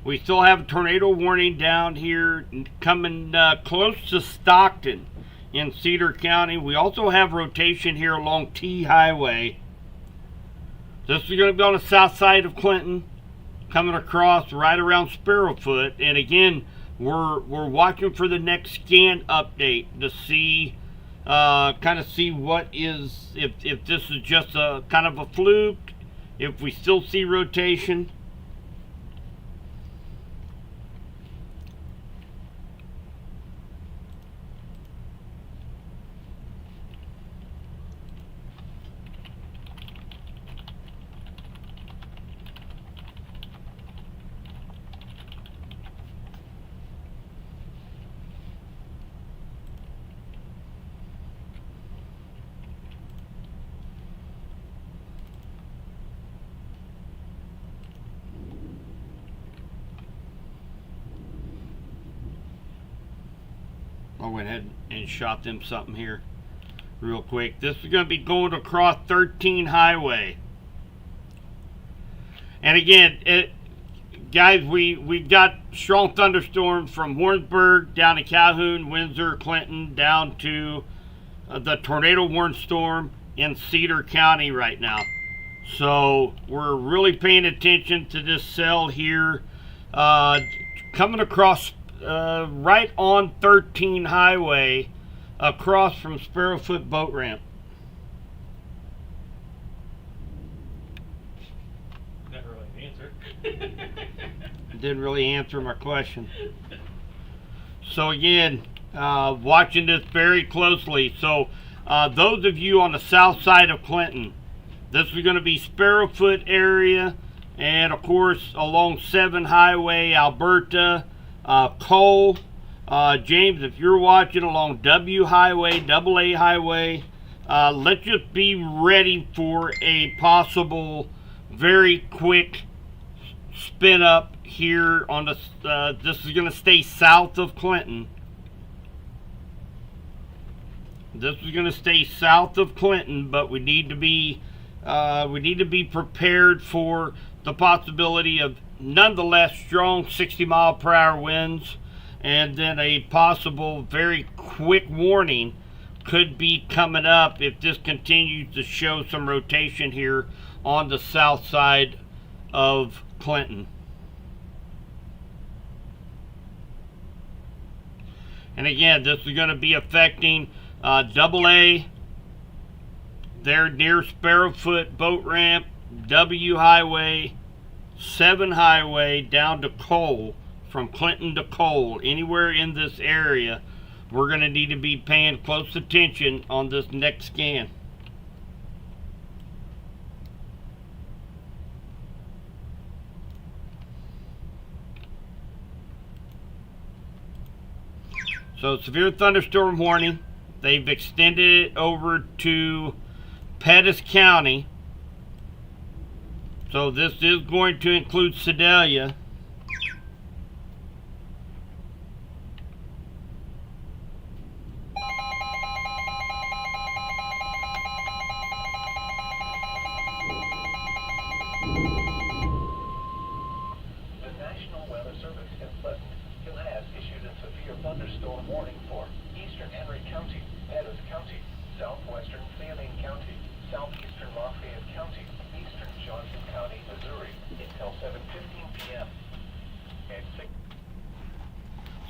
We still have a tornado warning down here coming close to Stockton in Cedar County. We also have rotation here along T Highway. This is going to be on the south side of Clinton, coming across right around Sparrowfoot. And again, we're watching for the next scan update to see kind of see what is, if this is just a kind of a fluke, if we still see rotation. I went ahead and shot them something here real quick. This is going to be going across 13 Highway. And again, guys, we've got strong thunderstorms from Warrensburg down to Calhoun, Windsor, Clinton, down to the tornado warning storm in Cedar County right now. So we're really paying attention to this cell here coming across right on 13 Highway across from Sparrowfoot Boat Ramp. Not really an answer. Didn't really answer my question. So again, watching this very closely. So those of you on the south side of Clinton, this is going to be Sparrowfoot area, and of course along 7 Highway, Alberta, Cole, James, if you're watching along W Highway, AA Highway, let's just be ready for a possible very quick spin up here on the, this is going to stay south of Clinton. This is going to stay south of Clinton, but we need to be prepared for the possibility of nonetheless strong 60-mile-per-hour winds, and then a possible very quick warning could be coming up if this continues to show some rotation here on the south side of Clinton. And again, this is going to be affecting AA, there near Sparrowfoot Boat Ramp, W Highway, 7 Highway, down to Cole, from Clinton to Cole. Anywhere in this area, we're going to need to be paying close attention on this next scan. So severe thunderstorm warning. They've extended it over to Pettis County. So this is going to include Sedalia. The National Weather Service in Clinton has issued a severe thunderstorm warning for eastern Henry County, Pettis County, southwestern Fanning County, southeastern Lafayette County, eastern Johnson County, Missouri, until 7:15 p.m. At 6.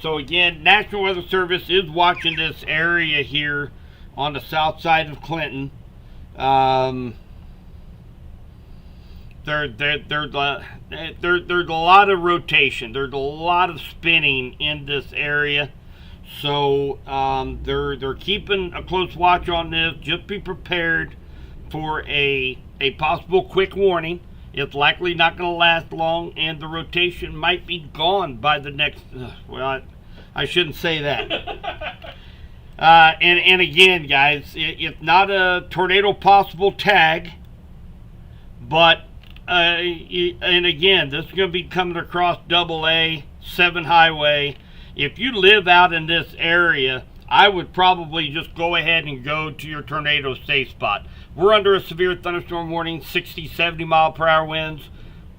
So again, National Weather Service is watching this area here on the south side of Clinton. there's a lot of rotation. There's a lot of spinning in this area. So they're keeping a close watch on this. Just be prepared for a possible quick warning. It's likely not going to last long, and the rotation might be gone by the next. Well, I shouldn't say that. And again, guys, it's not a tornado possible tag, but and again, this is going to be coming across AA 7 highway. If you live out in this area, I would probably just go ahead and go to your tornado safe spot. We're under a severe thunderstorm warning, 60, 70 mile per hour winds.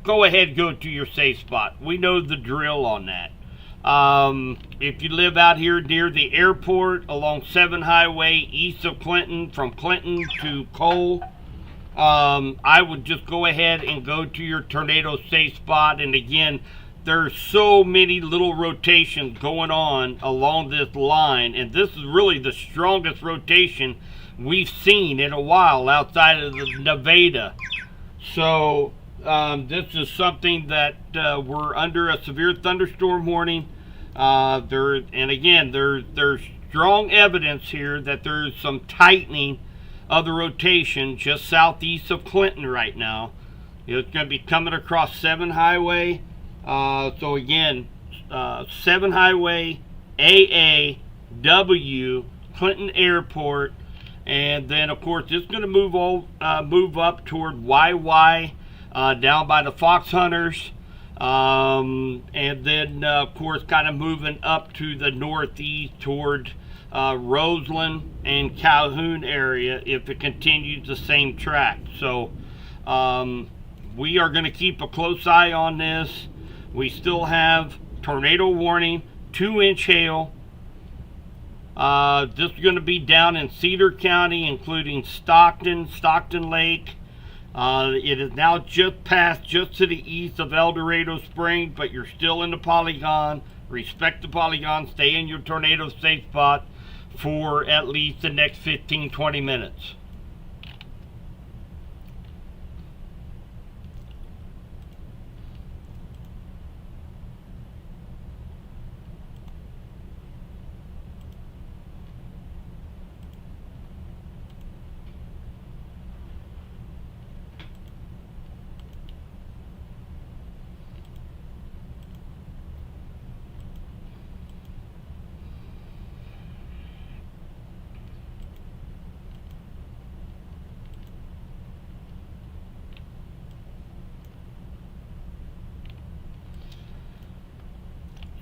Go ahead, go to your safe spot. We know the drill on that. If you live out here near the airport along 7 highway east of Clinton, from Clinton to Cole, I would just go ahead and go to your tornado safe spot. And again, there's so many little rotations going on along this line, and this is really the strongest rotation we've seen in a while outside of the Nevada. So this is something that we're under a severe thunderstorm warning. There's strong evidence here that there's some tightening of the rotation just southeast of Clinton right now. It's going to be coming across 7 highway. So again, 7 highway, AAW, Clinton Airport, and then of course it's going to move up toward YY, down by the Fox Hunters, and then of course kind of moving up to the northeast toward Roseland and Calhoun area if it continues the same track. So we are going to keep a close eye on this. We still have tornado warning, 2-inch hail. This is going to be down in Cedar County, including Stockton Lake. It is now just to the east of El Dorado Springs, but you're still in the polygon. Respect the polygon. Stay in your tornado safe spot for at least the next 15-20 minutes.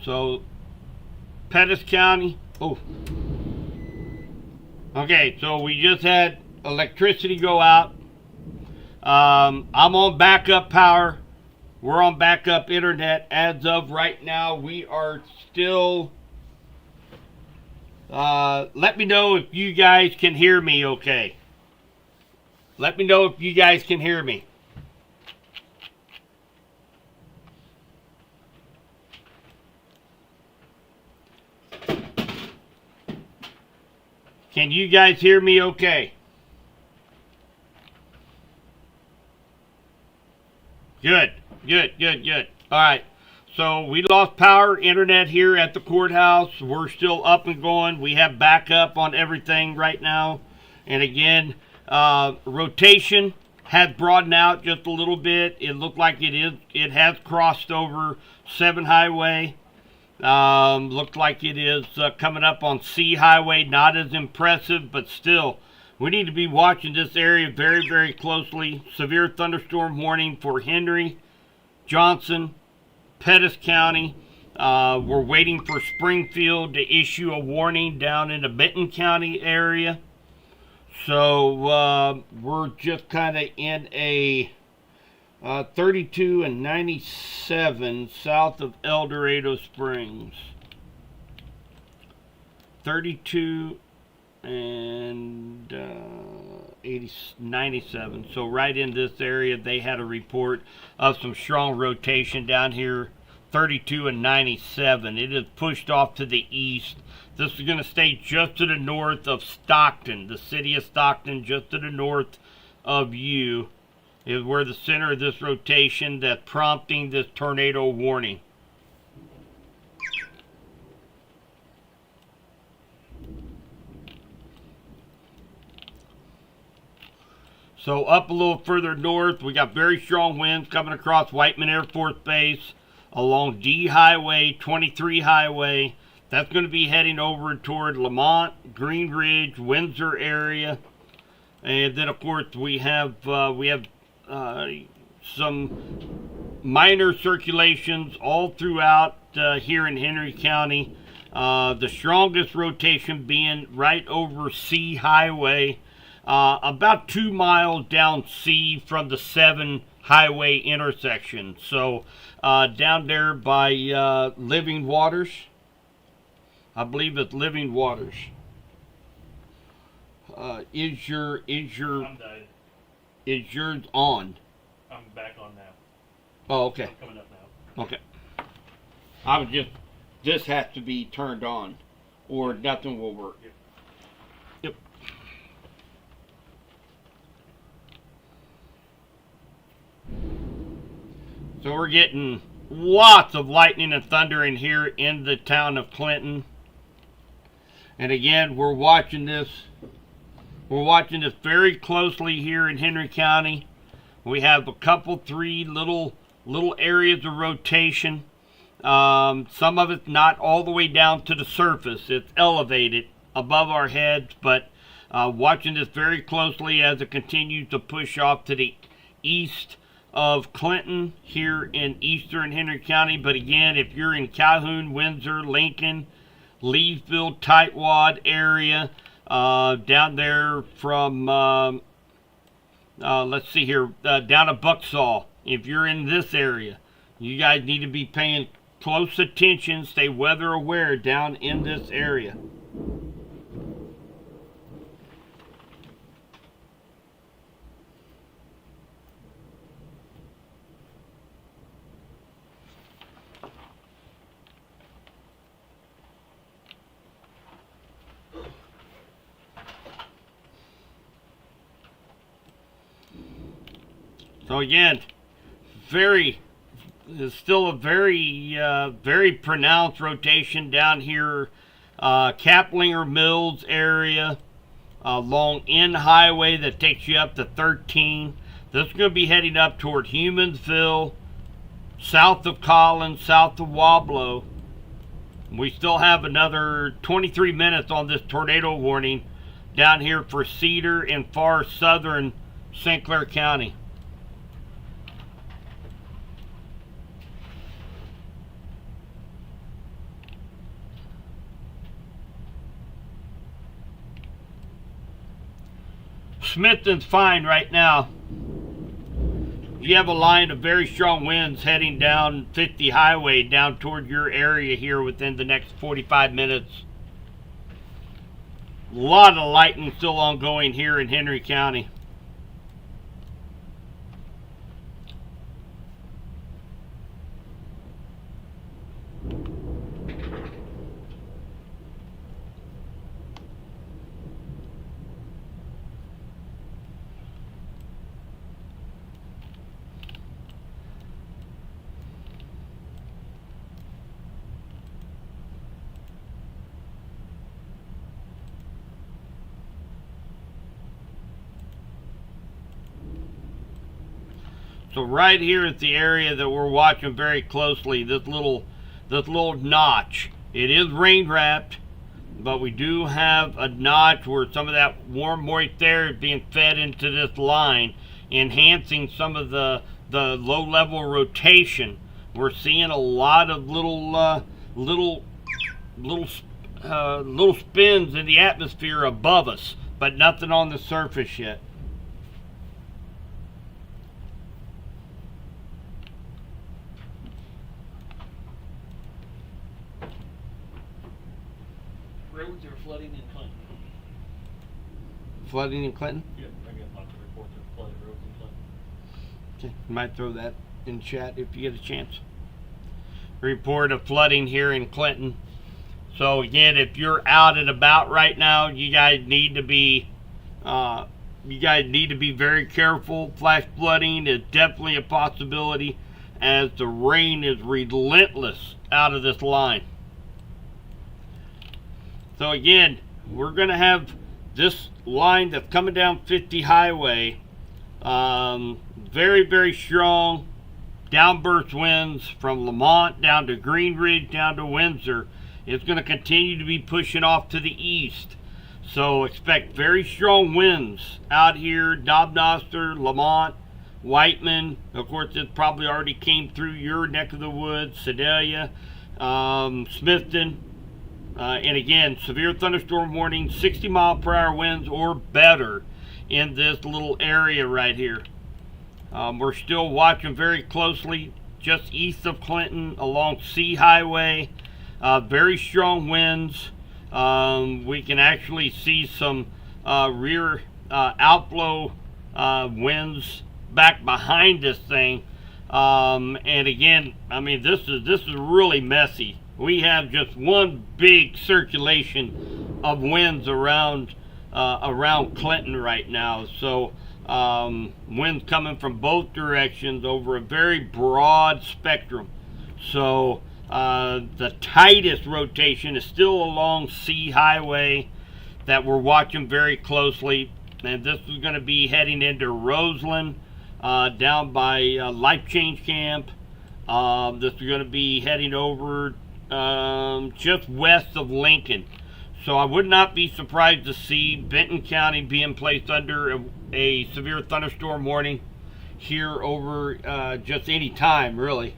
So, Pettis County. Oh. Okay, so we just had electricity go out. I'm on backup power. We're on backup internet as of right now. We are still. Let me know if you guys can hear me okay. Let me know if you guys can hear me. Can you guys hear me okay? Good. All right. So we lost power, internet here at the courthouse. We're still up and going. We have backup on everything right now. And again, rotation has broadened out just a little bit. It looked like it has crossed over 7 highway. Looked like it is coming up on C highway. Not as impressive, but still, we need to be watching this area very, very closely. Severe thunderstorm warning for Henry, Johnson, Pettis County. We're waiting for Springfield to issue a warning down in the Benton County area. So we're just kind of in a 32 and 97 south of El Dorado Springs. 32 and 97. So right in this area, they had a report of some strong rotation down here. 32 and 97. It is pushed off to the east. This is going to stay just to the north of Stockton, the city of Stockton, just to the north of you. is where the center of this rotation that's prompting this tornado warning. So up a little further north, we got very strong winds coming across Whiteman Air Force Base along D Highway, 23 Highway. That's going to be heading over toward Lamont, Green Ridge, Windsor area. And then, of course, we have some minor circulations all throughout here in Henry County. The strongest rotation being right over C Highway, about 2 miles down C from the 7 highway intersection. So down there by Living Waters, I believe it's Living Waters. Is yours on? I'm back on now. Oh, okay. I'm coming up now. Okay. I was just, this has to be turned on or nothing will work. Yep. Yep. So we're getting lots of lightning and thunder in here in the town of Clinton. And again, we're watching this very closely here in Henry County. We have a couple, 3 little areas of rotation. Some of it's not all the way down to the surface. It's elevated above our heads, but watching this very closely as it continues to push off to the east of Clinton here in eastern Henry County. But again, if you're in Calhoun, Windsor, Lincoln, Leesville, Tightwad area, down there from, let's see here, down to Bucksaw. If you're in this area, you guys need to be paying close attention, stay weather aware down in this area. So again, still a very pronounced rotation down here, Kaplinger Mills area, along N Highway that takes you up to 13. This is going to be heading up toward Humansville, south of Collins, south of Wablo. We still have another 23 minutes on this tornado warning down here for Cedar and far southern St. Clair County. Smithton's fine right now. You have a line of very strong winds heading down 50 Highway down toward your area here within the next 45 minutes. A lot of lightning still ongoing here in Henry County. So right here is the area that we're watching very closely, this little notch. It is rain wrapped, but we do have a notch where some of that warm moist air is being fed into this line, enhancing some of the low level rotation. We're seeing a lot of little spins in the atmosphere above us, but nothing on the surface yet. Roads are flooding in Clinton. Flooding in Clinton? Yeah, I got lots of reports of flooded roads in Clinton. Okay, you might throw that in chat if you get a chance. Report of flooding here in Clinton. So again, if you're out and about right now, you guys need to be you guys need to be very careful. Flash flooding is definitely a possibility as the rain is relentless out of this line. So again, we're going to have this line that's coming down 50 highway. Very, very strong downburst winds from Lamont down to Green Ridge down to Windsor. It's going to continue to be pushing off to the east. So expect very strong winds out here, Dobnoster, Lamont, Whiteman. Of course, it probably already came through your neck of the woods, Sedalia, Smithton. And again, severe thunderstorm warning, 60-mile-per-hour winds or better in this little area right here. We're still watching very closely just east of Clinton along C Highway. Very strong winds. We can actually see some rear outflow winds back behind this thing. And again, I mean, this is really messy. We have just one big circulation of winds around Clinton right now. So winds coming from both directions over a very broad spectrum. So the tightest rotation is still along C Highway that we're watching very closely. And this is going to be heading into Roseland, down by Life Change Camp. This is going to be heading over just west of Lincoln. So I would not be surprised to see Benton County being placed under a severe thunderstorm warning here over just any time, really.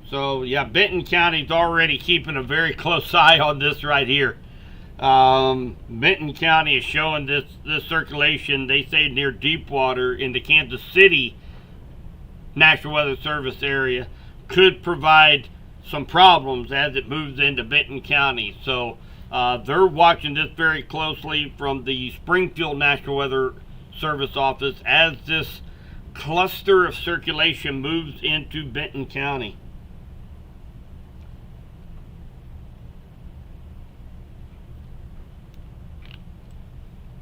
So yeah, Benton County's already keeping a very close eye on this right here. Benton County is showing this circulation, they say, near Deepwater in the Kansas City National Weather Service area could provide some problems as it moves into Benton County. So they're watching this very closely from the Springfield National Weather Service office as this cluster of circulation moves into Benton County.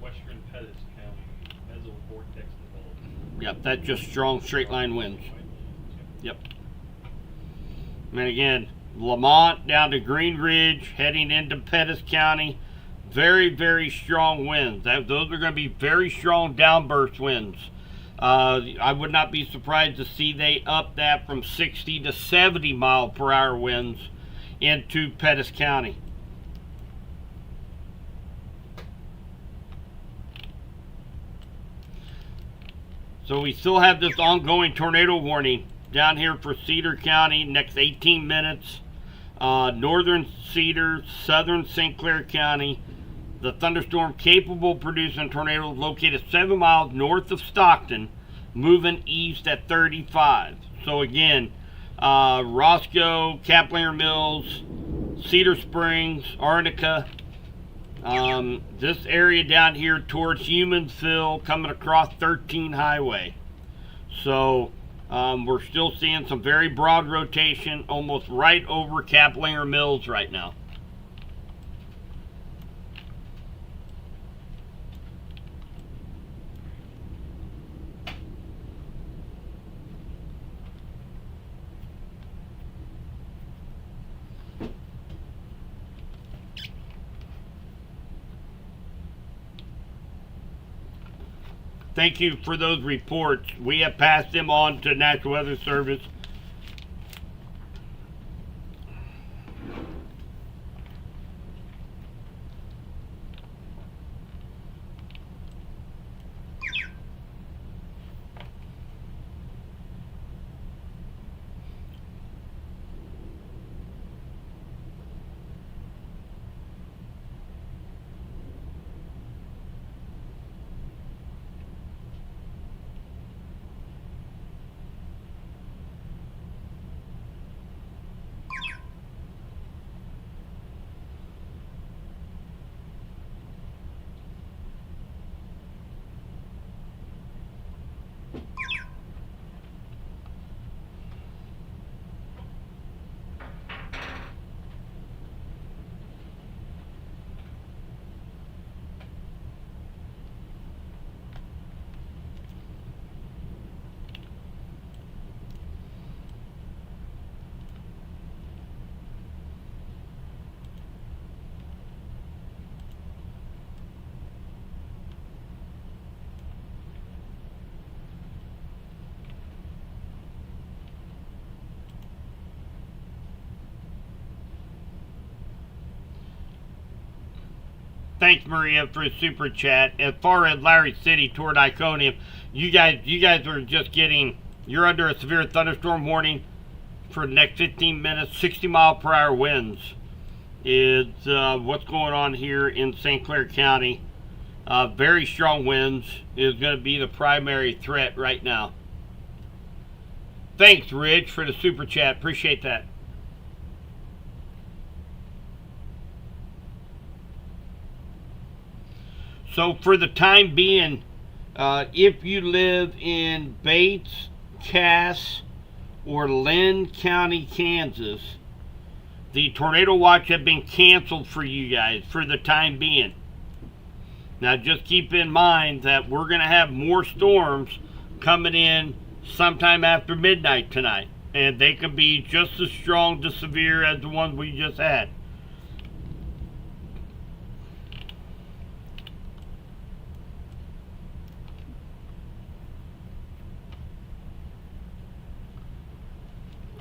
Western Pettis County, mesovortex development. Yep, that's just strong straight line winds. Yep. And again, Lamont down to Green Ridge, heading into Pettis County. Very, very strong winds. Those are going to be very strong downburst winds. I would not be surprised to see they up that from 60 to 70 mile per hour winds into Pettis County. So we still have this ongoing tornado warning down here for Cedar County next 18 minutes. Northern Cedar, southern St. Clair County. The thunderstorm capable of producing tornadoes located 7 miles north of Stockton, moving east at 35. So again, Roscoe, Kaplinger Mills, Cedar Springs, Arnica, this area down here towards Humansville, coming across 13 Highway. So we're still seeing some very broad rotation almost right over Kaplinger Mills right now. Thank you for those reports. We have passed them on to National Weather Service. Thanks, Maria, for the super chat. As far as Larry City toward Iconium, you guys are just getting. You're under a severe thunderstorm warning for the next 15 minutes. 60-mile-per-hour winds is what's going on here in St. Clair County. Very strong winds is going to be the primary threat right now. Thanks, Rich, for the super chat. Appreciate that. So for the time being, if you live in Bates, Cass, or Lynn County, Kansas, the tornado watch has been canceled for you guys for the time being. Now just keep in mind that we're going to have more storms coming in sometime after midnight tonight. And they can be just as strong to severe as the ones we just had.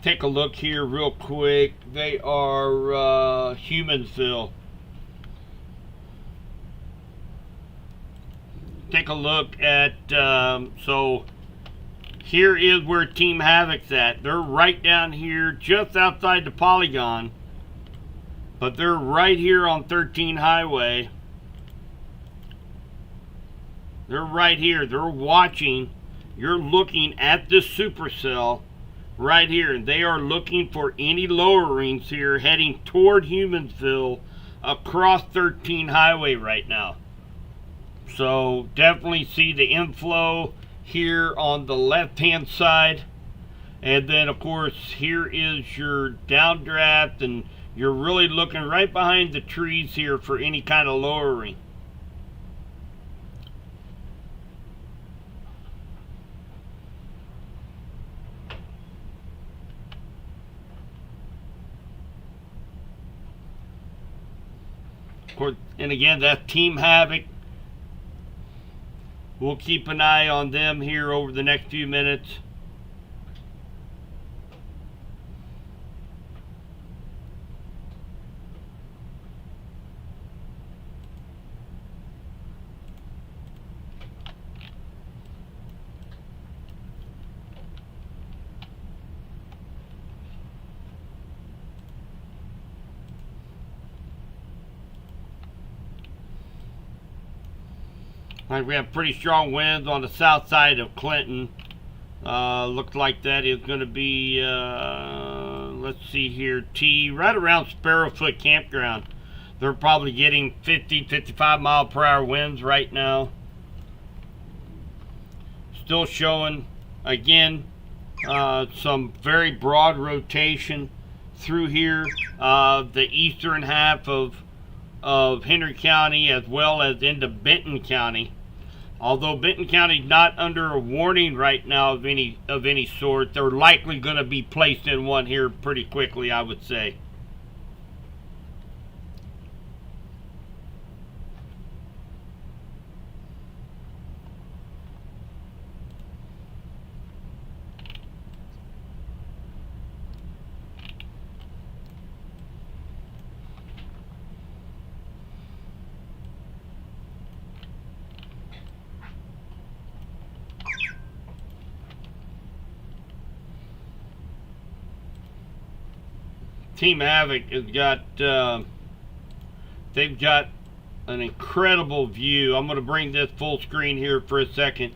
Take a look here real quick. They are Humansville. Take a look at, so here is where Team Havoc's at. They're right down here, just outside the polygon. But they're right here on 13 Highway. They're right here. They're watching. You're looking at this supercell right here. They are looking for any lowerings here heading toward Humansville across 13 Highway right now. So definitely see the inflow here on the left hand side. And then of course here is your downdraft, and you're really looking right behind the trees here for any kind of lowering. And again, that's Team Havoc. We'll keep an eye on them here over the next few minutes. We have pretty strong winds on the south side of Clinton. Looks like that is going to be, let's see here, right around Sparrowfoot Campground. They're probably getting 50, 55 mile per hour winds right now. Still showing, again, some very broad rotation through here. The eastern half of Henry County as well as into Benton County. Although Benton County is not under a warning right now of any sort, they're likely going to be placed in one here pretty quickly, I would say. Team Havoc has got, they've got an incredible view. I'm going to bring this full screen here for a second.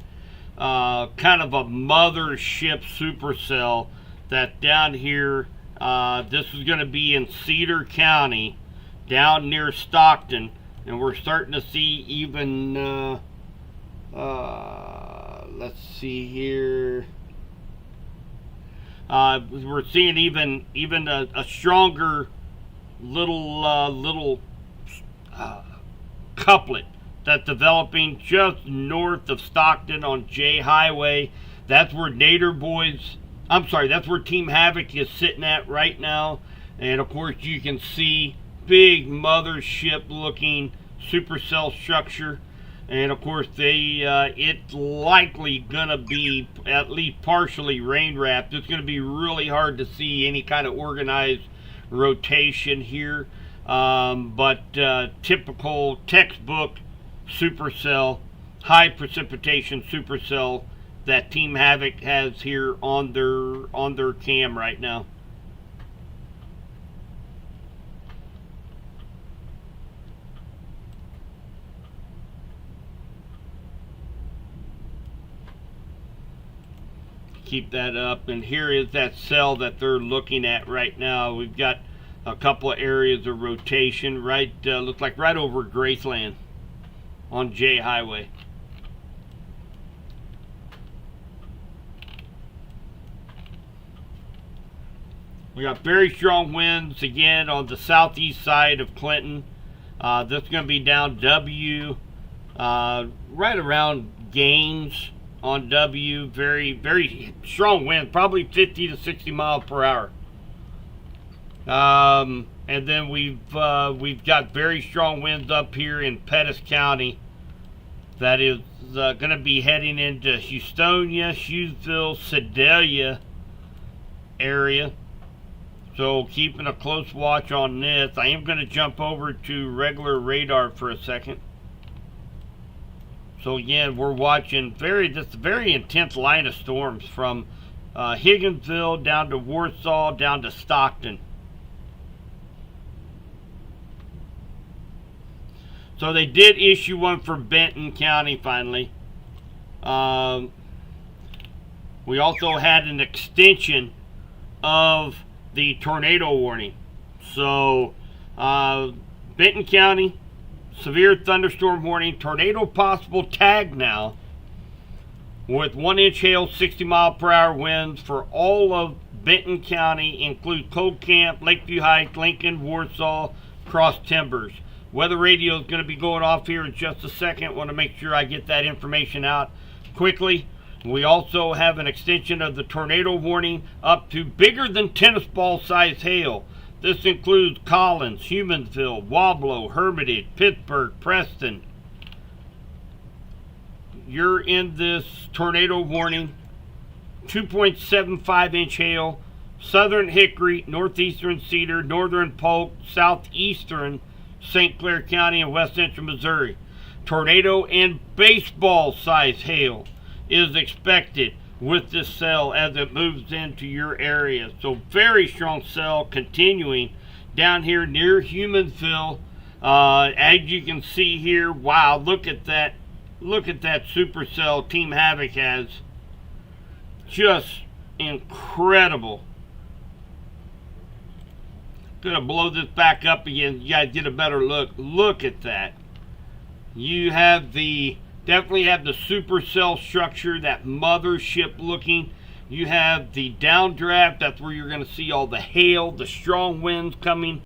Kind of a mothership supercell that down here, this is going to be in Cedar County, down near Stockton. And we're starting to see even, let's see here. We're seeing even a stronger little couplet that's developing just north of Stockton on J Highway. That's where that's where Team Havoc is sitting at right now. And of course you can see big mothership looking supercell structure. And of course, it's likely gonna be at least partially rain wrapped. It's gonna be really hard to see any kind of organized rotation here. but typical textbook supercell, high precipitation supercell that Team Havoc has here on their cam right now. Keep that up, and here is that cell that they're looking at right now. We've got a couple of areas of rotation right, looks like right over Graceland on J Highway. We got very strong winds again on the southeast side of Clinton. This is going to be down W, right around Gaines on W. Very, very strong wind, probably 50 to 60 miles per hour. And then we've got very strong winds up here in Pettis County. That is going to be heading into Houstonia, Hughesville, Sedalia area. So keeping a close watch on this. I am going to jump over to regular radar for a second. So again, we're watching just a very intense line of storms from Higginsville down to Warsaw down to Stockton. So they did issue one for Benton County finally. We also had an extension of the tornado warning. So Benton County, severe thunderstorm warning, tornado possible tag now with 1-inch hail, 60 mile per hour winds for all of Benton County, include Cold Camp, Lakeview Heights, Lincoln, Warsaw, Cross Timbers. Weather radio is going to be going off here in just a second. Want to make sure I get that information out quickly. We also have an extension of the tornado warning up to bigger than tennis ball size hail. This includes Collins, Humansville, Wablo, Hermitage, Pittsburgh, Preston. You're in this tornado warning. 2.75-inch hail, southern Hickory, northeastern Cedar, northern Polk, southeastern St. Clair County, and west central Missouri. Tornado and baseball size hail is expected with this cell as it moves into your area. So very strong cell continuing down here near Humansville. As you can see here, wow, look at that supercell Team Havoc has. Just incredible. Gonna blow this back up again. You guys get a better look. Look at that. You have definitely have the supercell structure, that mothership looking. You have the downdraft. That's where you're going to see all the hail, the strong winds coming